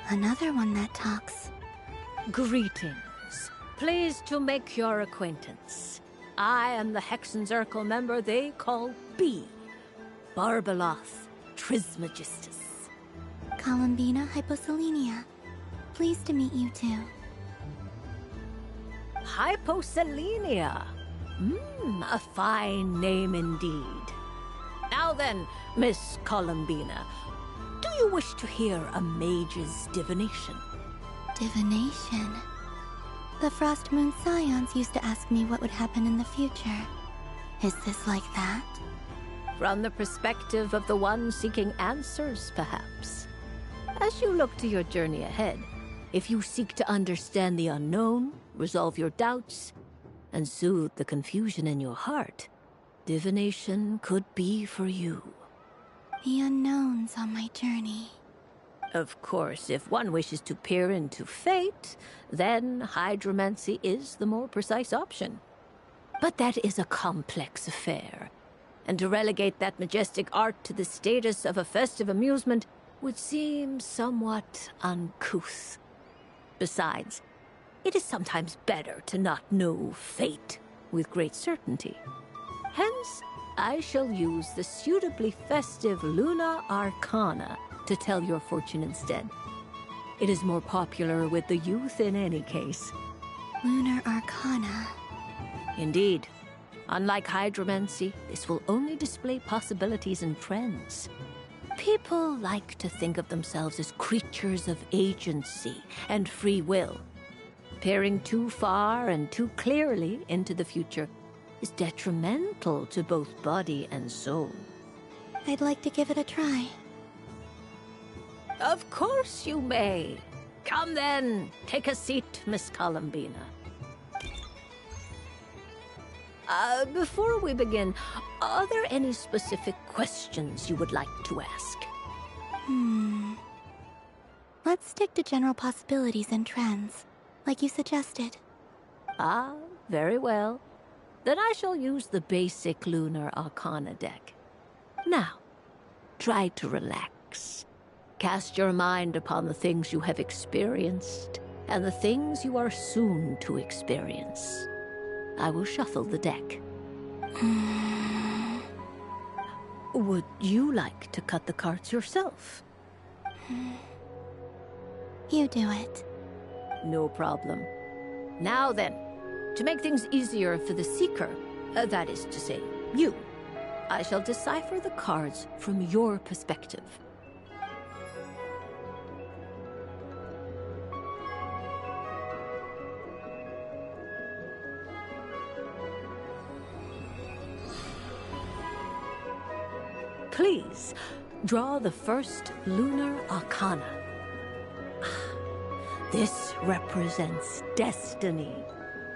Another one that talks. Greetings. Pleased to make your acquaintance. I am the Hexenzirkel member they call B. Barbeloth Trismegistus. Columbina Hyposelenia. Pleased to meet you too. Hyposelenia. A fine name indeed. Now then, Miss Columbina, do you wish to hear a mage's divination? Divination? The Frost Moon Scions used to ask me what would happen in the future. Is this like that? From the perspective of the one seeking answers, perhaps. As you look to your journey ahead, if you seek to understand the unknown, resolve your doubts, and soothe the confusion in your heart, divination could be for you. The unknowns on my journey. Of course, if one wishes to peer into fate, then hydromancy is the more precise option. But that is a complex affair, and to relegate that majestic art to the status of a festive amusement would seem somewhat uncouth. Besides, it is sometimes better to not know fate with great certainty. Hence, I shall use the suitably festive Luna Arcana to tell your fortune instead. It is more popular with the youth in any case. Lunar Arcana. Indeed. Unlike hydromancy, this will only display possibilities and trends. People like to think of themselves as creatures of agency and free will. Peering too far and too clearly into the future is detrimental to both body and soul. I'd like to give it a try. Of course you may. Come then, take a seat, Miss Columbina. Before we begin, are there any specific questions you would like to ask? Let's stick to general possibilities and trends, like you suggested. Ah, very well. Then I shall use the basic Lunar Arcana deck. Now, try to relax. Cast your mind upon the things you have experienced and the things you are soon to experience. I will shuffle the deck. Would you like to cut the cards yourself? You do it. No problem. Now then, to make things easier for the seeker, that is to say, you, I shall decipher the cards from your perspective. Please, draw the first lunar arcana. This represents destiny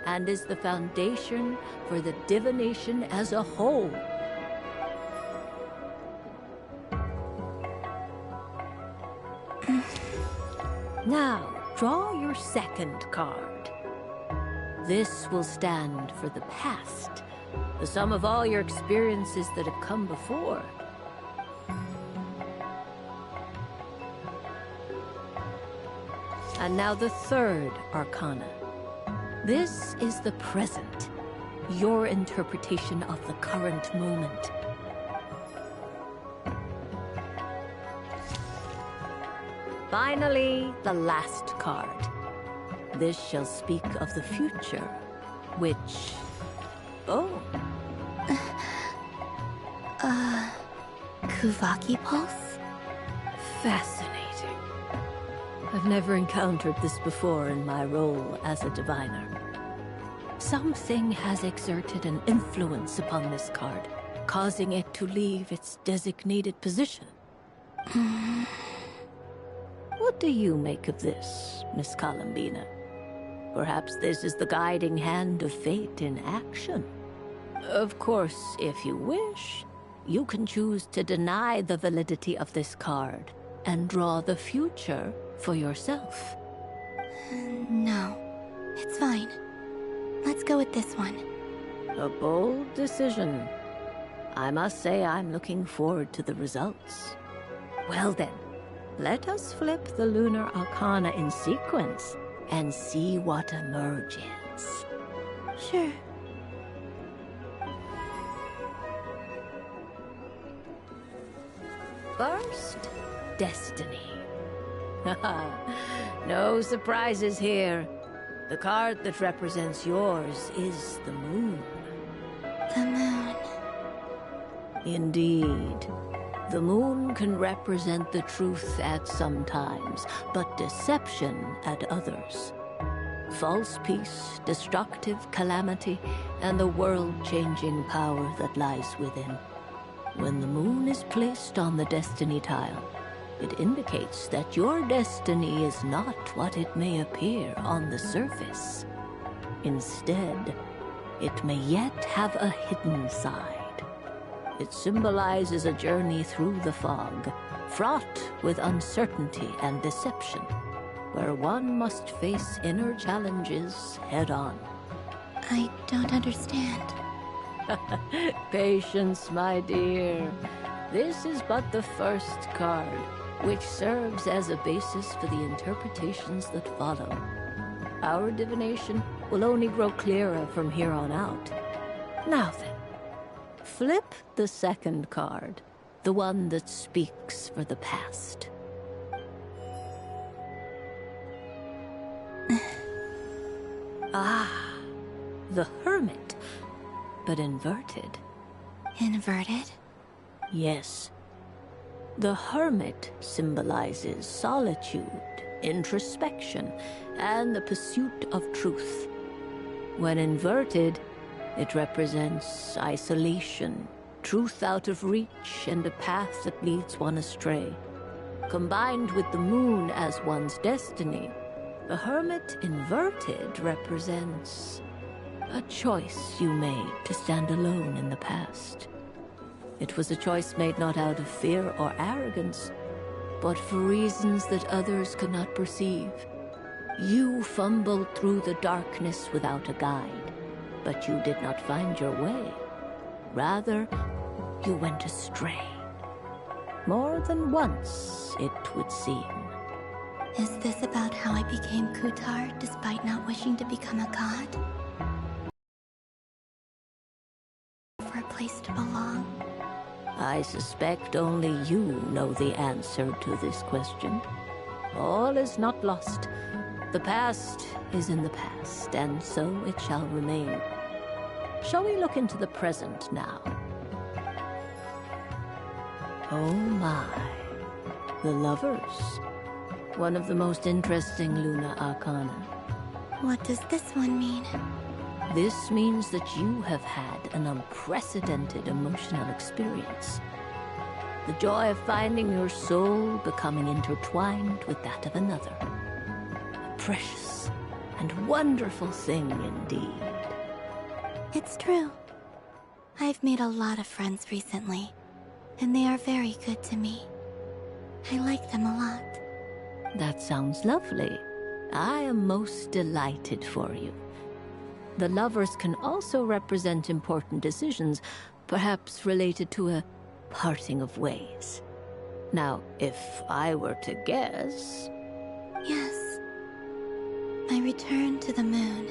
and is the foundation for the divination as a whole. Now, draw your second card. This will stand for the past, the sum of all your experiences that have come before. And now the third arcana. This is the present, your interpretation of the current moment. Finally, the last card. This shall speak of the future, which... Oh. Kuvaki Pulse? Fascinating. I've never encountered this before in my role as a diviner. Something has exerted an influence upon this card, causing it to leave its designated position. What do you make of this, Miss Columbina? Perhaps this is the guiding hand of fate in action. Of course, if you wish, you can choose to deny the validity of this card and draw the future for yourself. No, it's fine. Let's go with this one. A bold decision. I must say I'm looking forward to the results. Well then, let us flip the lunar arcana in sequence and see what emerges. Sure. First, destiny. No surprises here. The card that represents yours is the moon. The moon. Indeed. The moon can represent the truth at some times, but deception at others. False peace, destructive calamity, and the world-changing power that lies within. When the moon is placed on the destiny tile, it indicates that your destiny is not what it may appear on the surface. Instead, it may yet have a hidden side. It symbolizes a journey through the fog, fraught with uncertainty and deception, where one must face inner challenges head-on. I don't understand. Patience, my dear. This is but the first card, which serves as a basis for the interpretations that follow. Our divination will only grow clearer from here on out. Now then, flip the second card, the one that speaks for the past. The Hermit, but inverted. Inverted? Yes. The Hermit symbolizes solitude, introspection, and the pursuit of truth. When inverted, it represents isolation, truth out of reach, and a path that leads one astray. Combined with the moon as one's destiny, the Hermit inverted represents a choice you made to stand alone in the past. It was a choice made not out of fear or arrogance, but for reasons that others could not perceive. You fumbled through the darkness without a guide, but you did not find your way. Rather, you went astray. More than once, it would seem. Is this about how I became Kutar despite not wishing to become a god? For a place to belong? I suspect only you know the answer to this question. All is not lost. The past is in the past, and so it shall remain. Shall we look into the present now? Oh my. The Lovers. One of the most interesting Lunar Arcana. What does this one mean? This means that you have had an unprecedented emotional experience. The joy of finding your soul becoming intertwined with that of another. A precious and wonderful thing indeed. It's true. I've made a lot of friends recently, and they are very good to me. I like them a lot. That sounds lovely. I am most delighted for you. The lovers can also represent important decisions, perhaps related to a parting of ways. Now, if I were to guess... Yes. My return to the moon.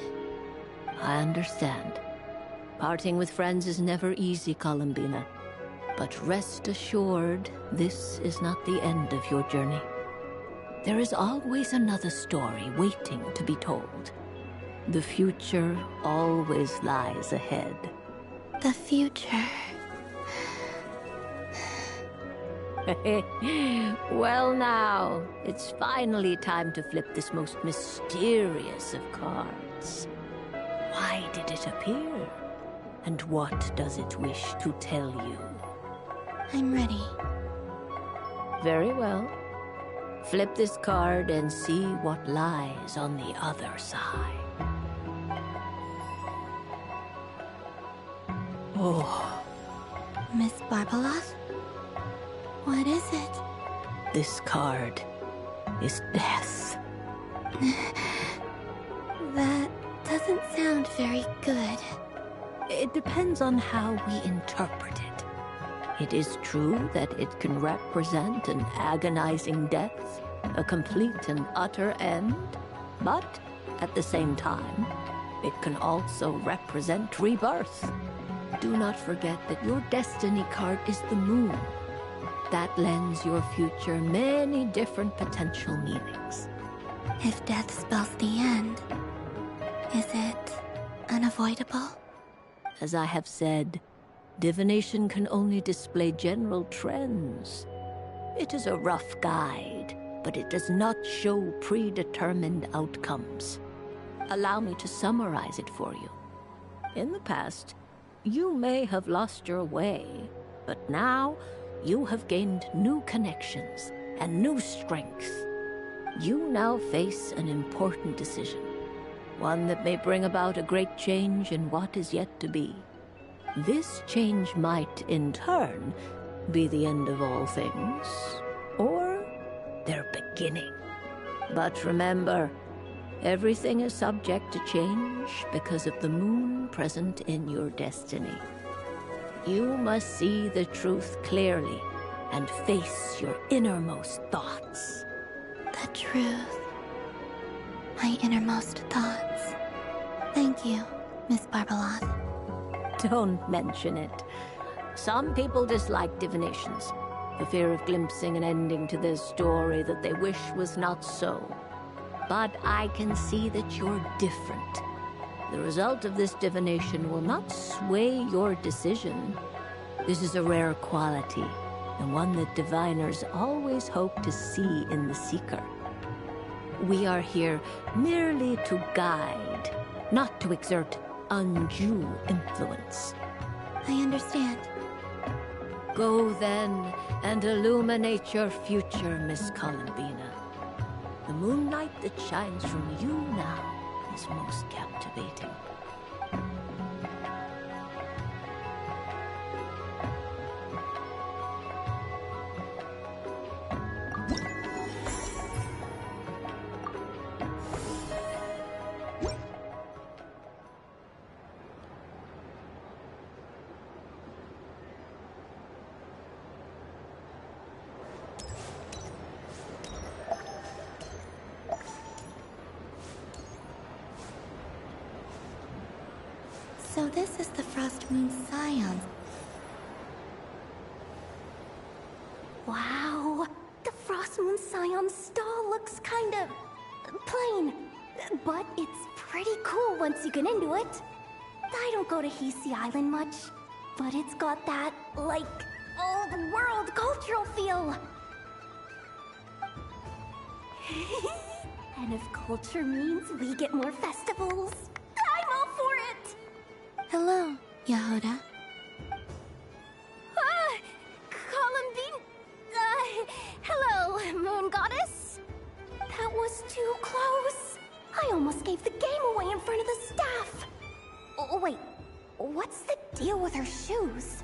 I understand. Parting with friends is never easy, Columbina. But rest assured, this is not the end of your journey. There is always another story waiting to be told. The future always lies ahead. The future. Well now, it's finally time to flip this most mysterious of cards. Why did it appear? And what does it wish to tell you? I'm ready. Very well. Flip this card and see what lies on the other side. Oh. Miss Barbeloth? What is it? This card is death. That doesn't sound very good. It depends on how we interpret it. It is true that it can represent an agonizing death, a complete and utter end, but at the same time, it can also represent rebirth. Do not forget that your destiny card is the moon. That lends your future many different potential meanings. If death spells the end, is it unavoidable? As I have said, divination can only display general trends. It is a rough guide, but it does not show predetermined outcomes. Allow me to summarize it for you. In the past, you may have lost your way, but now you have gained new connections and new strength. You now face an important decision, one that may bring about a great change in what is yet to be. This change might, in turn, be the end of all things, or their beginning. But remember, everything is subject to change because of the moon present in your destiny. You must see the truth clearly and face your innermost thoughts. The truth. My innermost thoughts. Thank you, Miss Barbeloth. Don't mention it. Some people dislike divinations, the fear of glimpsing an ending to their story that they wish was not so. But I can see that you're different. The result of this divination will not sway your decision. This is a rare quality, and one that diviners always hope to see in the seeker. We are here merely to guide, not to exert undue influence. I understand. Go then and illuminate your future, Miss Columbina. The moonlight that shines from you now is most captivating. So this is the Frost Moon Scion. Wow, the Frost Moon Scion stall looks kind of plain, but it's pretty cool once you get into it. I don't go to Hisi Island much, but it's got that, like, old world cultural feel. And if culture means we get more festivals, I'm all for it! Hello, Yahoda. Ah! Columbine, almost gave the game away in front of the staff. Oh, wait, what's the deal with her shoes?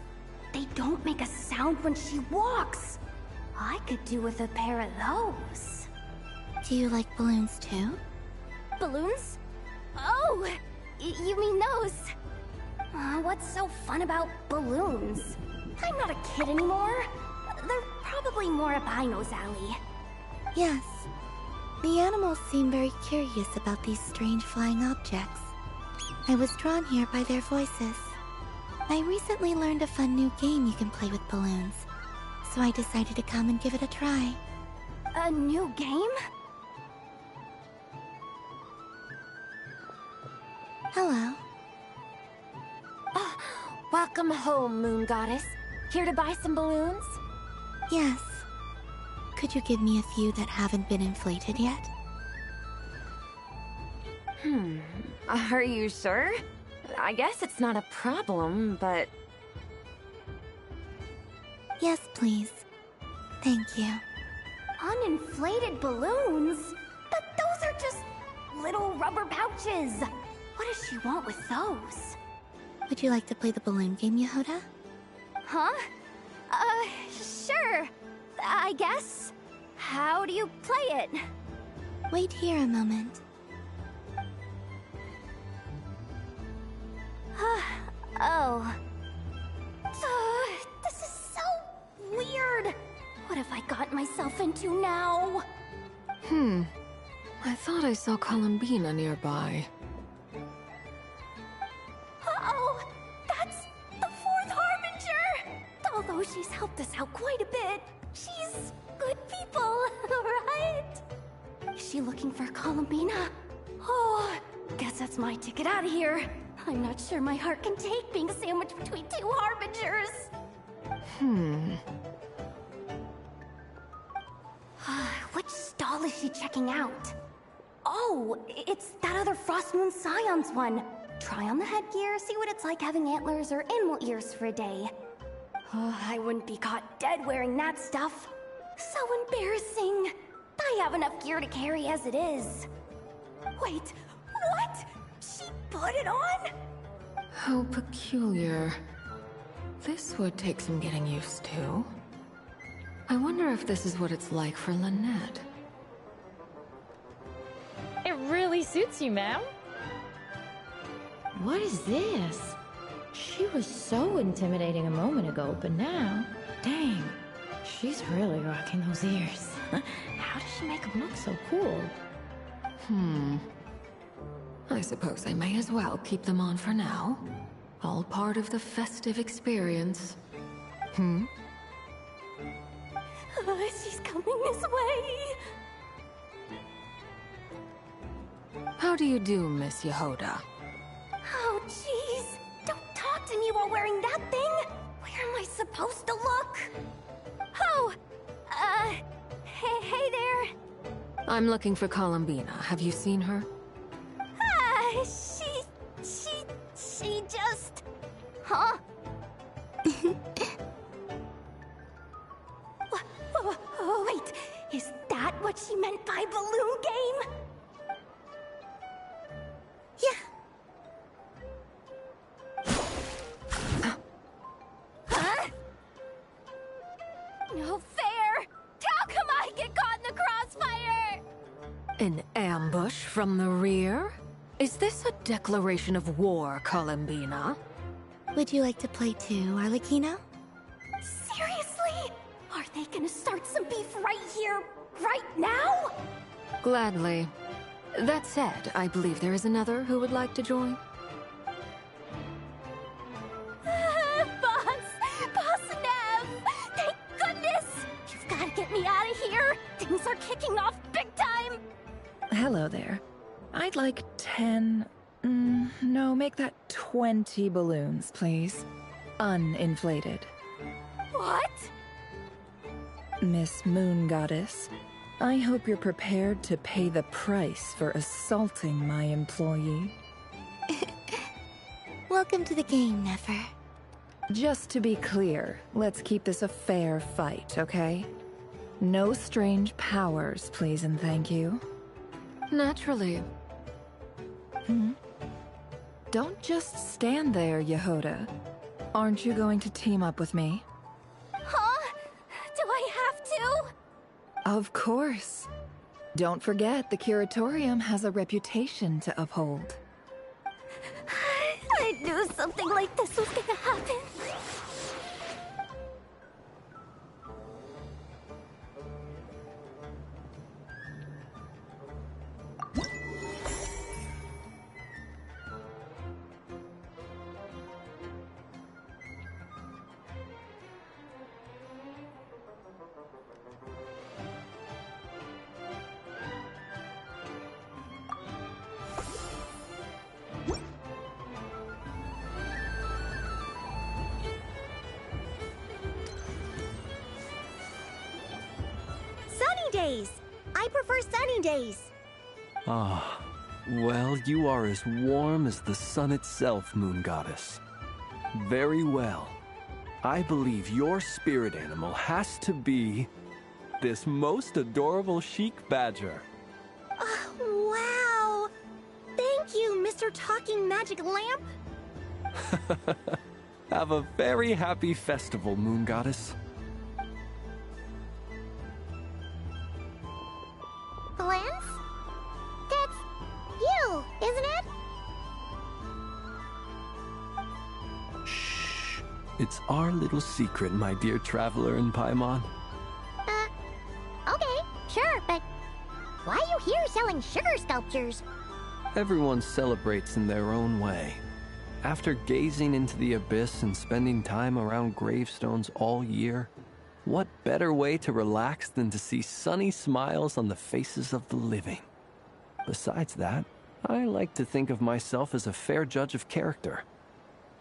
They don't make a sound when she walks. I could do with a pair of those. Do you like balloons too? Balloons? Oh, you mean those? What's so fun about balloons? I'm not a kid anymore. They're probably more up Aino's alley. Yes. The animals seem very curious about these strange flying objects. I was drawn here by their voices. I recently learned a fun new game you can play with balloons, so I decided to come and give it a try. A new game? Hello. Oh, welcome home, Moon Goddess. Here to buy some balloons? Yes. Could you give me a few that haven't been inflated yet? Are you sure? I guess it's not a problem, but... Yes, please. Thank you. Uninflated balloons? But those are just little rubber pouches. What does she want with those? Would you like to play the balloon game, Yehoda? Huh? Sure. I guess. How do you play it? Wait here a moment. Oh. This is so weird. What have I got myself into now? I thought I saw Columbina nearby. Uh-oh! That's the Fourth Harbinger! Although she's helped us out quite a bit, she's good people, right? Is she looking for Columbina? Oh, guess that's my ticket out of here. I'm not sure my heart can take being sandwiched between two Harbingers. Which stall is she checking out? Oh, it's that other Frost Moon Scion's one. Try on the headgear, see what it's like having antlers or animal ears for a day. Oh, I wouldn't be caught dead wearing that stuff. So embarrassing. I have enough gear to carry as it is. Wait, what? She put it on? How peculiar. This would take some getting used to. I wonder if this is what it's like for Lynette. It really suits you, ma'am. What is this? She was so intimidating a moment ago, but now, dang, she's really rocking those ears. How does she make them look so cool? I suppose I may as well keep them on for now. All part of the festive experience. She's coming this way. How do you do, Miss Yehoda? Oh, jeez. Don't talk to me while wearing that thing. Where am I supposed to look? Oh, hey there. I'm looking for Columbina. Have you seen her? She just... Huh? Wait, is that what she meant by balloon game? Huh? No fair! How come I get caught in the crossfire? An ambush from the rear? Is this a declaration of war, Columbina? Would you like to play too, Arlecchino? Seriously? Are they gonna start some beef right here, right now? Gladly. That said, I believe there is another who would like to join. Boss Nev! Thank goodness! You've gotta get me out of here! Things are kicking off big time! Hello there. I'd like 10... no, make that 20 balloons, please. Uninflated. What? Miss Moon Goddess, I hope you're prepared to pay the price for assaulting my employee. Welcome to the game, Nefer. Just to be clear, let's keep this a fair fight, okay? No strange powers, please and thank you. Naturally. Don't just stand there, Yehoda. Aren't you going to team up with me? Huh? Do I have to? Of course. Don't forget, the Curatorium has a reputation to uphold. I knew something like this was gonna happen. Days. I prefer sunny days. Ah, well, you are as warm as the sun itself, Moon Goddess. Very well. I believe your spirit animal has to be this most adorable chic badger. Wow! Thank you, Mr. Talking Magic Lamp. Have a very happy festival, Moon Goddess. Blance? That's you, isn't it? Shh. It's our little secret, my dear traveler in Paimon. Okay, sure, but why are you here selling sugar sculptures? Everyone celebrates in their own way. After gazing into the abyss and spending time around gravestones all year, what better way to relax than to see sunny smiles on the faces of the living? Besides that, I like to think of myself as a fair judge of character.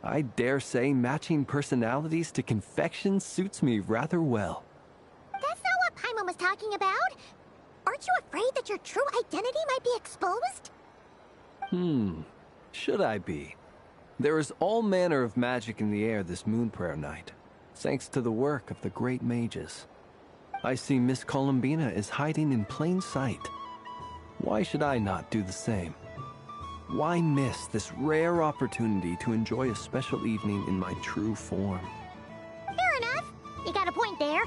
I dare say matching personalities to confection suits me rather well. That's not what Paimon was talking about. Aren't you afraid that your true identity might be exposed? Should I be? There is all manner of magic in the air this moon prayer night, thanks to the work of the great mages. I see Miss Columbina is hiding in plain sight. Why should I not do the same? Why miss this rare opportunity to enjoy a special evening in my true form? Fair enough. You got a point there.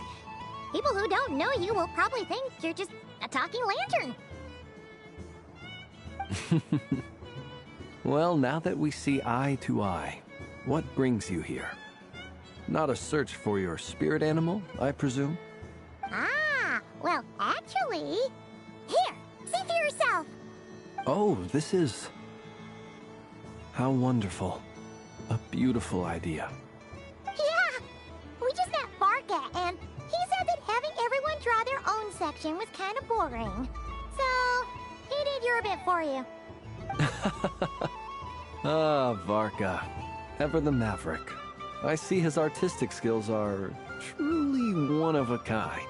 People who don't know you will probably think you're just a talking lantern. Well, now that we see eye to eye, what brings you here? Not a search for your spirit animal, I presume? Ah, well, actually... Here, see for yourself. Oh, this is... How wonderful. A beautiful idea. Yeah, we just met Varka, and he said that having everyone draw their own section was kind of boring. So, he did your bit for you. Ah, Varka. Ever the maverick. I see his artistic skills are truly one of a kind.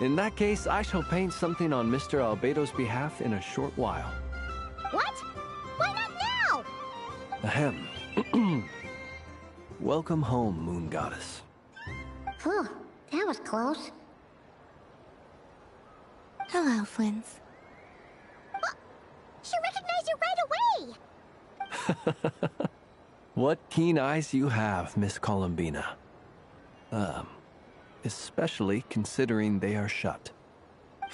In that case, I shall paint something on Mr. Albedo's behalf in a short while. What? Why not now? Ahem. Welcome home, Moon Goddess. Phew, that was close. Hello, Flins. She recognized you right away! What keen eyes you have, Miss Columbina. Especially considering they are shut.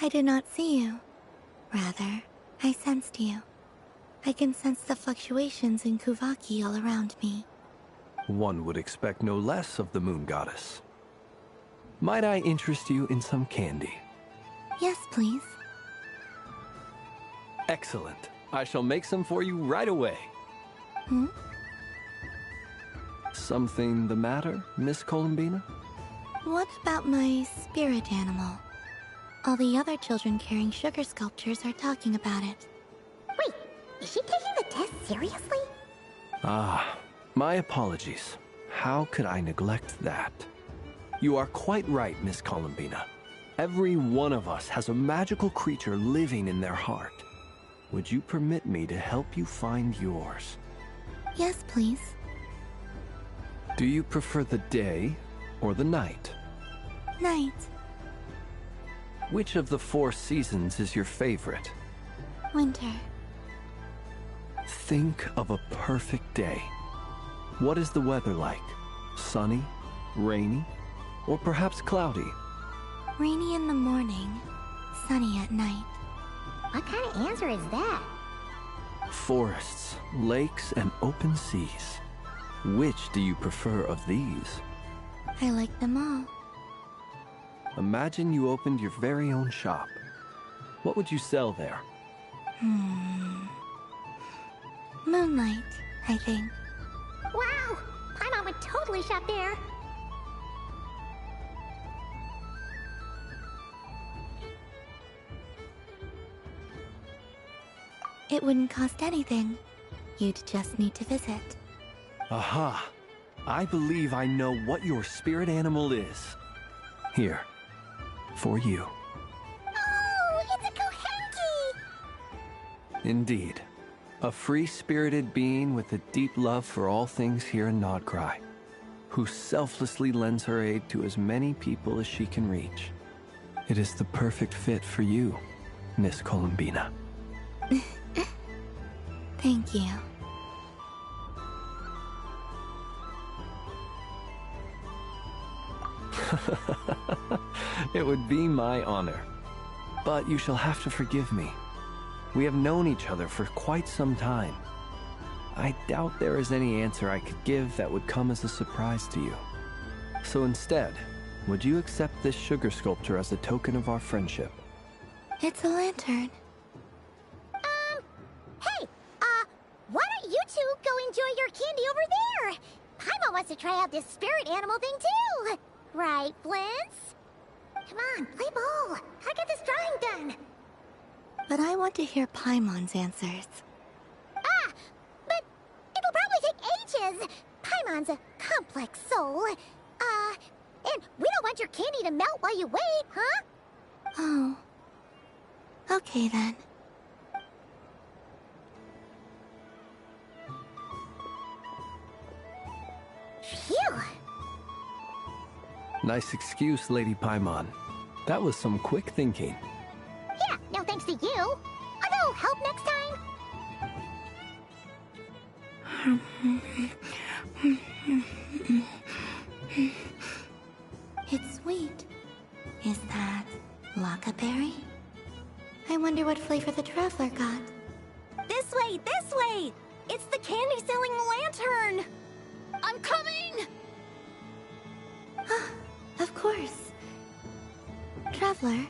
I did not see you. Rather, I sensed you. I can sense the fluctuations in Kuvaki all around me. One would expect no less of the Moon Goddess. Might I interest you in some candy? Yes, please. Excellent. I shall make some for you right away. Something the matter, Miss Columbina? What about my spirit animal? All the other children carrying sugar sculptures are talking about it. Wait, is she taking the test seriously? Ah, my apologies. How could I neglect that? You are quite right, Miss Columbina. Every one of us has a magical creature living in their heart. Would you permit me to help you find yours? Yes, please. Do you prefer the day or the night? Night. Which of the 4 seasons is your favorite? Winter. Think of a perfect day. What is the weather like? Sunny? Rainy? Or perhaps cloudy? Rainy in the morning, sunny at night. What kind of answer is that? Forests, lakes, and open seas. Which do you prefer of these? I like them all. Imagine you opened your very own shop. What would you sell there? Moonlight, I think. Wow! Paimon would totally shop there. It wouldn't cost anything. You'd just need to visit. Aha! I believe I know what your spirit animal is. Here. For you. Oh, it's a Kohenki! Indeed. A free-spirited being with a deep love for all things here in Nodcry, who selflessly lends her aid to as many people as she can reach. It is the perfect fit for you, Miss Columbina. Thank you. It would be my honor. But you shall have to forgive me. We have known each other for quite some time. I doubt there is any answer I could give that would come as a surprise to you. So instead, would you accept this sugar sculpture as a token of our friendship? It's a lantern. Hey, why don't you two go enjoy your candy over there? Paimon wants to try out this spirit animal thing too. Right, Blintz? Come on, play ball. I get this drawing done. But I want to hear Paimon's answers. Ah, but it'll probably take ages. Paimon's a complex soul. And we don't want your candy to melt while you wait, huh? Oh. Okay then. Phew. Nice excuse, Lady Paimon. That was some quick thinking. Yeah, no thanks to you. A little help next time? It's sweet. Is that Lockaberry? I wonder what flavor the Traveler got. This way, this way! It's the candy-selling lantern! I'm coming! Of course. Traveler,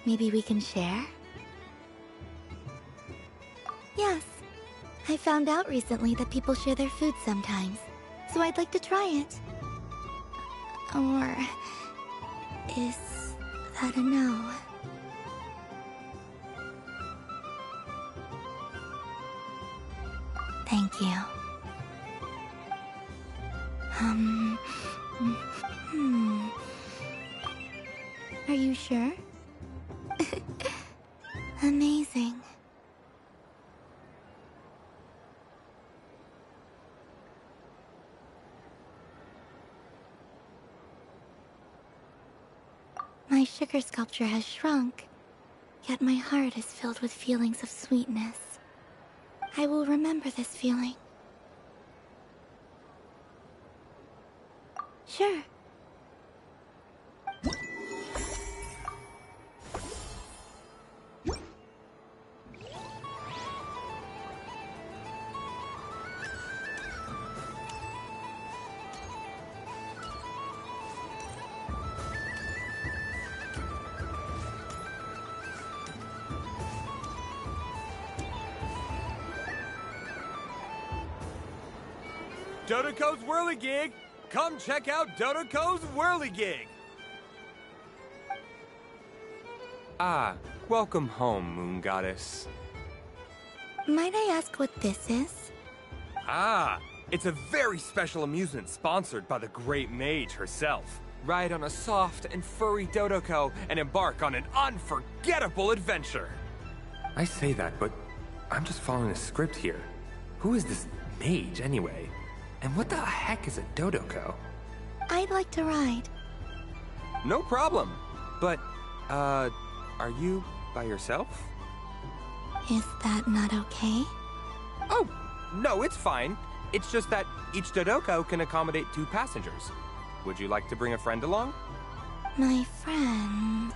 maybe we can share? Yes. I found out recently that people share their food sometimes, so I'd like to try it. Or... is that a no? Thank you. Are you sure? Amazing. My sugar sculpture has shrunk, yet my heart is filled with feelings of sweetness. I will remember this feeling. Sure. Dodoco's Whirligig! Come check out Dodoco's Whirligig! Ah, welcome home, Moon Goddess. Might I ask what this is? Ah, it's a very special amusement sponsored by the Great Mage herself. Ride on a soft and furry Dodoco and embark on an unforgettable adventure. I say that, but I'm just following a script here. Who is this mage, anyway? And what the heck is a Dodoco? I'd like to ride. No problem. But, are you by yourself? Is that not okay? Oh, No, it's fine. It's just that each Dodoko can accommodate 2 passengers. Would you like to bring a friend along? My friend...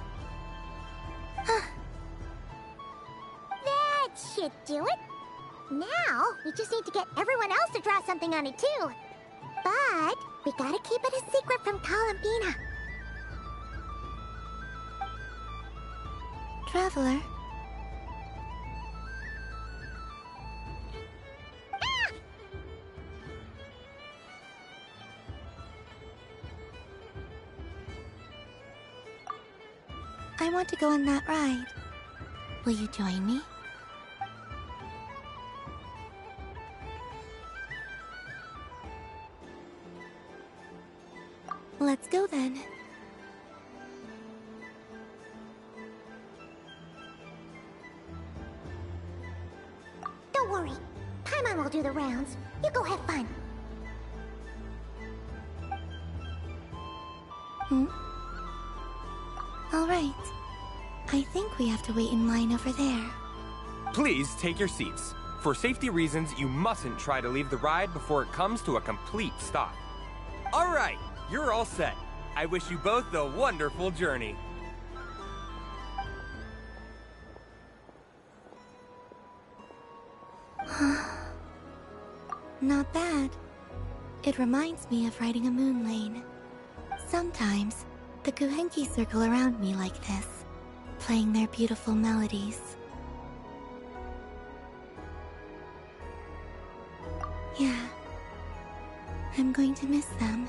That should do it. Now, we just need to get everyone else to draw something on it too. But we gotta keep it a secret from Columbina. Traveler. I want to go on that ride. Will you join me? Let's go then. Don't worry. Paimon will do the rounds. You go have fun. All right. I think we have to wait in line over there. Please take your seats. For safety reasons, you mustn't try to leave the ride before it comes to a complete stop. All right, you're all set. I wish you both a wonderful journey. Not bad. It reminds me of riding a moon lane. Sometimes, the Kuhenki circle around me like this, playing their beautiful melodies. Yeah, I'm going to miss them.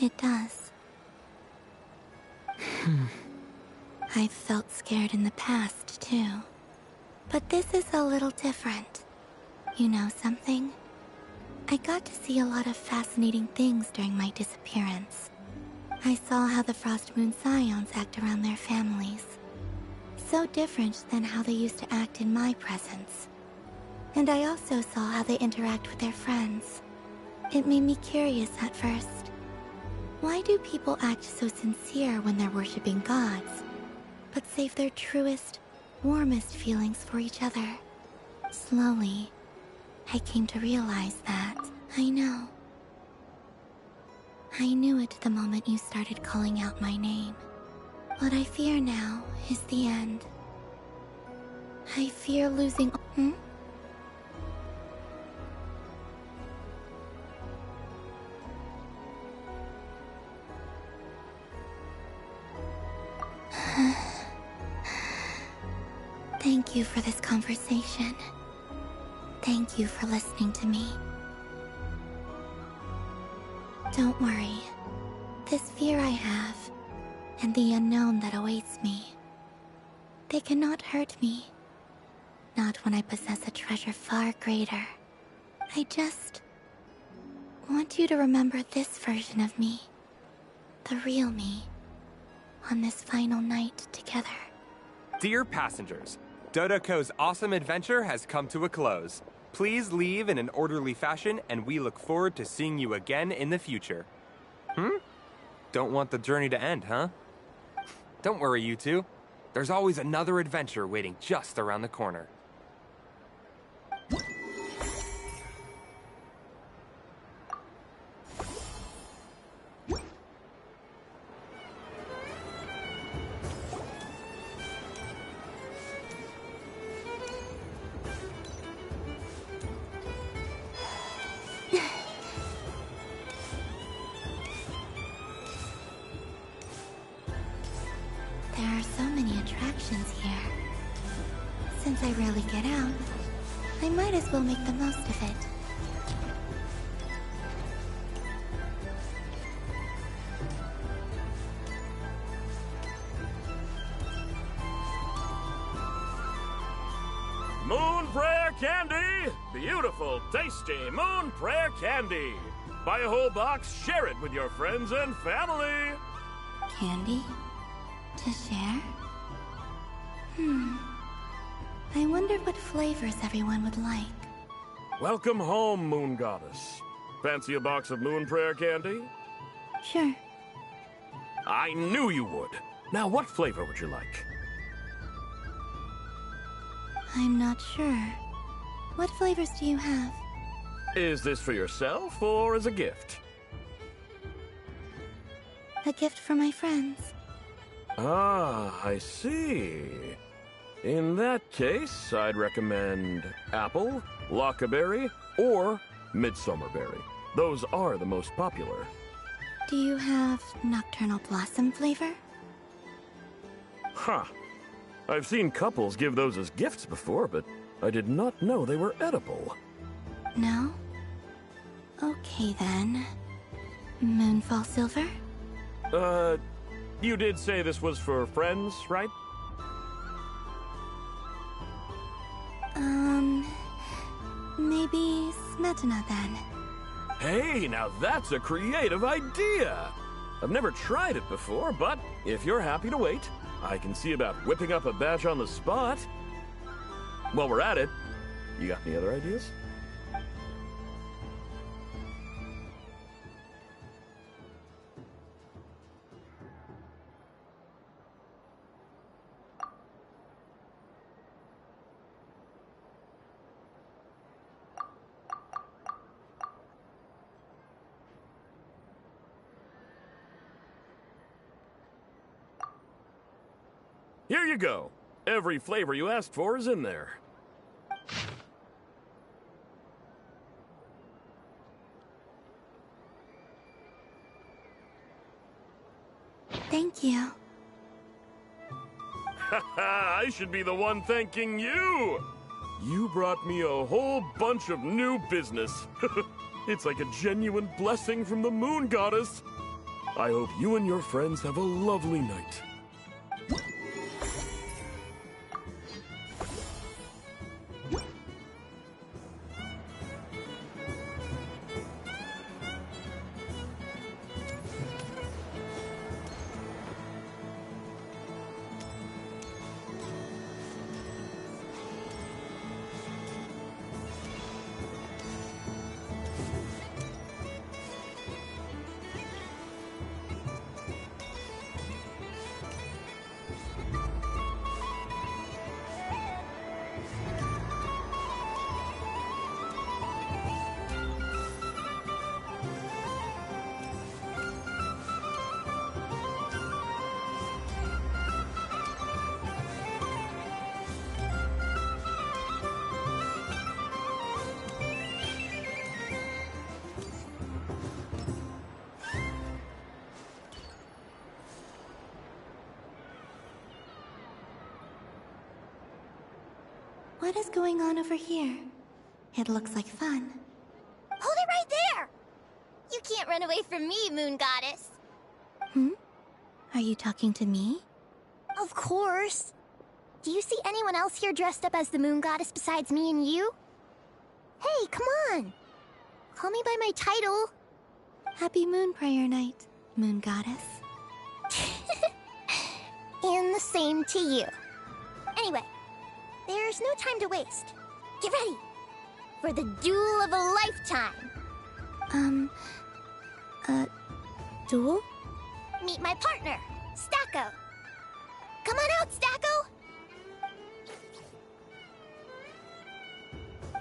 It does. I've felt scared in the past, too. But this is a little different. You know something? I got to see a lot of fascinating things during my disappearance. I saw how the Frost Moon Scions act around their families. So different than how they used to act in my presence. And I also saw how they interact with their friends. It made me curious at first. Why do people act so sincere when they're worshipping gods, but save their truest, warmest feelings for each other? Slowly, I came to realize that. I know. I knew it the moment you started calling out my name. What I fear now is the end. I fear losing... Thank you for this conversation. Thank you for listening to me. Don't worry. This fear I have, and the unknown that awaits me, they cannot hurt me. Not when I possess a treasure far greater. I just want you to remember this version of me. The real me. On this final night together. Dear passengers, Dodoko's awesome adventure has come to a close. Please leave in an orderly fashion, and we look forward to seeing you again in the future. Don't want the journey to end, huh? Don't worry, you two. There's always another adventure waiting just around the corner. There are so many attractions here. Since I rarely get out, I might as well make the most of it. Moon Prayer Candy! Beautiful, tasty Moon Prayer Candy! Buy a whole box, share it with your friends and family! Candy? To share? I wondered what flavors everyone would like. Welcome home, Moon Goddess. Fancy a box of moon prayer candy? Sure. I knew you would. Now, what flavor would you like? I'm not sure. What flavors do you have? Is this for yourself or as a gift? A gift for my friends. Ah, I see. In that case, I'd recommend apple, lockaberry, or midsummerberry. Those are the most popular. Do you have nocturnal blossom flavor? Huh. I've seen couples give those as gifts before, but I did not know they were edible. No? Okay then. Moonfall silver? You did say this was for friends, right? Maybe smetana then. Hey, now that's a creative idea! I've never tried it before, but if you're happy to wait, I can see about whipping up a batch on the spot. While we're at it, you got any other ideas? Here you go. Every flavor you asked for is in there. Thank you. I should be the one thanking you! You brought me a whole bunch of new business. It's like a genuine blessing from the Moon Goddess. I hope you and your friends have a lovely night. What is going on over here? It looks like fun. Hold it right there! You can't run away from me, Moon Goddess. Are you talking to me? Of course. Do you see anyone else here dressed up as the Moon Goddess besides me and you? Hey, come on! Call me by my title. Happy Moon Prayer Night, Moon Goddess. And the same to you. Anyway, there's no time to waste. Get ready for the duel of a lifetime. Duel? Meet my partner, Stacko. Come on out, Stacko!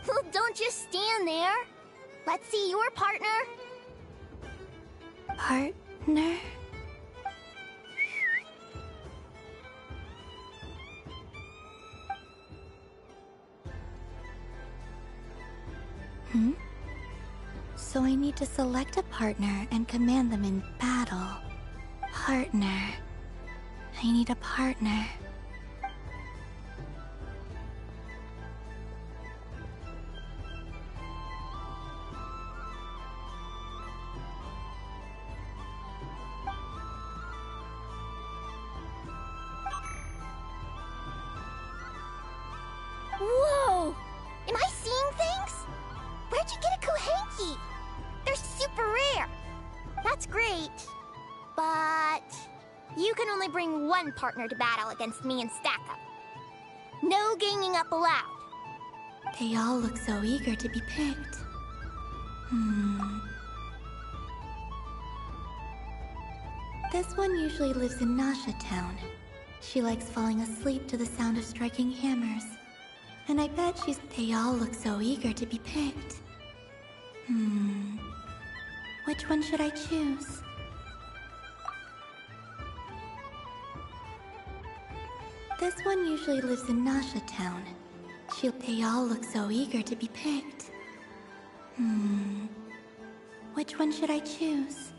Well, don't just stand there. Let's see your partner. Partner? So I need to select a partner and command them in battle. Partner. I need a partner. Whoa! Am I seeing things? Where'd you get a Kohenki? They're super rare. That's great. But you can only bring one partner to battle against me and Stacko. No ganging up allowed. They all look so eager to be picked. This one usually lives in Nasha Town. She likes falling asleep to the sound of striking hammers. And I bet they all look so eager to be picked. Which one should I choose? This one usually lives in Nasha Town. They all look so eager to be picked. Which one should I choose?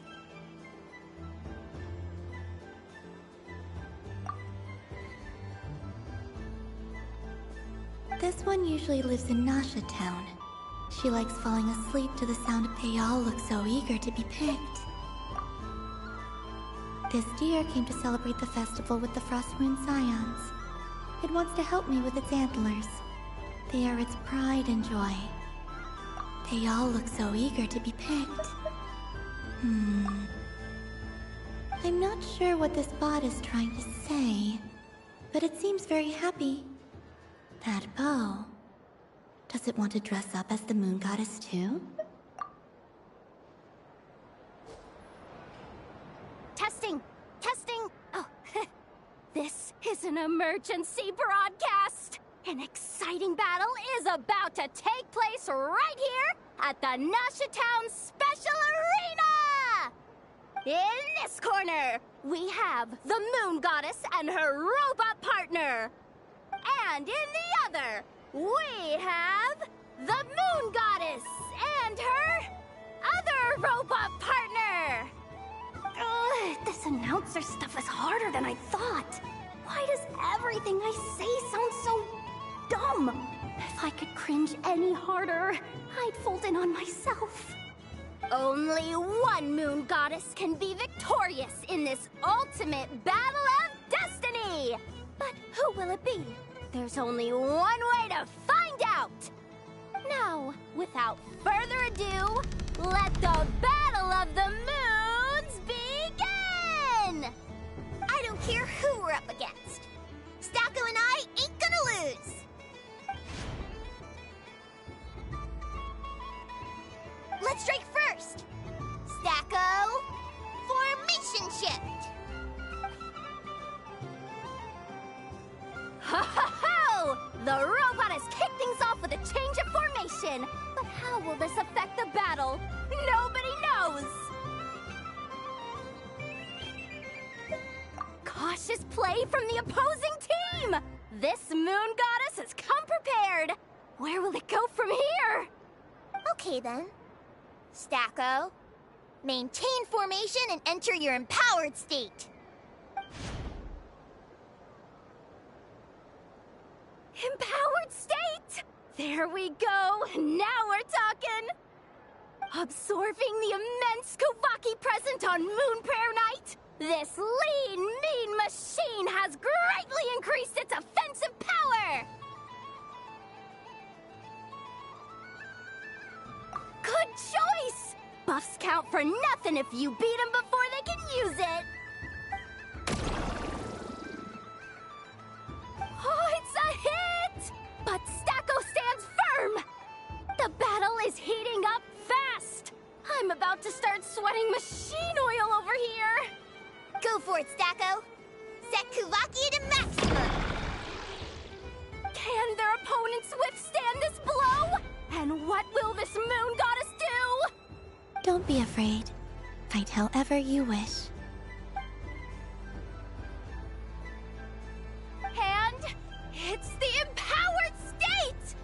This one usually lives in Nasha Town. She likes falling asleep to the sound of they all look so eager to be picked. This deer came to celebrate the festival with the Frostmoon Scions. It wants to help me with its antlers. They are its pride and joy. They all look so eager to be picked. I'm not sure what this bot is trying to say, but it seems very happy. That bow. Does it want to dress up as the moon goddess too? Testing! Testing! Oh, this is an emergency broadcast! An exciting battle is about to take place right here at the Nasha Town Special Arena! In this corner, we have the moon goddess and her robot partner. And in the other, we have the moon goddess and her other robot partner. This announcer stuff is harder than I thought. Why does everything I say sound so dumb? If I could cringe any harder, I'd fold in on myself. Only one moon goddess can be victorious in this ultimate battle of destiny! But who will it be? There's only one way to find out! Now, without further ado, let the Battle of the Moons begin! I don't care who we're up against. Stacko and I ain't gonna lose! Let's strike first! Stacko, formation shift! Ho ho ho! The robot has kicked things off with a change of formation. But how will this affect the battle? Nobody knows! Cautious play from the opposing team! This moon goddess has come prepared! Where will it go from here? Okay then. Stacko, maintain formation and enter your empowered state. Empowered state! There we go! Now we're talking! Absorbing the immense Kuvaki present on Moon Prayer Night, this lean, mean machine has greatly increased its offensive power! Good choice! Buffs count for nothing if you beat them before they can use it! Oh, it's a hit! But Stacko stands firm! The battle is heating up fast! I'm about to start sweating machine oil over here! Go for it, Stacko! Set Kuvaki to maximum! Can their opponents withstand this blow? And what will this moon goddess do? Don't be afraid. Fight however you wish. And it's the empowered state!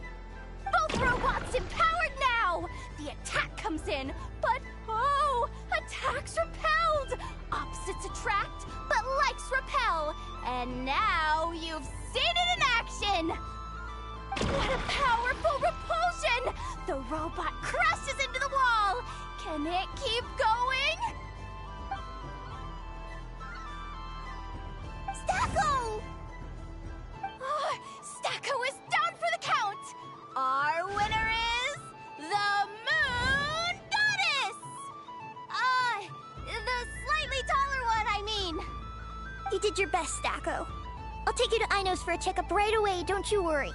Both robots empowered now! The attack comes in, but oh, attacks repelled! Opposites attract, but likes repel. And now you've seen it in action! What a powerful repulsion! The robot crashes into the wall! Can it keep going? Stacko! Oh, Stacko is down for the count! Our winner is the Moon Goddess! The slightly taller one, I mean. You did your best, Stacko. I'll take you to Ainos for a checkup right away, don't you worry.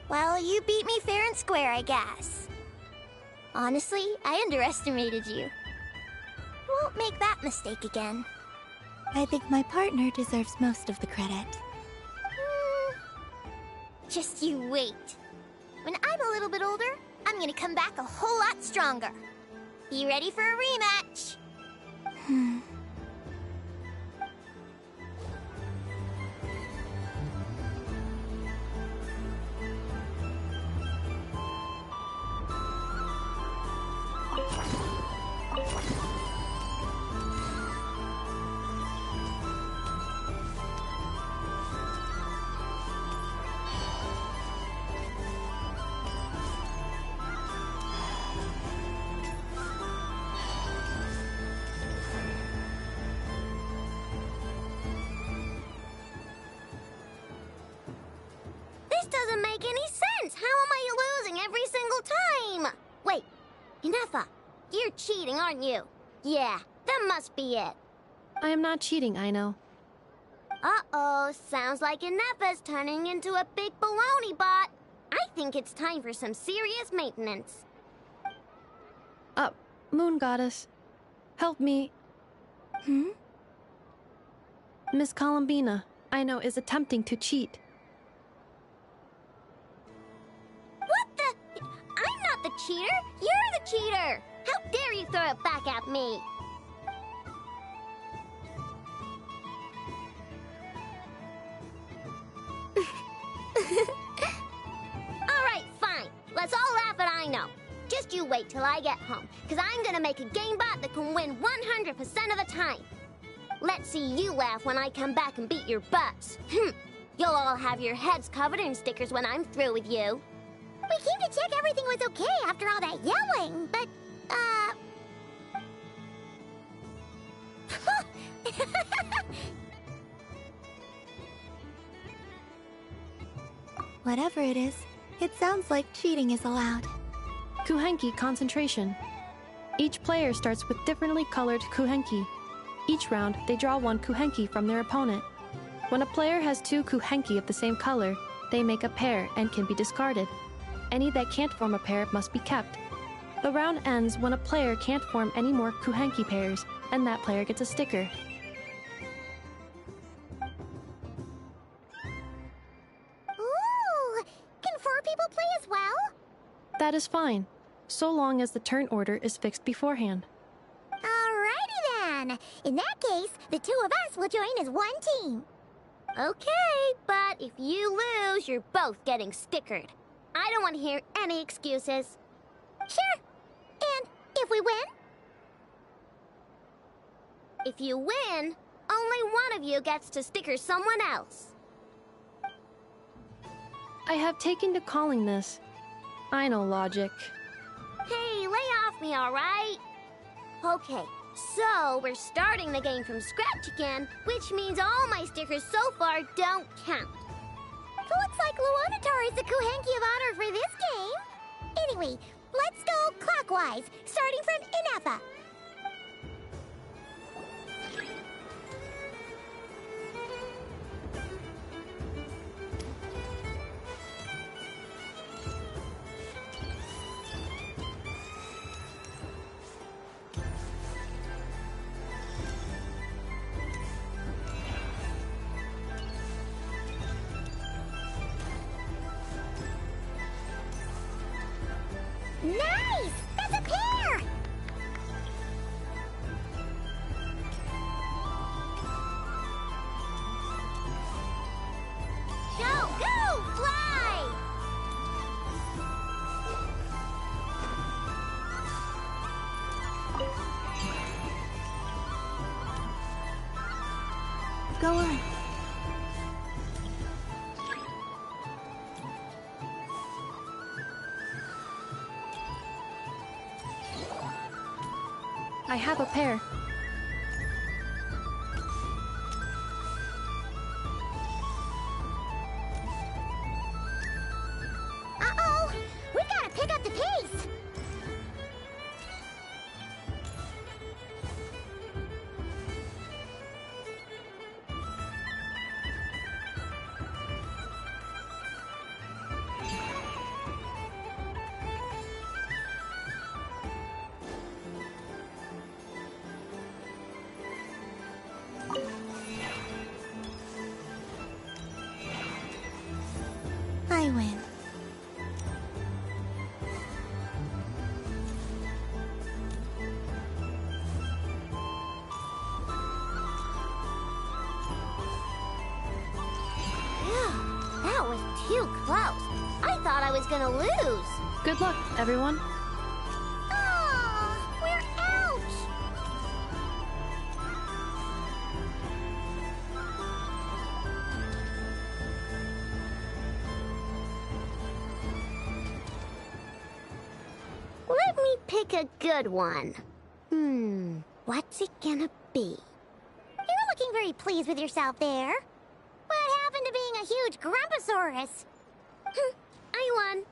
Well, you beat me fair and square, I guess. Honestly, I underestimated you. Won't make that mistake again. I think my partner deserves most of the credit. Just you wait. When I'm a little bit older, I'm gonna come back a whole lot stronger. Be ready for a rematch. This doesn't make any sense. How am I losing every single time? Wait, Inefa, you're cheating, aren't you? Yeah, that must be it. I am not cheating, Aino. Uh-oh, sounds like Inefa's turning into a big baloney bot. I think it's time for some serious maintenance. Moon Goddess, help me. Miss Columbina, Aino is attempting to cheat. What the? I'm not the cheater. You're the cheater. How dare you throw it back at me? All right, fine. Let's all laugh at Aino. Just you wait till I get home, because I'm gonna make a game bot that can win 100% of the time. Let's see you laugh when I come back and beat your butts. You'll all have your heads covered in stickers when I'm through with you. We came to check everything was okay after all that yelling, but, Whatever it is, it sounds like cheating is allowed. Kuhenki concentration. Each player starts with differently colored Kuhenki. Each round, they draw one Kuhenki from their opponent. When a player has two Kuhenki of the same color, they make a pair and can be discarded. Any that can't form a pair must be kept. The round ends when a player can't form any more Kuhenki pairs, and that player gets a sticker. ooh, can 4 people play as well? That is fine, so long as the turn order is fixed beforehand. Alrighty then. In that case, the 2 of us will join as one team. Okay, but if you lose, you're both getting stickered. I don't want to hear any excuses. Sure. And if we win? If you win, only one of you gets to sticker someone else. I have taken to calling this. I know logic. Hey, lay off me, alright? Okay, so we're starting the game from scratch again, which means all my stickers so far don't count. Looks like Luonatar is the Kuhenki of honor for this game. Anyway, let's go clockwise, starting from Inefa. Nice! That's a pair! Go, go! Fly! Go on. I have a pair. Uh-oh! We gotta pick up the pace! That was too close. I thought I was gonna lose. Good luck, everyone. Oh, we're out! Let me pick a good one. What's it gonna be? You're looking very pleased with yourself there. What happened to being a huge Grumposaurus? I won.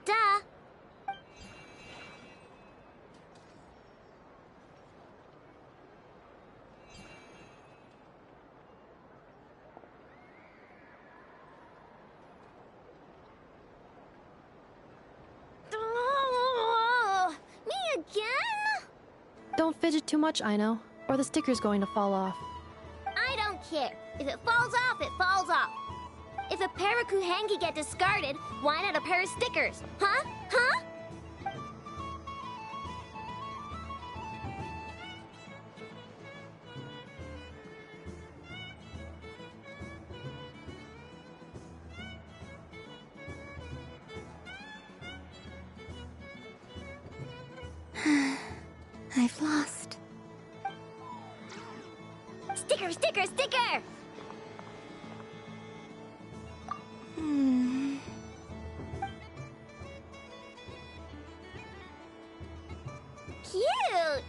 Duh. Oh, me again? Don't fidget too much, Aino, or the sticker's going to fall off. I don't care. If it falls off, it falls off. If a pair of Kuhenki get discarded, why not a pair of stickers? Huh? Huh? I've lost. Sticker, sticker, sticker! Cute!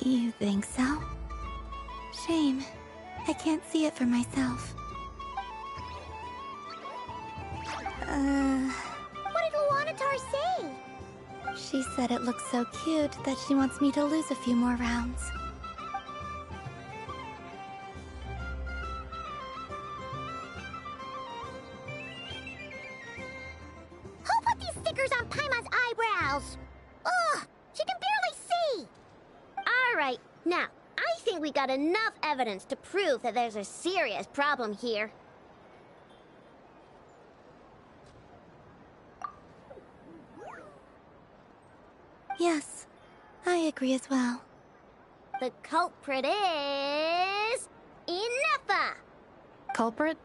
You think so? Shame. I can't see it for myself. What did Luanatar say? She said it looks so cute that she wants me to lose a few more rounds. Who put these stickers on Paimon's eyebrows? Ugh! She can barely see! Alright, now, I think we got enough evidence to prove that there's a serious problem here. Yes, I agree as well. The culprit is... Ineffa! Culprit?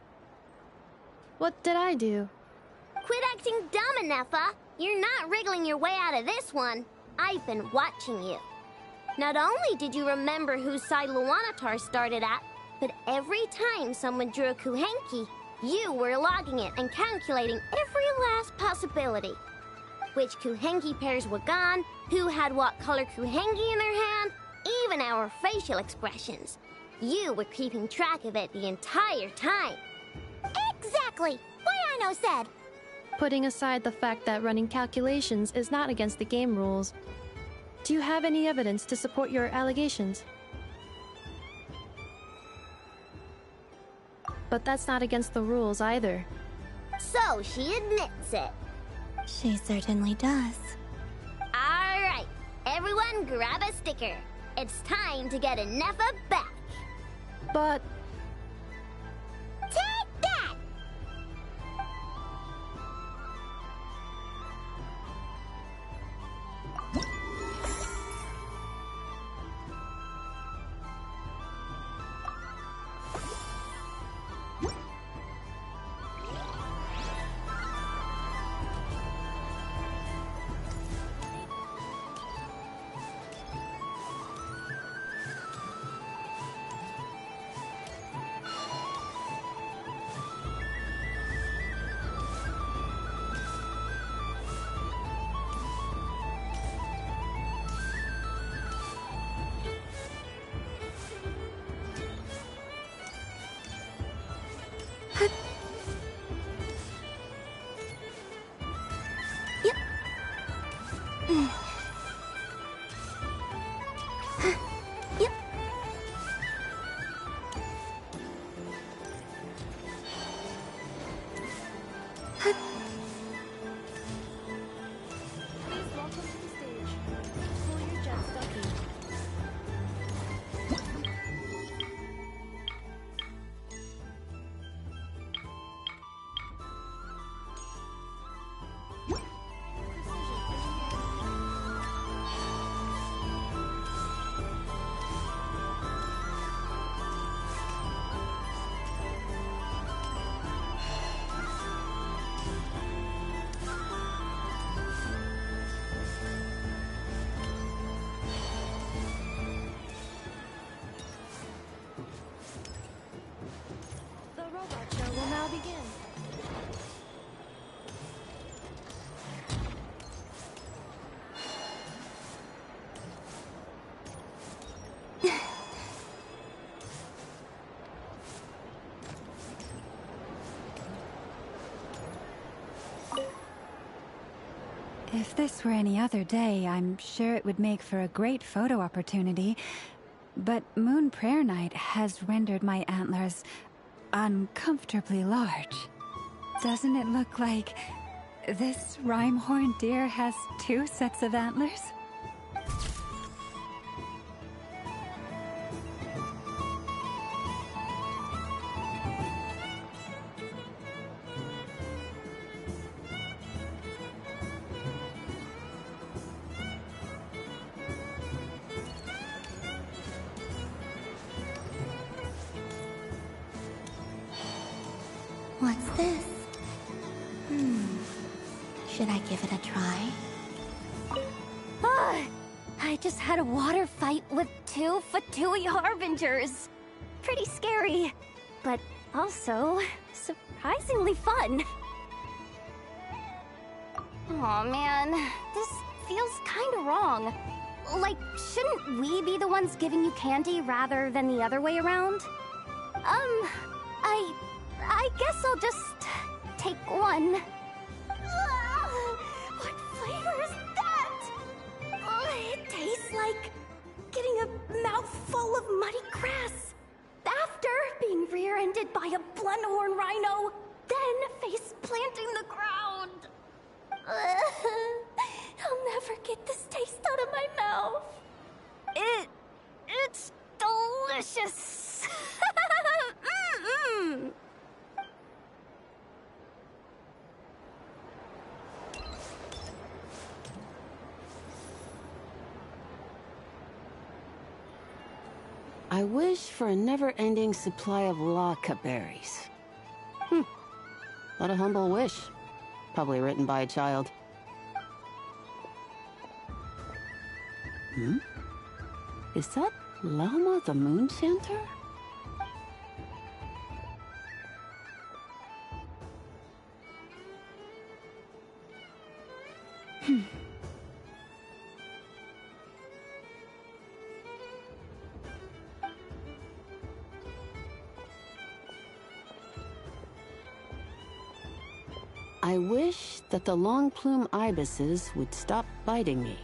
What did I do? Quit acting dumb, Ineffa! You're not wriggling your way out of this one. I've been watching you. Not only did you remember whose side Luanatar started at, but every time someone drew a Kuhenki, you were logging it and calculating every last possibility. Which Kuhenki pairs were gone, who had what color Kuhenki in their hand, even our facial expressions. You were keeping track of it the entire time. Exactly! What Aino said! Putting aside the fact that running calculations is not against the game rules, do you have any evidence to support your allegations? But that's not against the rules either. So she admits it. She certainly does. Alright, everyone grab a sticker. It's time to get Ineffa back. But... Take that! begin. If this were any other day, I'm sure it would make for a great photo opportunity. But Moon Prayer Night has rendered my antlers uncomfortably large. Doesn't it look like this rhyme-horned deer has 2 sets of antlers? What's this? Should I give it a try? I just had a water fight with 2 Fatui Harbingers. Pretty scary, but also surprisingly fun. Aw, man, this feels kinda wrong. Like, shouldn't we be the ones giving you candy rather than the other way around? I guess I'll just take one. What flavor is that? It tastes like getting a mouthful of muddy grass. After being rear-ended by a blunt-horn rhino, then face-planting the ground. I'll never get this taste out of my mouth. It's delicious. I wish for a never-ending supply of Laka berries. What a humble wish. Probably written by a child. Is that Lauma the Moon Chanter? I wish that the long plume ibises would stop biting me.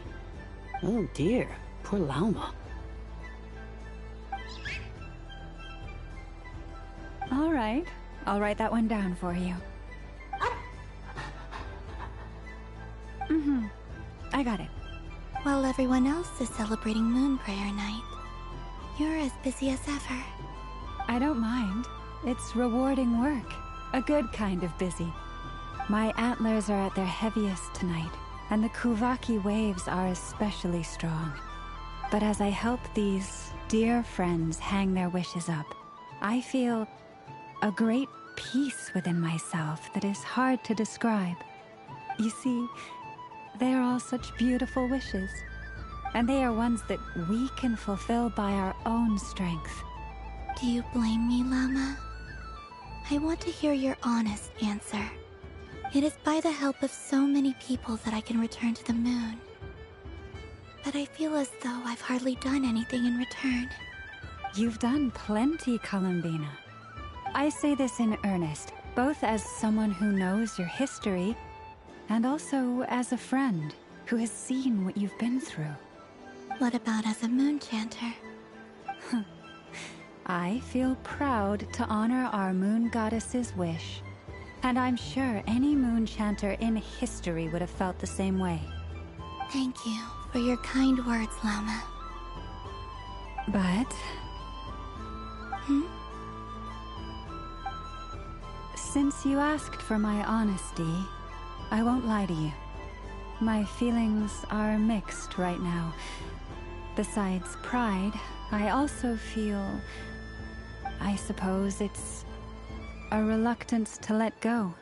Oh dear, poor Lauma. All right, I'll write that one down for you. I got it. While everyone else is celebrating Moon Prayer Night, you're as busy as ever. I don't mind. It's rewarding work. A good kind of busy. My antlers are at their heaviest tonight, and the Kuvaki waves are especially strong. But as I help these dear friends hang their wishes up, I feel a great peace within myself that is hard to describe. You see, they are all such beautiful wishes, and they are ones that we can fulfill by our own strength. Do you blame me, Llama? I want to hear your honest answer. It is by the help of so many people that I can return to the moon. But I feel as though I've hardly done anything in return. You've done plenty, Columbina. I say this in earnest, both as someone who knows your history, and also as a friend who has seen what you've been through. What about as a moon chanter? I feel proud to honor our moon goddess's wish. And I'm sure any moon chanter in history would have felt the same way. Thank you for your kind words, Llama. But... Since you asked for my honesty, I won't lie to you. My feelings are mixed right now. Besides pride, I also feel... I suppose it's a reluctance to let go.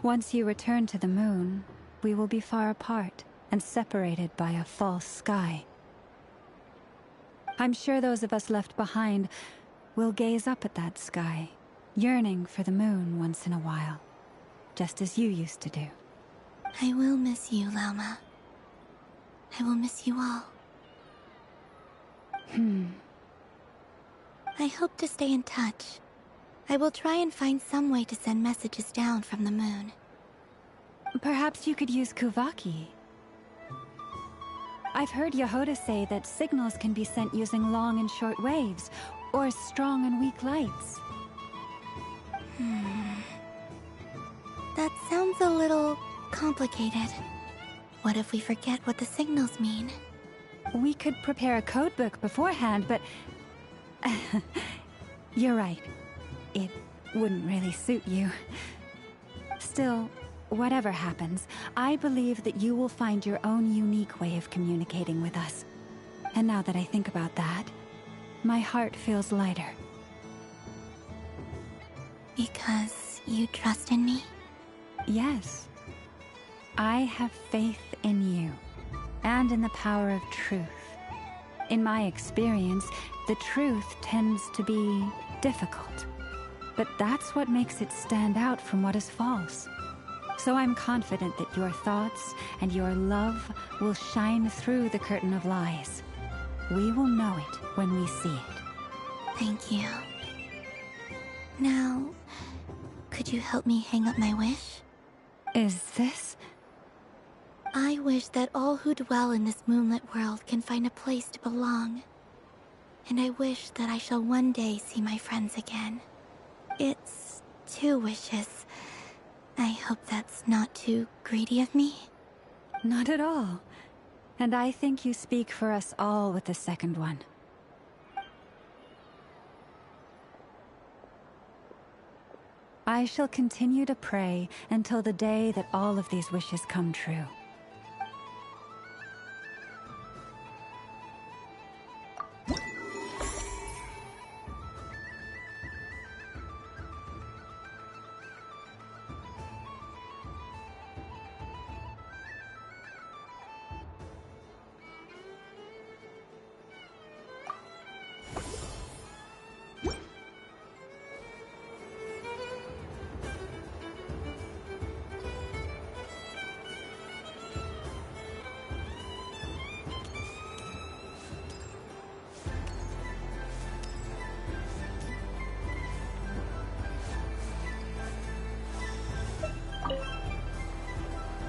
Once you return to the moon, we will be far apart and separated by a false sky. I'm sure those of us left behind will gaze up at that sky, yearning for the moon once in a while, just as you used to do. I will miss you, Lauma. I will miss you all. I hope to stay in touch. I will try and find some way to send messages down from the moon. Perhaps you could use Kuvaki. I've heard Yehoda say that signals can be sent using long and short waves, or strong and weak lights. That sounds a little complicated. What if we forget what the signals mean? We could prepare a codebook beforehand, but... You're right. It wouldn't really suit you. Still, whatever happens, I believe that you will find your own unique way of communicating with us. And now that I think about that, my heart feels lighter. Because you trust in me? Yes. I have faith in you, and in the power of truth. In my experience, the truth tends to be difficult. But that's what makes it stand out from what is false. So I'm confident that your thoughts and your love will shine through the curtain of lies. We will know it when we see it. Thank you. Now, could you help me hang up my wish? Is this? I wish that all who dwell in this moonlit world can find a place to belong. And I wish that I shall one day see my friends again. It's 2 wishes. I hope that's not too greedy of me. Not at all. And I think you speak for us all with the second one. I shall continue to pray until the day that all of these wishes come true.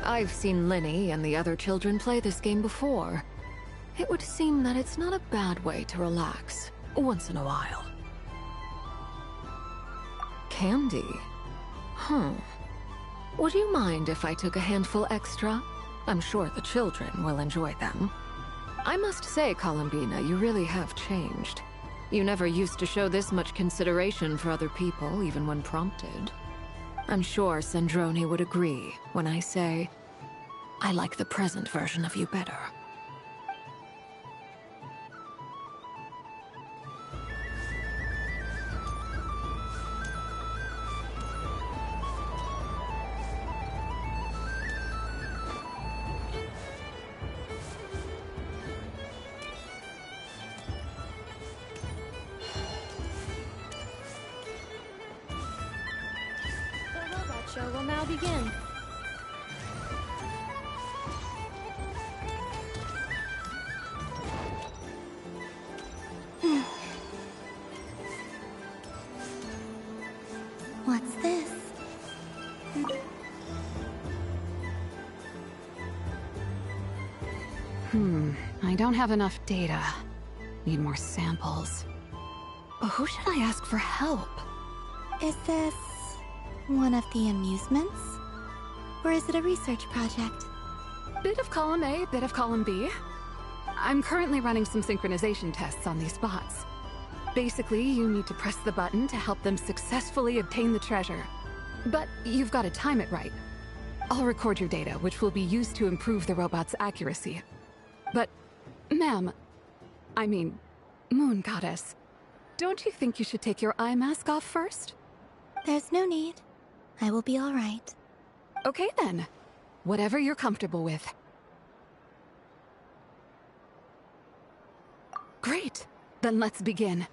I've seen Linny and the other children play this game before. It would seem that it's not a bad way to relax, once in a while. Candy? Would you mind if I took a handful extra? I'm sure the children will enjoy them. I must say, Columbina, you really have changed. You never used to show this much consideration for other people, even when prompted. I'm sure Sandrone would agree when I say, I like the present version of you better. The robot show will now begin. What's this? I don't have enough data. Need more samples. Who should I ask for help? Is this one of the amusements? Or is it a research project? Bit of column A, bit of column B. I'm currently running some synchronization tests on these bots. Basically, you need to press the button to help them successfully obtain the treasure. But you've got to time it right. I'll record your data, which will be used to improve the robot's accuracy. But, ma'am, I mean, Moon Goddess, don't you think you should take your eye mask off first? There's no need. I will be all right. Okay then. Whatever you're comfortable with. Great. Then let's begin.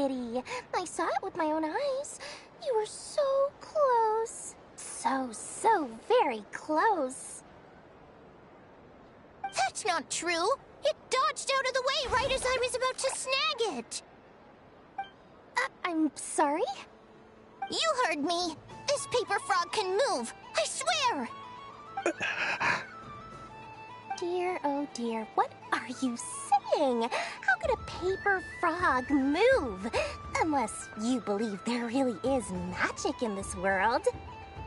kitty. I saw it with my own eyes. You were so close. So very close. That's not true. It dodged out of the way right as I was about to snag it. I'm sorry? You heard me. This paper frog can move. I swear. Dear, oh dear, what are you saying? How could a paper frog move? Unless you believe there really is magic in this world.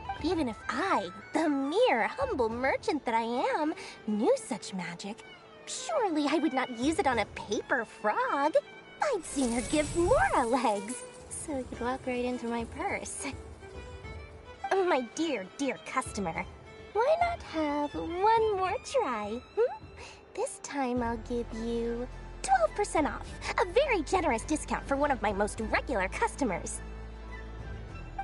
But even if I, the mere humble merchant that I am, knew such magic, surely I would not use it on a paper frog. I'd sooner give Mora legs, so it could walk right into my purse. My dear, dear customer, why not have one more try? This time I'll give you 12% off, a very generous discount for one of my most regular customers.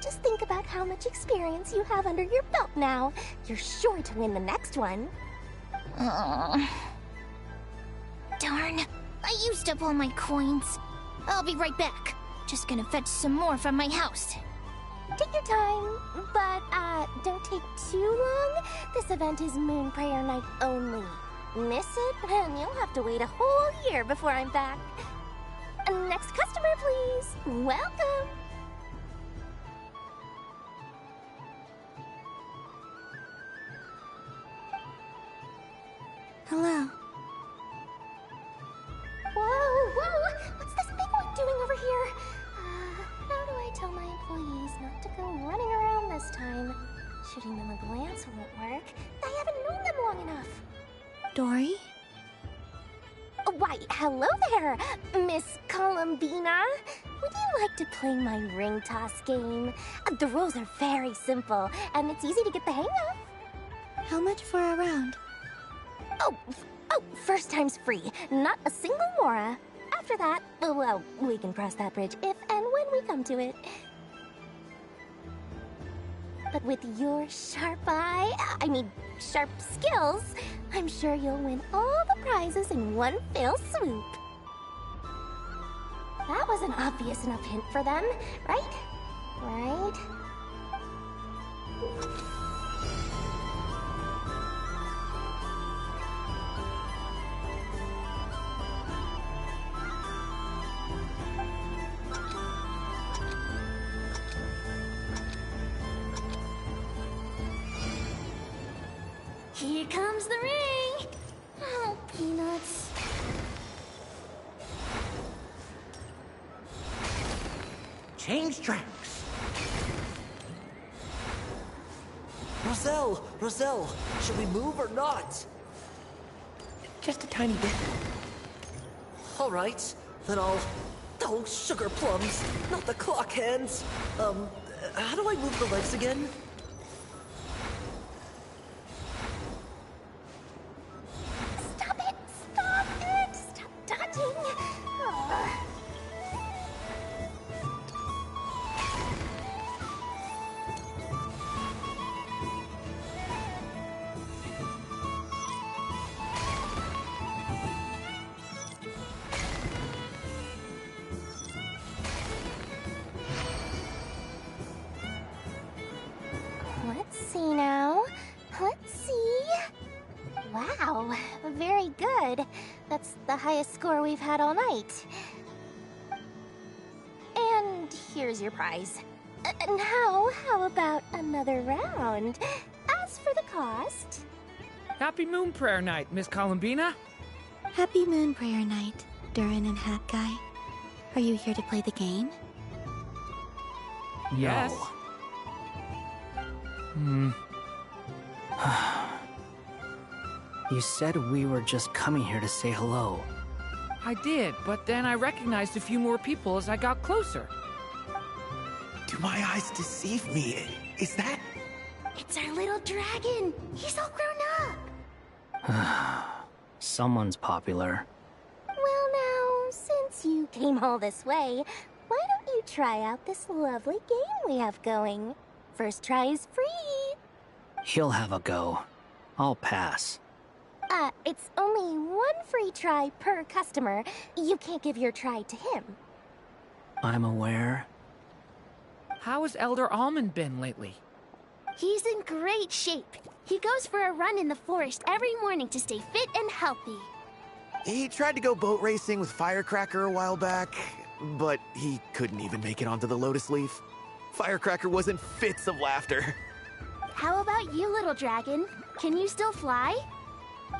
Just think about how much experience you have under your belt now. You're sure to win the next one. Darn. I used up all my coins. I'll be right back. Just gonna fetch some more from my house. Take your time, but don't take too long. This event is Moon Prayer Night only. Miss it, and you'll have to wait a whole year before I'm back. Next customer, please. Welcome. Hello. Whoa! What's this big one doing over here? How do I tell my employees not to go running around this time? Shooting them a glance won't work. I haven't known them long enough. Dory? Why, hello there, Miss Columbina. Would you like to play my ring toss game? The rules are very simple, and it's easy to get the hang of. How much for a round? Oh, first time's free. Not a single Mora. After that, well, we can cross that bridge if and when we come to it. But with your sharp sharp skills, I'm sure you'll win all the prizes in one fell swoop. That was an obvious enough hint for them, right? Right? Here comes the ring! Oh, peanuts. Change tracks. Roselle, should we move or not? Just a tiny bit. All right, then I'll... Oh, sugar plums, not the clock hands. How do I move the legs again? Stop it! Stop dodging! Let's see now. Let's see. Wow, very good. That's the highest score we've had all night. And here's your prize. Now, how about another round? As for the cost... Happy Moon Prayer Night, Miss Columbina. Happy Moon Prayer Night, Durin and Hat Guy. Are you here to play the game? Yes. You said we were just coming here to say hello. I did, but then I recognized a few more people as I got closer. Do my eyes deceive me? Is that... It's our little dragon. He's all grown up. Someone's popular. Well now, since you came all this way, why don't you try out this lovely game we have going? First try is free. He'll have a go. I'll pass. It's only one free try per customer. You can't give your try to him. I'm aware. How has Elder Almond been lately? He's in great shape. He goes for a run in the forest every morning to stay fit and healthy. He tried to go boat racing with Firecracker a while back, but he couldn't even make it onto the Lotus Leaf. Firecracker was in fits of laughter. How about you, little dragon? Can you still fly?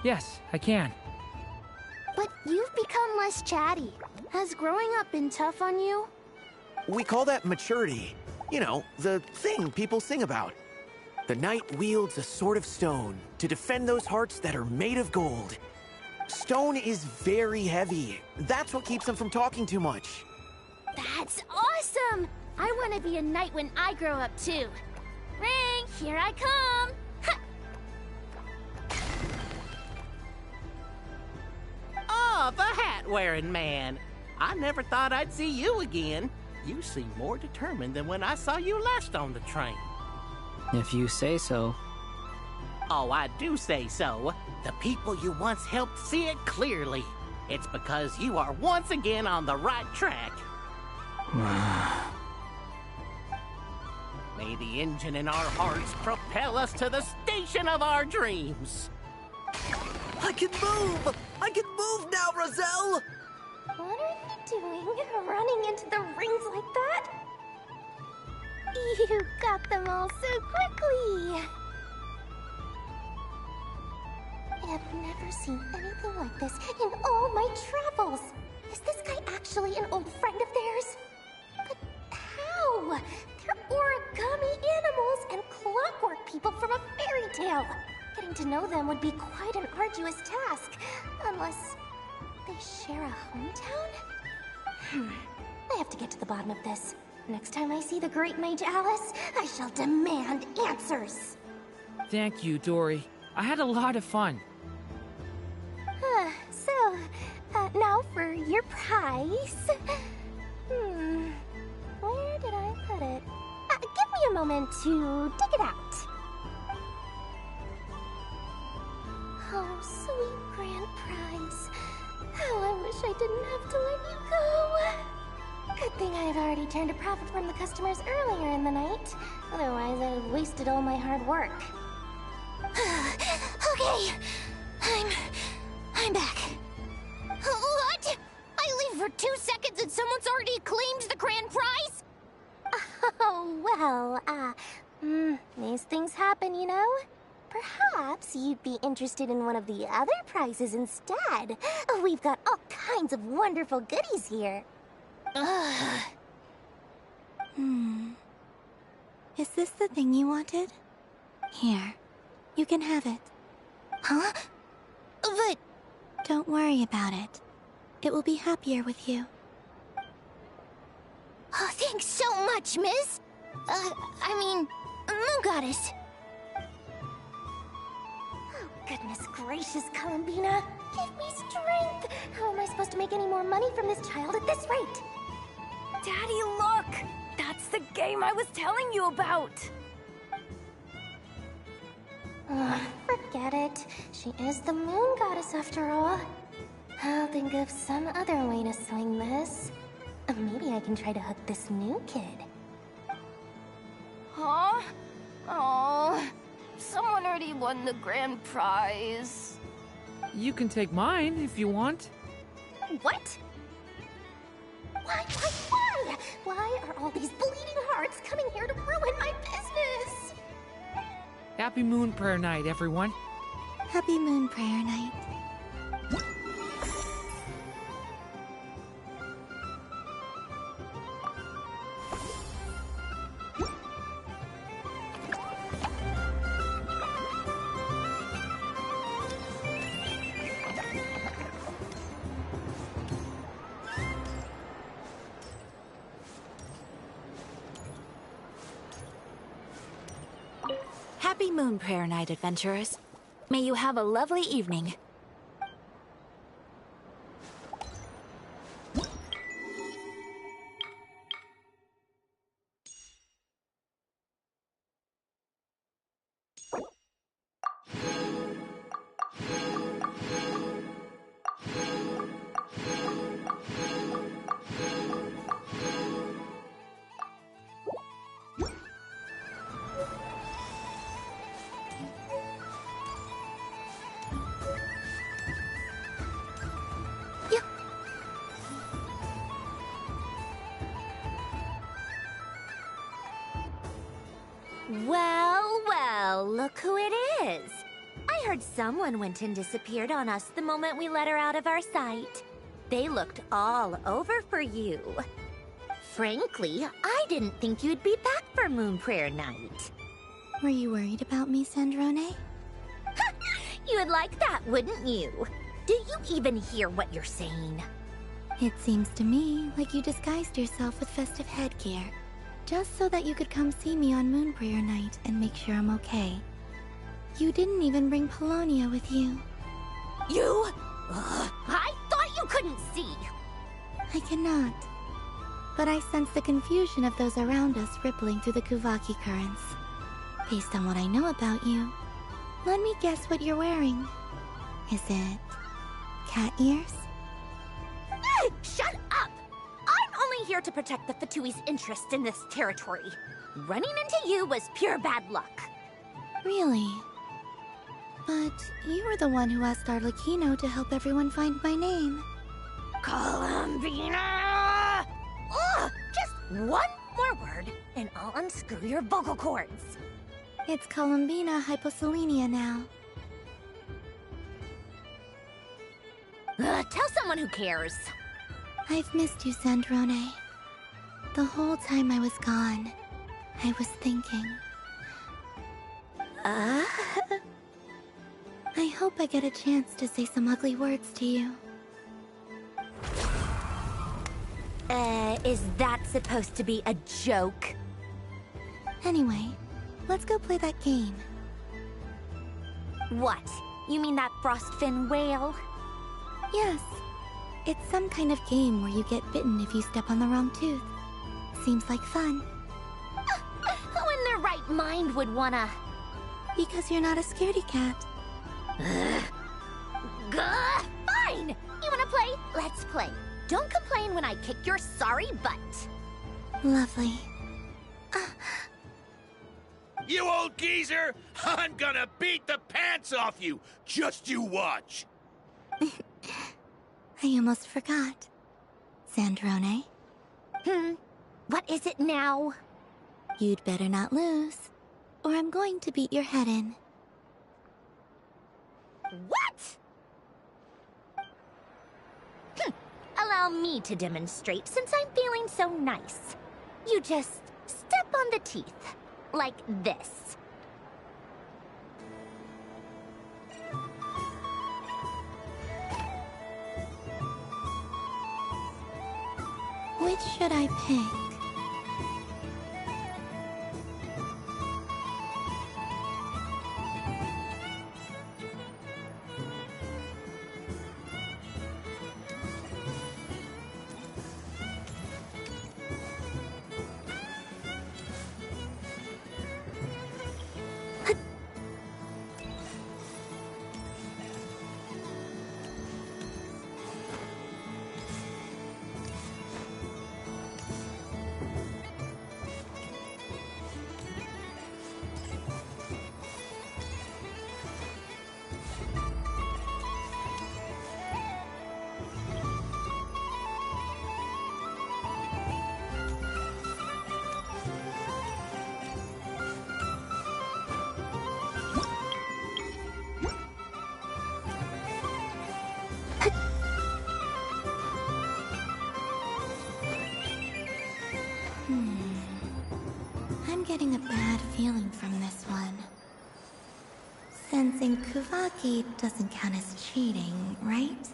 Yes, I can. But you've become less chatty. Has growing up been tough on you? We call that maturity. You know, the thing people sing about. The knight wields a sword of stone to defend those hearts that are made of gold. Stone is very heavy. That's what keeps him from talking too much. That's awesome! I want to be a knight when I grow up too. Ring, here I come! Ha! Oh, the hat-wearing man. I never thought I'd see you again. You seem more determined than when I saw you last on the train. If you say so. Oh, I do say so. The people you once helped see it clearly. It's because you are once again on the right track. May the engine in our hearts propel us to the station of our dreams. I can move! I can move now, Roselle! What are you doing, running into the rings like that? You got them all so quickly! I've never seen anything like this in all my travels. Is this guy actually an old friend of theirs? But how? They're origami animals and clockwork people from a fairy tale. Getting to know them would be quite an arduous task, unless they share a hometown? I have to get to the bottom of this. Next time I see the Great Mage Alice, I shall demand answers. Thank you, Dory. I had a lot of fun. Now for your prize. Where did I put it? Give me a moment to dig it out. Oh, sweet grand prize. How I wish I didn't have to let you go. Good thing I had already turned a profit from the customers earlier in the night. Otherwise, I'd have wasted all my hard work. Okay, I'm back. What? I leave for 2 seconds and someone's already claimed the grand prize? Oh, well, these things happen, you know? Perhaps you'd be interested in one of the other prizes instead. We've got all kinds of wonderful goodies here. Is this the thing you wanted? Here, you can have it. Huh? But... Don't worry about it. It will be happier with you. Oh, thanks so much, miss. Moon Goddess. Oh, goodness gracious, Columbina. Give me strength. How am I supposed to make any more money from this child at this rate? Daddy, look! That's the game I was telling you about! Forget it. She is the Moon Goddess after all. I'll think of some other way to swing this. Maybe I can try to hook this new kid. Huh? Oh, someone already won the grand prize. You can take mine if you want. What? Why? Why are all these bleeding hearts coming here to ruin my business? Happy Moon Prayer Night, everyone. Happy Moon Prayer Night. Happy Moon Prayer Night, adventurers. May you have a lovely evening. Look who it is. I heard someone went and disappeared on us the moment we let her out of our sight. They looked all over for you. Frankly, I didn't think you'd be back for Moon Prayer Night. Were you worried about me, Sandrone? You would like that, wouldn't you? Do you even hear what you're saying? It seems to me like you disguised yourself with festive headgear, just so that you could come see me on Moon Prayer Night and make sure I'm okay. You didn't even bring Polonia with you. You? I thought you couldn't see. I cannot. But I sense the confusion of those around us rippling through the Kuvaki currents. Based on what I know about you, let me guess what you're wearing. Is it cat ears? Shut up! I'm only here to protect the Fatui's interest in this territory. Running into you was pure bad luck. Really? But you were the one who asked Arlecchino to help everyone find my name. Columbina! Ugh! Just one more word, and I'll unscrew your vocal cords. It's Columbina Hyposelenia now. Tell someone who cares. I've missed you, Sandrone. The whole time I was gone, I was thinking. I hope I get a chance to say some ugly words to you. Is that supposed to be a joke? Anyway, let's go play that game. What? You mean that frostfin whale? Yes. It's some kind of game where you get bitten if you step on the wrong tooth. Seems like fun. Who in their right mind would wanna... Because you're not a scaredy cat. Fine! You wanna play? Let's play. Don't complain when I kick your sorry butt. Lovely. You old geezer! I'm gonna beat the pants off you! Just you watch! I almost forgot. Sandrone? What is it now? You'd better not lose, or I'm going to beat your head in. What? Allow me to demonstrate since I'm feeling so nice. You just step on the teeth, like this. Which should I pick? I'm getting a bad feeling from this one. Sensing Kuvaki doesn't count as cheating, right?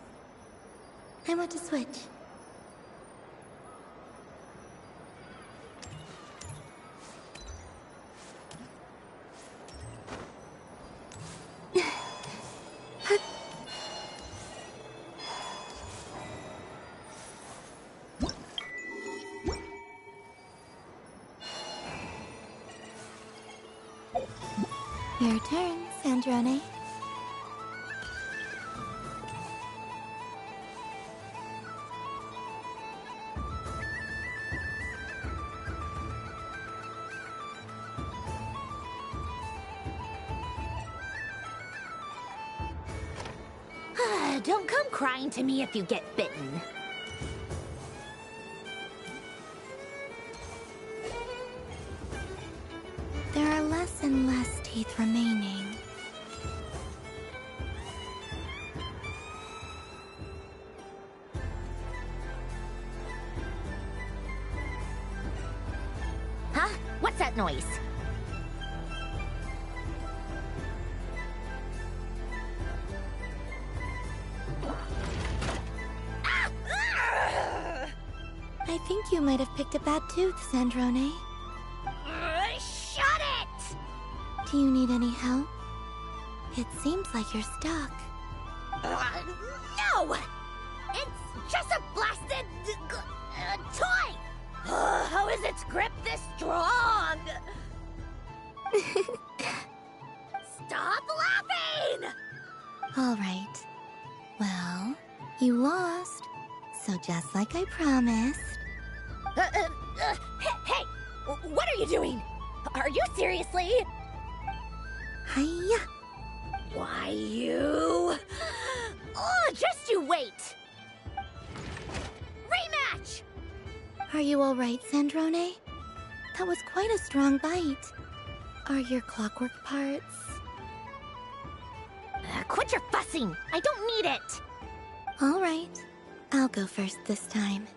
I want to switch. Your turn, Sandrone. Don't come crying to me if you get bitten. There are less and less teeth remaining. Huh? What's that noise? I think you might have picked a bad tooth, Sandrone. Shut it! Do you need any help? It seems like you're stuck. No! It's just a blasted toy! How is its grip this strong? Stop laughing! All right. Well, you lost. So just like I promised. Hey! What are you doing? Are you seriously? Hiya! Why, you... Oh, just you wait! Rematch! Are you all right, Sandrone? That was quite a strong bite. Are your clockwork parts? Quit your fussing! I don't need it! All right. I'll go first this time.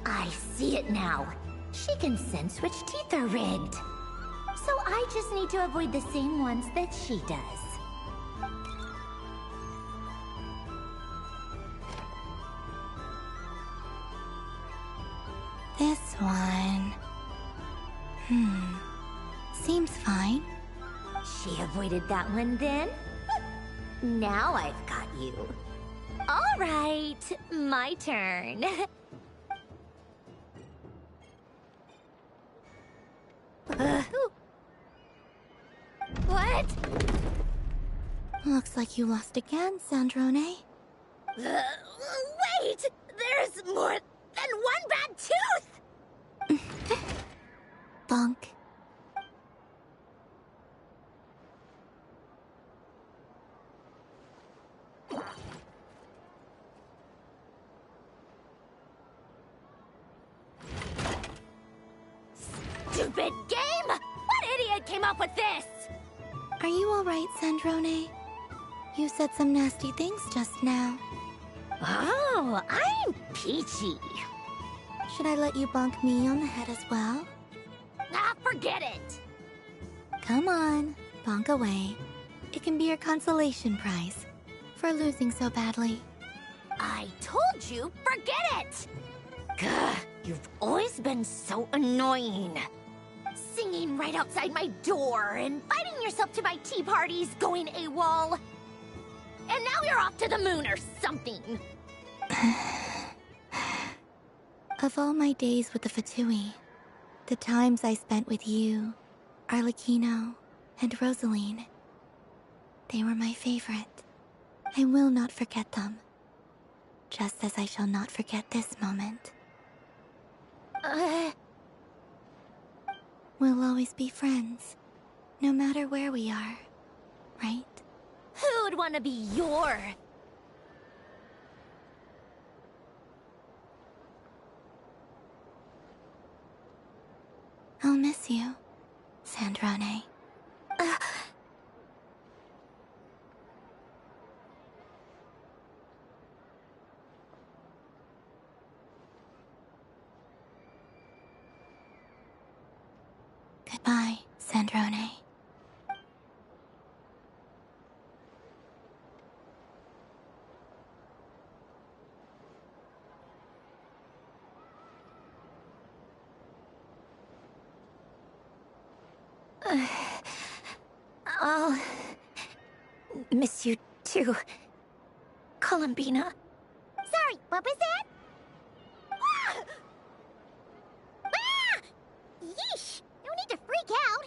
I see it now. She can sense which teeth are rigged. So I just need to avoid the same ones that she does. This one... Seems fine. She avoided that one then? Now I've got you. All right, my turn. What? Looks like you lost again, Sandrone. Wait! There's more than one bad tooth! Bonk. Stupid game! What idiot came up with this? Are you all right, Sandrone? You said some nasty things just now. Oh, I'm peachy. Should I let you bonk me on the head as well? Ah, forget it! Come on, bonk away. It can be your consolation prize for losing so badly. I told you, forget it! Gah, you've always been so annoying. Singing right outside my door, inviting yourself to my tea parties, going AWOL. And now you're off to the moon or something. Of all my days with the Fatui, the times I spent with you, Arlecchino, and Rosaline, they were my favorite. I will not forget them. Just as I shall not forget this moment. We'll always be friends, no matter where we are, right? Who'd want to be your... I'll miss you, Sandrone. Goodbye, Sandrone. I'll miss you too, Columbina. Sorry, what was that? Ah! Ah! Yeesh! No need to freak out.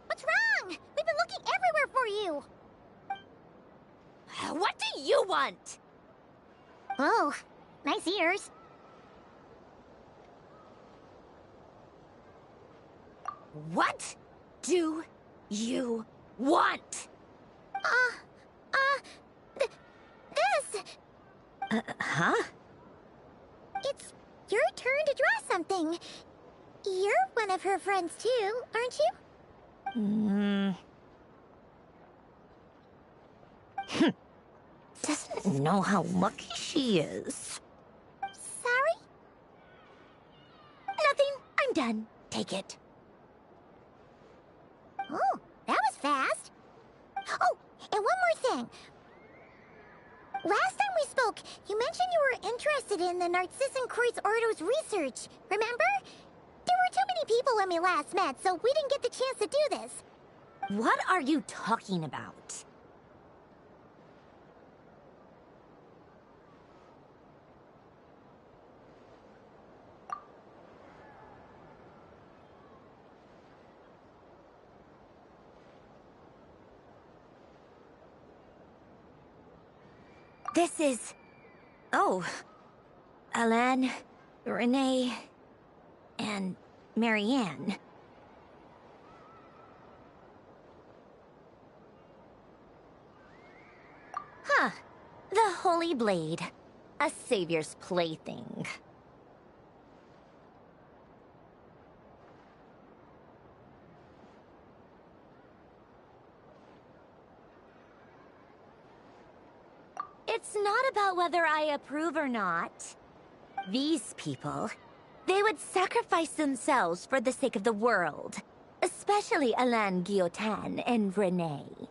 What's wrong? We've been looking everywhere for you. What do you want? Oh, nice ears. What do you want? Huh? It's your turn to draw something. You're one of her friends too, aren't you? Doesn't know how lucky she is. Sorry? Nothing. I'm done. Take it. Oh, that was fast. Oh, and one more thing. Last time we spoke, you mentioned you were interested in the Narcissan Kreuz Ordo's research, remember? There were too many people when we last met, so we didn't get the chance to do this. What are you talking about? This is... Oh. Alan, Renee, and Marianne. Huh. The Holy Blade. A savior's plaything. It's not about whether I approve or not. These people, they would sacrifice themselves for the sake of the world. Especially Alain Guillotin and Renee.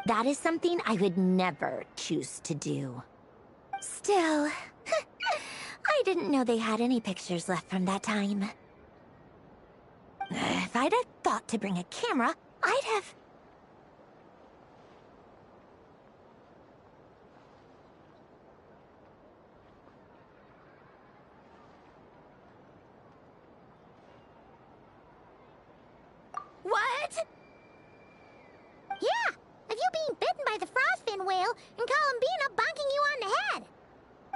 That is something I would never choose to do. Still, I didn't know they had any pictures left from that time. If I'd have thought to bring a camera, I'd have... What? Yeah, of you being bitten by the frostfin whale and Columbina bonking you on the head.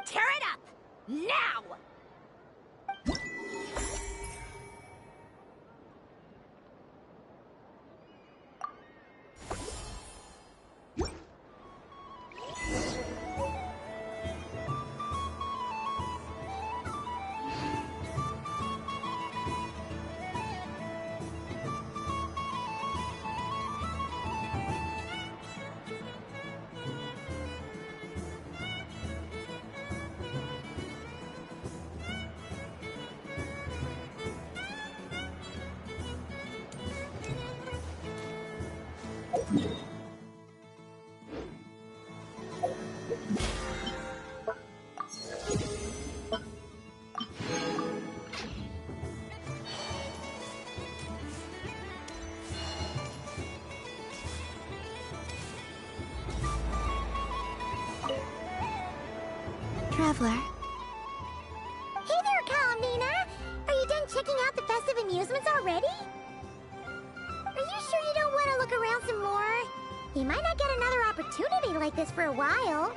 Tear it up! Now! Traveler. Hey there, Columbina! Are you done checking out the festive amusements already? Are you sure you don't want to look around some more? You might not get another opportunity like this for a while.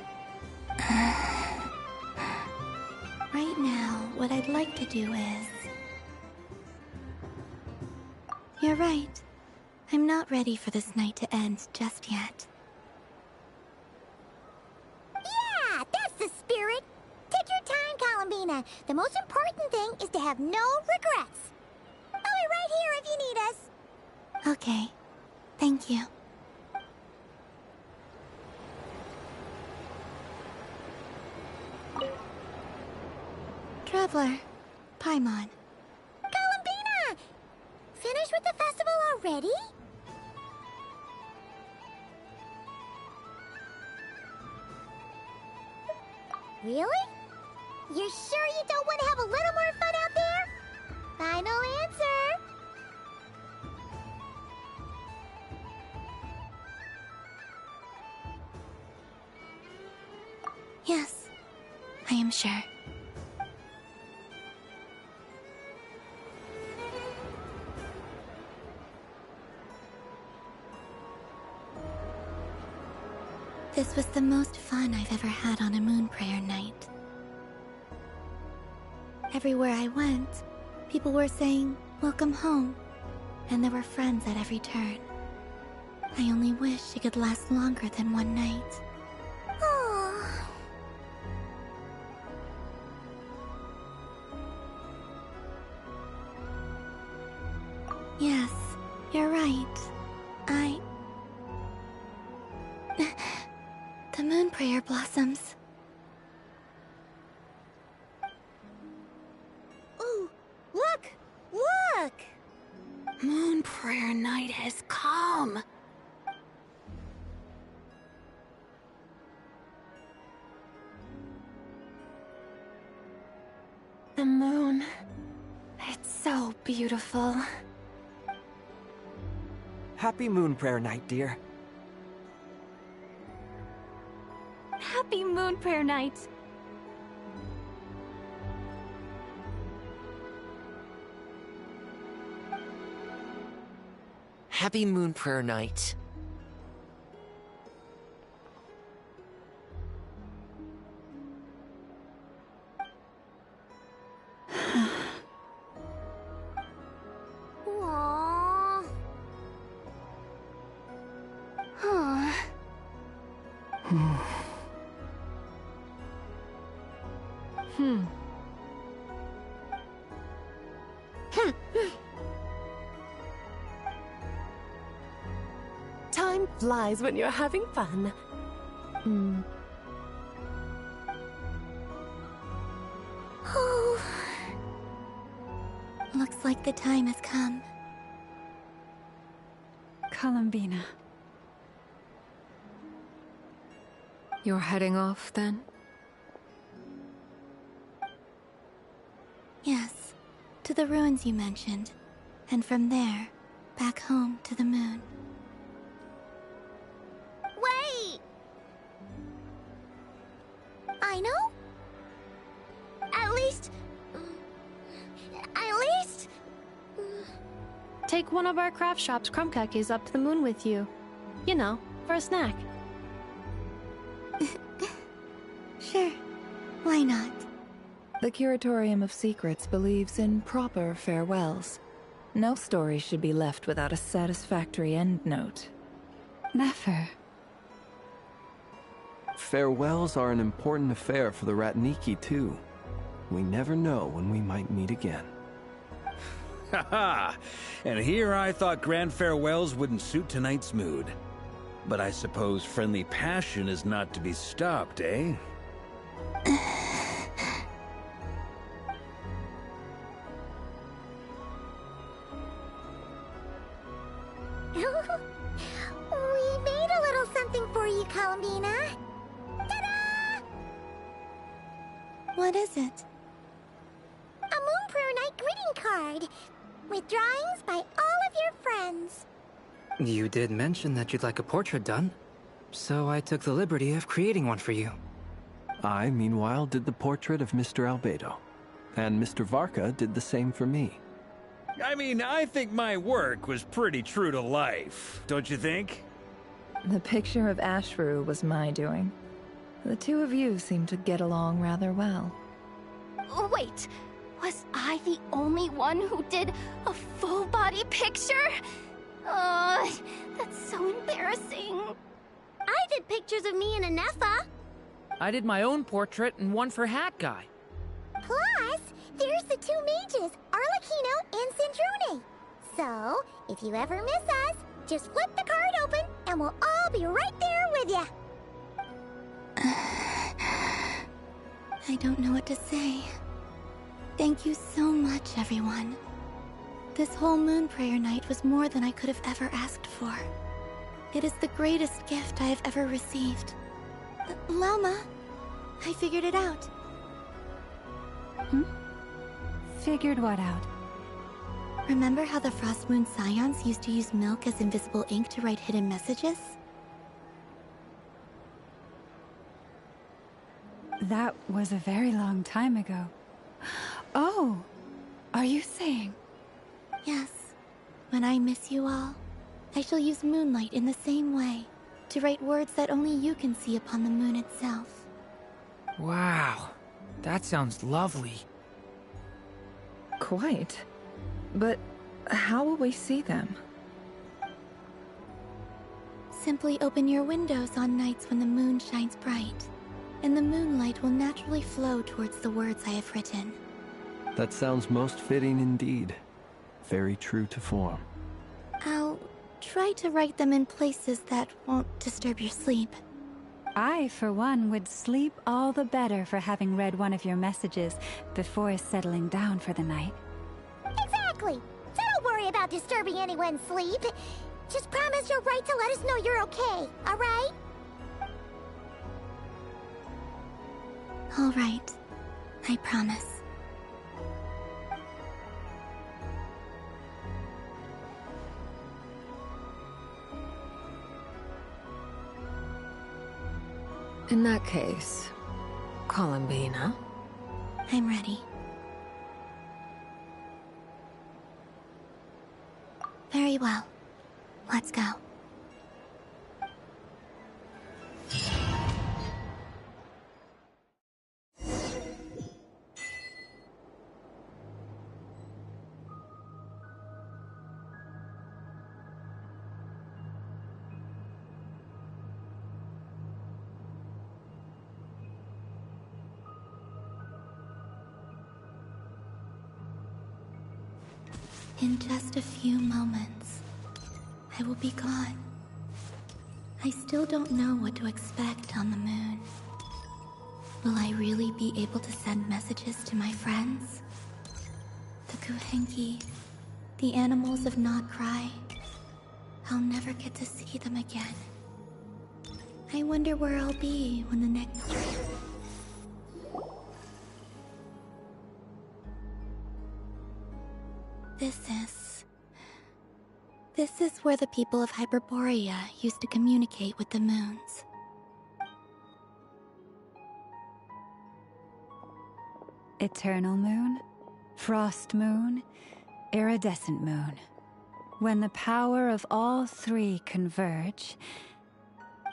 Right now, what I'd like to do is... You're right. I'm not ready for this night to end just yet. Yeah, that's the spirit! Take your time, Columbina. The most important thing is to have no regrets. I'll be right here if you need us. Okay. Thank you. Traveler. Paimon. Columbina! Finished with the festival already? Really? You're sure you don't want to have a little more fun out there? Final answer! Yes, I am sure. This was the most fun I've ever had on a moon prayer night. Everywhere I went, people were saying, "Welcome home," and there were friends at every turn. I only wish it could last longer than one night. Oh. Yes, you're right. The moon prayer blossoms. Ooh, look! Look! Moon prayer night has come. The moon. It's so beautiful. Happy Moon Prayer Night, dear. Happy Moon Prayer Night! Happy Moon Prayer Night. Aww. Huh. Time flies when you're having fun. Oh. Looks like the time has come. Columbina. You're heading off, then? Yes, to the ruins you mentioned. And from there, back home to the moon. Wait! I know? At least... Take one of our craft shop's crumb cookies up to the moon with you. You know, for a snack. Sure. Why not? The Curatorium of Secrets believes in proper farewells. No story should be left without a satisfactory endnote. Never. Farewells are an important affair for the Ratniki, too. We never know when we might meet again. Haha! And here I thought grand farewells wouldn't suit tonight's mood. But I suppose friendly passion is not to be stopped, eh? We made a little something for you, Columbina. Ta-da! What is it? A Moon Prayer Night greeting card. With drawings by all of your friends. You did mention that you'd like a portrait done, so I took the liberty of creating one for you. I, meanwhile, did the portrait of Mr. Albedo. And Mr. Varka did the same for me. I mean, I think my work was pretty true to life, don't you think? The picture of Ashru was my doing. The two of you seem to get along rather well. Wait, was I the only one who did a full-body picture? That's so embarrassing. I did pictures of me and Anefa. I did my own portrait and one for Hat Guy. Plus, there's the two mages, Arlecchino and Sandrone. So, if you ever miss us, just flip the card open and we'll all be right there with you. I don't know what to say. Thank you so much, everyone. This whole Moon Prayer Night was more than I could have ever asked for. It is the greatest gift I have ever received. Lama, I figured it out. Figured what out? Remember how the Frost Moon Scions used to use milk as invisible ink to write hidden messages? That was a very long time ago. Oh, are you saying? Yes. When I miss you all, I shall use moonlight in the same way, to write words that only you can see upon the moon itself. Wow, that sounds lovely. Quite. But how will we see them? Simply open your windows on nights when the moon shines bright, and the moonlight will naturally flow towards the words I have written. That sounds most fitting indeed. very true to form. I'll try to write them in places that won't disturb your sleep. I, for one, would sleep all the better for having read one of your messages before settling down for the night. Exactly! So don't worry about disturbing anyone's sleep. Just promise you'll write to let us know you're okay, alright? Alright. I promise. In that case, Columbina. I'm ready. Very well. Let's go. In just a few moments, I will be gone. I still don't know what to expect on the moon. Will I really be able to send messages to my friends? The Kuhenki, the animals of Not Cry. I'll never get to see them again. I wonder where I'll be when the next... This is where the people of Hyperborea used to communicate with the moons. Eternal moon, frost moon, iridescent moon. When the power of all three converge,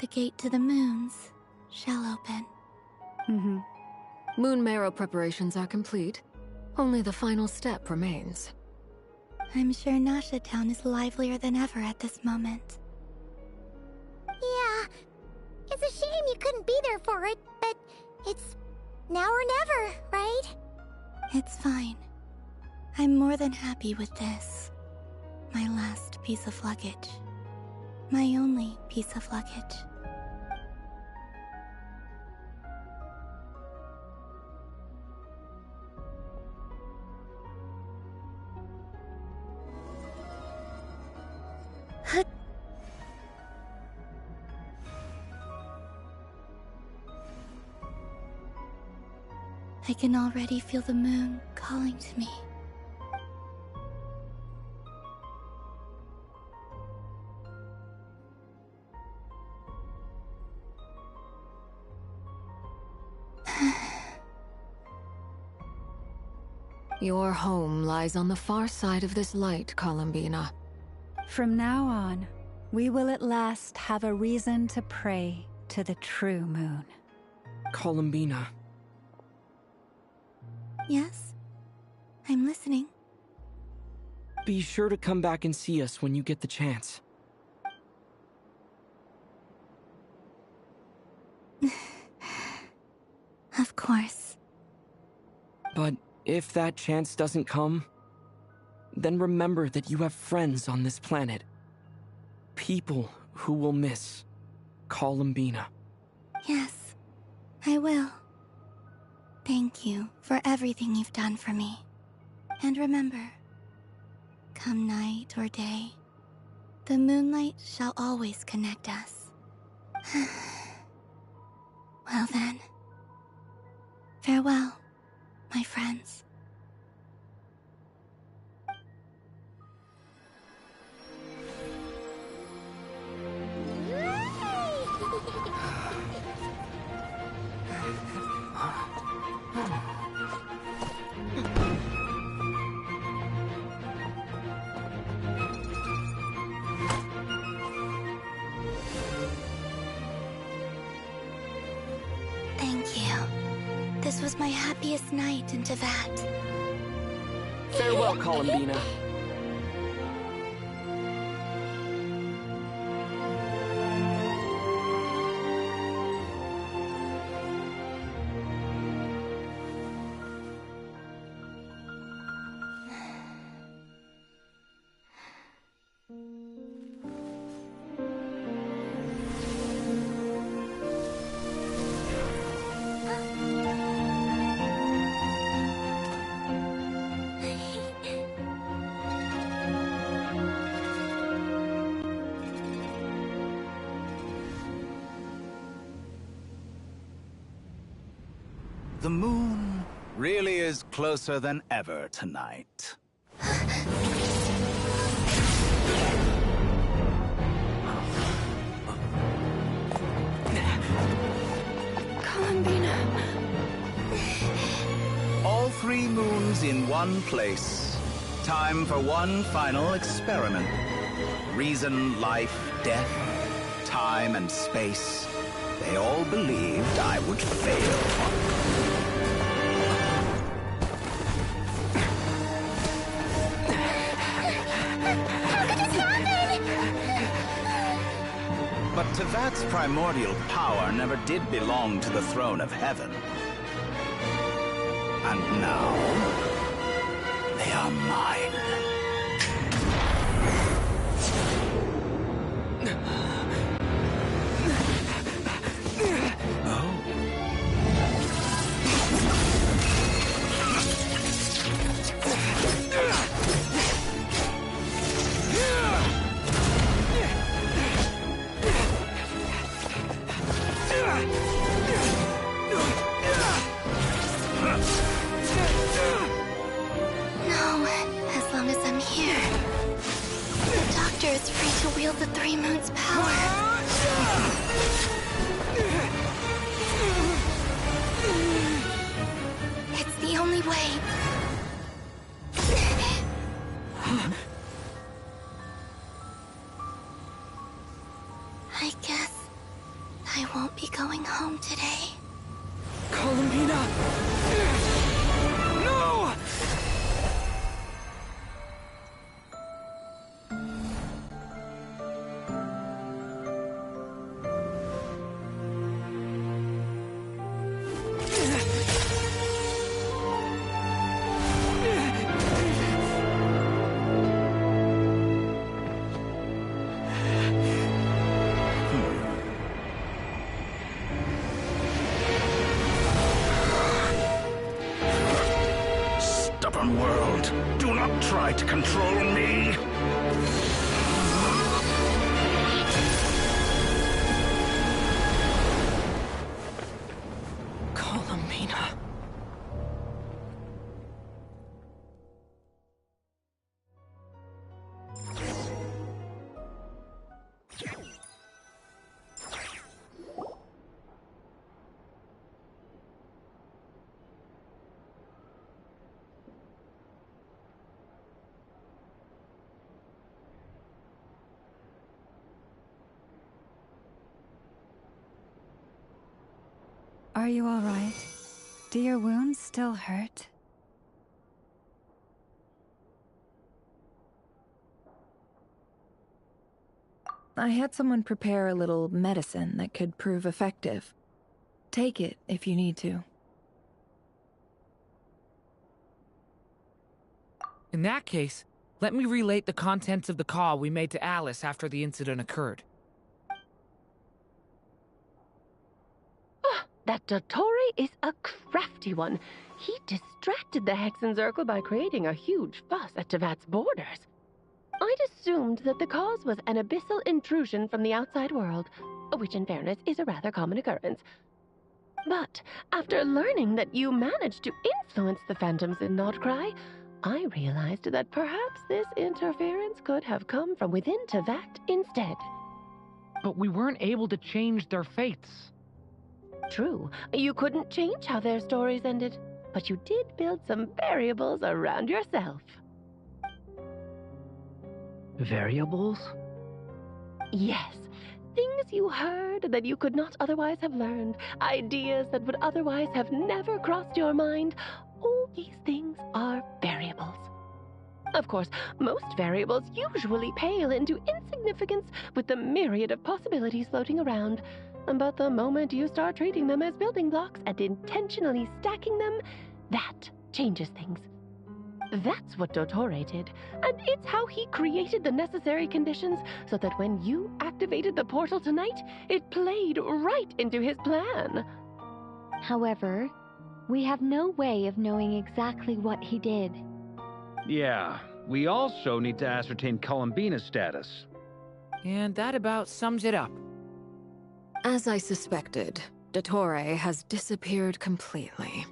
the gate to the moons shall open. Moon marrow preparations are complete. Only the final step remains. I'm sure Nasha Town is livelier than ever at this moment. Yeah, it's a shame you couldn't be there for it, but it's now or never, right? It's fine. I'm more than happy with this. My last piece of luggage. My only piece of luggage. I can already feel the moon calling to me. Your home lies on the far side of this light, Columbina. From now on, we will at last have a reason to pray to the true moon. Columbina. Yes? I'm listening. Be sure to come back and see us when you get the chance. Of course. But if that chance doesn't come, then remember that you have friends on this planet. People who will miss Columbina. Yes, I will. Thank you for everything you've done for me. And remember, come night or day, the moonlight shall always connect us. Well then, farewell, my friends. Thank you. This was my happiest night in Tevat. Farewell, Columbina. The moon really is closer than ever tonight. Columbina. All 3 moons in one place. Time for one final experiment. Reason, life, death, time and space. They all believed I would fail. But Tevat's primordial power never did belong to the throne of heaven. And now, they are mine. Is free to wield the 3 moons' power. It's the only way. I guess I won't be going home today. Columbina! No! World, do not try to control me! Columbina. Are you all right? Do your wounds still hurt? I had someone prepare a little medicine that could prove effective. Take it if you need to. In that case, let me relate the contents of the call we made to Alice after the incident occurred. That Dottore is a crafty one. He distracted the Hexenzirkel by creating a huge fuss at Tevat's borders. I'd assumed that the cause was an abyssal intrusion from the outside world, which in fairness is a rather common occurrence. But after learning that you managed to influence the phantoms in Nodcry, I realized that perhaps this interference could have come from within Tevat instead. But we weren't able to change their fates. True, you couldn't change how their stories ended, but you did build some variables around yourself. Variables? Yes, things you heard that you could not otherwise have learned, ideas that would otherwise have never crossed your mind. All these things are variables. Of course, most variables usually pale into insignificance with the myriad of possibilities floating around. But the moment you start treating them as building blocks and intentionally stacking them, that changes things. That's what Dottore did, and it's how he created the necessary conditions so that when you activated the portal tonight, it played right into his plan. However, we have no way of knowing exactly what he did. Yeah, we also need to ascertain Columbina's status. And that about sums it up. As I suspected, Dottore has disappeared completely.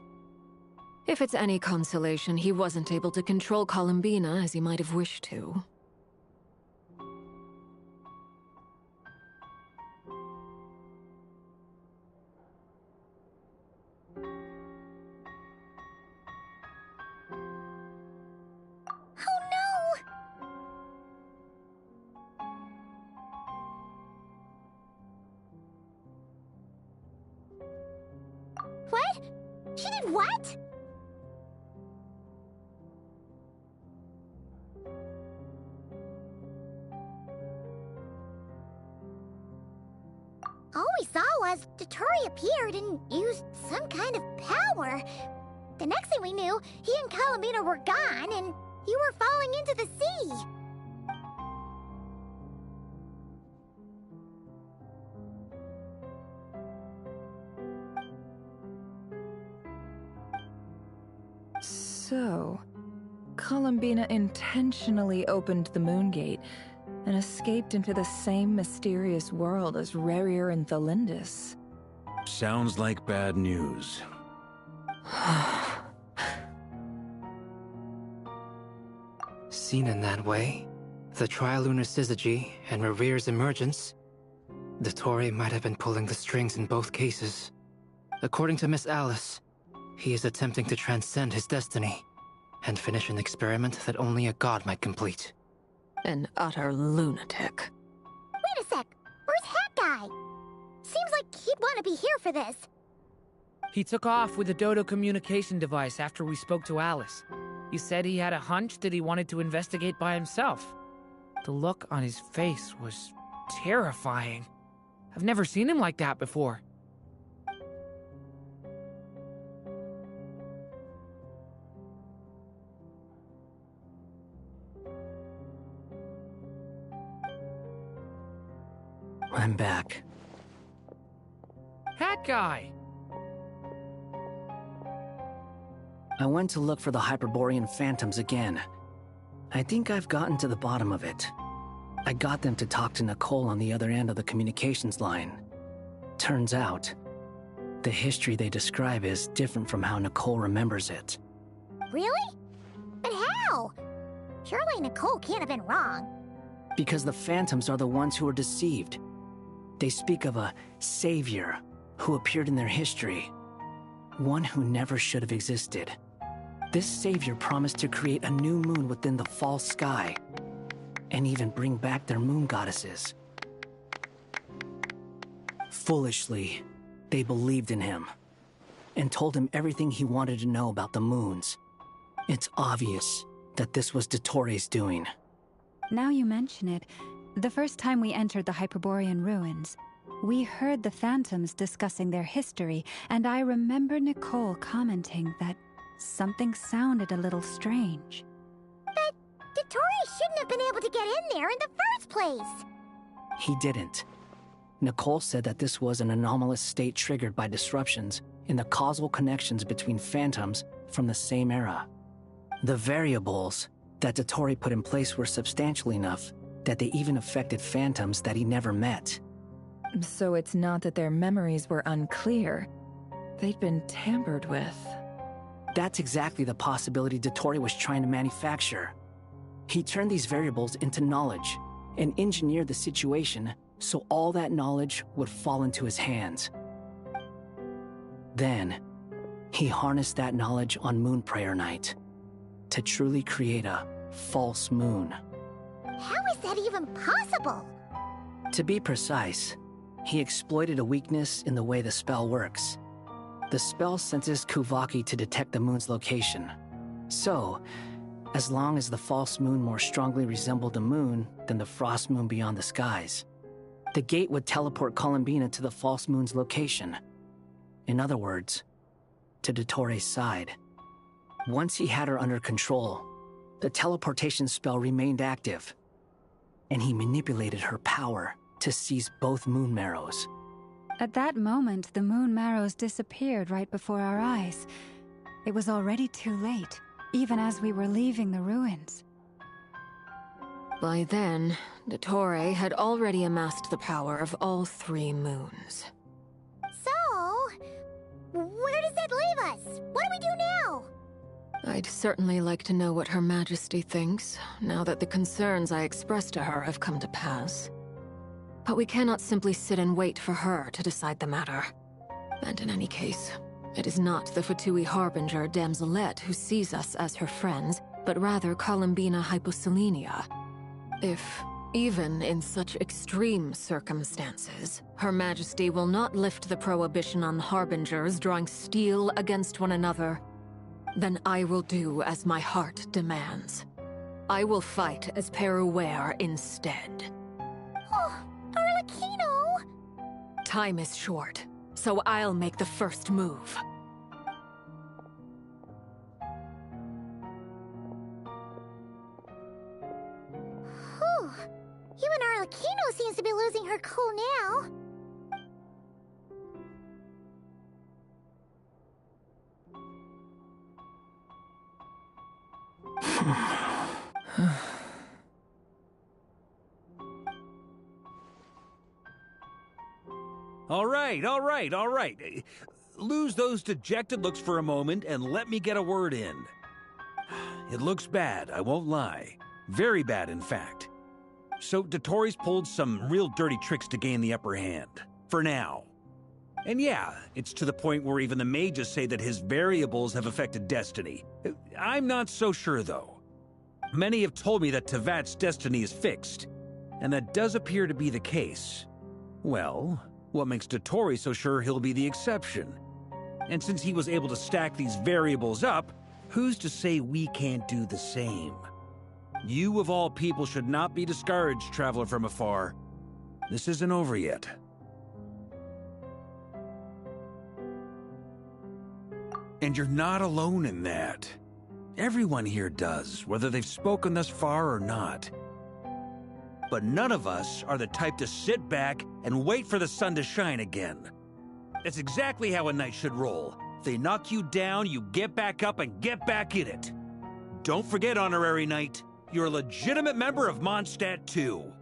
If it's any consolation, he wasn't able to control Columbina as he might have wished to. What? She did what? All we saw was Dotori appeared and used some kind of power. The next thing we knew, he and Columbina were gone and you were falling into the sea. So, Columbina intentionally opened the Moon Gate and escaped into the same mysterious world as Rerir and Thalindis. Sounds like bad news. Seen in that way, the trilunar syzygy and Rerir's emergence, Dotori might have been pulling the strings in both cases. According to Miss Alice, he is attempting to transcend his destiny and finish an experiment that only a god might complete. An utter lunatic. Wait a sec, where's Hat Guy? Seems like he'd want to be here for this. He took off with the Dodo communication device after we spoke to Alice. He said he had a hunch that he wanted to investigate by himself. The look on his face was terrifying. I've never seen him like that before. I'm back. Hat Guy! I went to look for the Hyperborean phantoms again. I think I've gotten to the bottom of it. I got them to talk to Nicole on the other end of the communications line. Turns out, the history they describe is different from how Nicole remembers it. Really? But how? Surely Nicole can't have been wrong. Because the phantoms are the ones who were deceived. They speak of a savior who appeared in their history. One who never should have existed. This savior promised to create a new moon within the false sky, and even bring back their moon goddesses. Foolishly, they believed in him, and told him everything he wanted to know about the moons. It's obvious that this was Dotori's doing. Now you mention it, the first time we entered the Hyperborean ruins, we heard the phantoms discussing their history, and I remember Nicole commenting that something sounded a little strange. But Dotori shouldn't have been able to get in there in the first place. He didn't. Nicole said that this was an anomalous state triggered by disruptions in the causal connections between phantoms from the same era. The variables that Dotori put in place were substantial enough that they even affected phantoms that he never met. So it's not that their memories were unclear. They'd been tampered with. That's exactly the possibility Dotori was trying to manufacture. He turned these variables into knowledge and engineered the situation so all that knowledge would fall into his hands. Then, he harnessed that knowledge on Moon Prayer Night to truly create a false moon. How is that even possible? To be precise, he exploited a weakness in the way the spell works. The spell senses Kuvaki to detect the moon's location. So, as long as the false moon more strongly resembled a moon than the frost moon beyond the skies, the gate would teleport Columbina to the false moon's location. In other words, to Dotori's side. Once he had her under control, the teleportation spell remained active, and he manipulated her power to seize both moon marrows. At that moment, the moon marrows disappeared right before our eyes. It was already too late, even as we were leaving the ruins. By then, Dotori had already amassed the power of all 3 moons. So, where does that leave us? What do we do now? I'd certainly like to know what Her Majesty thinks, now that the concerns I expressed to her have come to pass. But we cannot simply sit and wait for her to decide the matter. And in any case, it is not the Fatui Harbinger Damselette who sees us as her friends, but rather Columbina Hyposelenia. If, even in such extreme circumstances, Her Majesty will not lift the prohibition on Harbingers drawing steel against one another, then I will do as my heart demands. I will fight as Peruware instead. Oh, Arlecchino! Time is short, so I'll make the first move. Whew. Even Arlecchino seems to be losing her cool now. All right. Lose those dejected looks for a moment and let me get a word in. It looks bad, I won't lie. Very bad, in fact. So Dotori's pulled some real dirty tricks to gain the upper hand. For now. And yeah, it's to the point where even the mages say that his variables have affected destiny. I'm not so sure, though. Many have told me that Tevat's destiny is fixed, and that does appear to be the case. Well, what makes Dotori so sure he'll be the exception? And since he was able to stack these variables up, who's to say we can't do the same? You of all people should not be discouraged, traveler from afar. This isn't over yet. And you're not alone in that. Everyone here does, whether they've spoken thus far or not. But none of us are the type to sit back and wait for the sun to shine again. That's exactly how a knight should roll. If they knock you down, you get back up and get back in it. Don't forget, Honorary Knight, you're a legitimate member of Mondstadt too.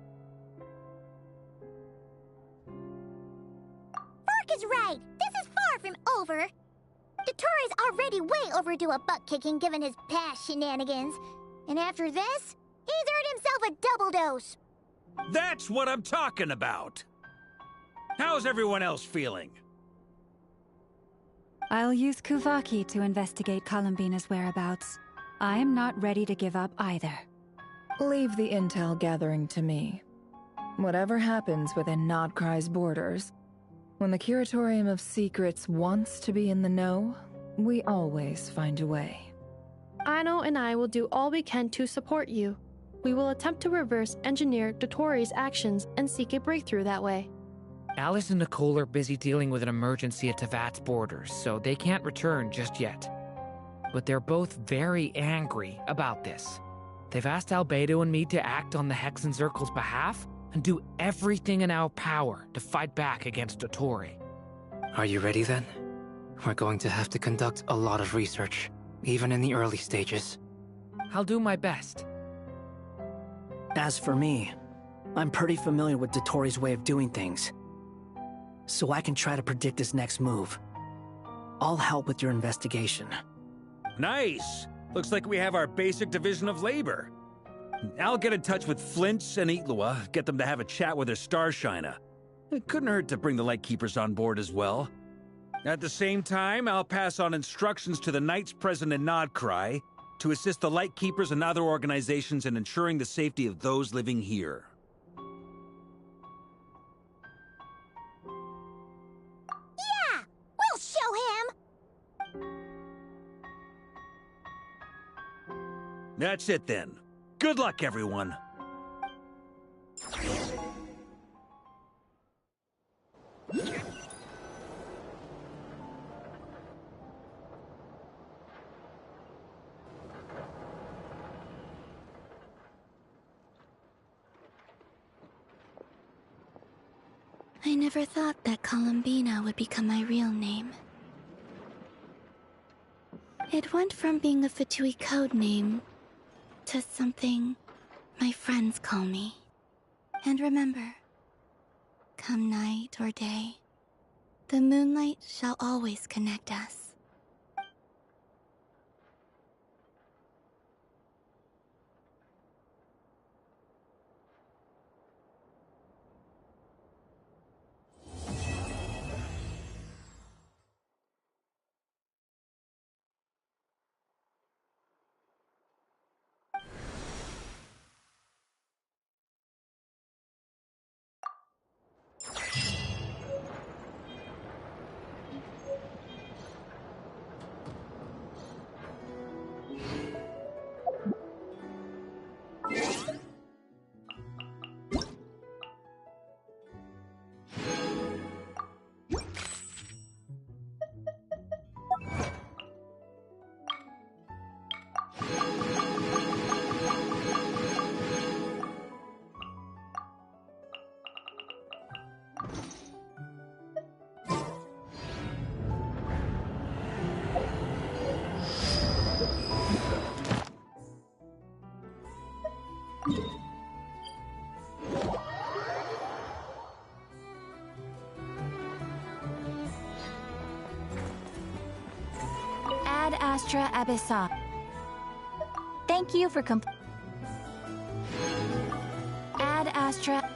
Fark is right. This is far from over. Dotori's already way overdue a butt-kicking given his past shenanigans. And after this, he's earned himself a double dose. That's what I'm talking about. How's everyone else feeling? I'll use Kuvaki to investigate Columbina's whereabouts. I am not ready to give up either. Leave the intel gathering to me. Whatever happens within Nodcry's borders, when the Curatorium of Secrets wants to be in the know, we always find a way. Aino and I will do all we can to support you. We will attempt to reverse engineer Dotori's actions and seek a breakthrough that way. Alice and Nicole are busy dealing with an emergency at Tevat's borders, so they can't return just yet. But they're both very angry about this. They've asked Albedo and me to act on the Hexen Circle's behalf and do everything in our power to fight back against Dotori. Are you ready then? We're going to have to conduct a lot of research, even in the early stages. I'll do my best. As for me, I'm pretty familiar with Dotori's way of doing things, so I can try to predict his next move. I'll help with your investigation. Nice! Looks like we have our basic division of labor. I'll get in touch with Flints and Itlua, get them to have a chat with their Starshiner. It couldn't hurt to bring the Lightkeepers on board as well. At the same time, I'll pass on instructions to the Knights present in Nodcry to assist the Lightkeepers and other organizations in ensuring the safety of those living here. Yeah! We'll show him! That's it then. Good luck, everyone. I never thought that Columbina would become my real name. It went from being a Fatui code name to something my friends call me. And remember, come night or day, the moonlight shall always connect us. Ad Astra Abyssa. Thank you for Ad Astra.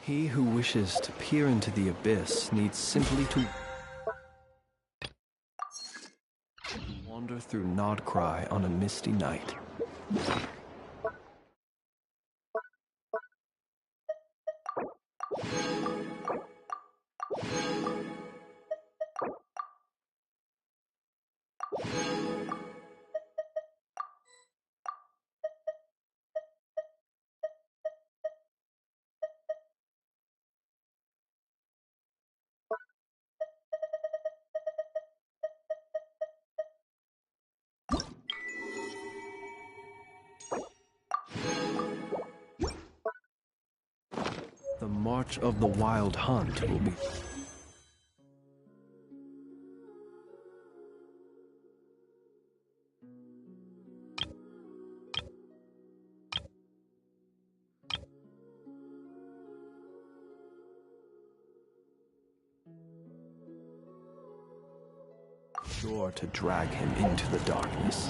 He who wishes to peer into the abyss needs simply to wander through Nodcry on a misty night. The march of the Wild Hunt will be... sure to drag him into the darkness.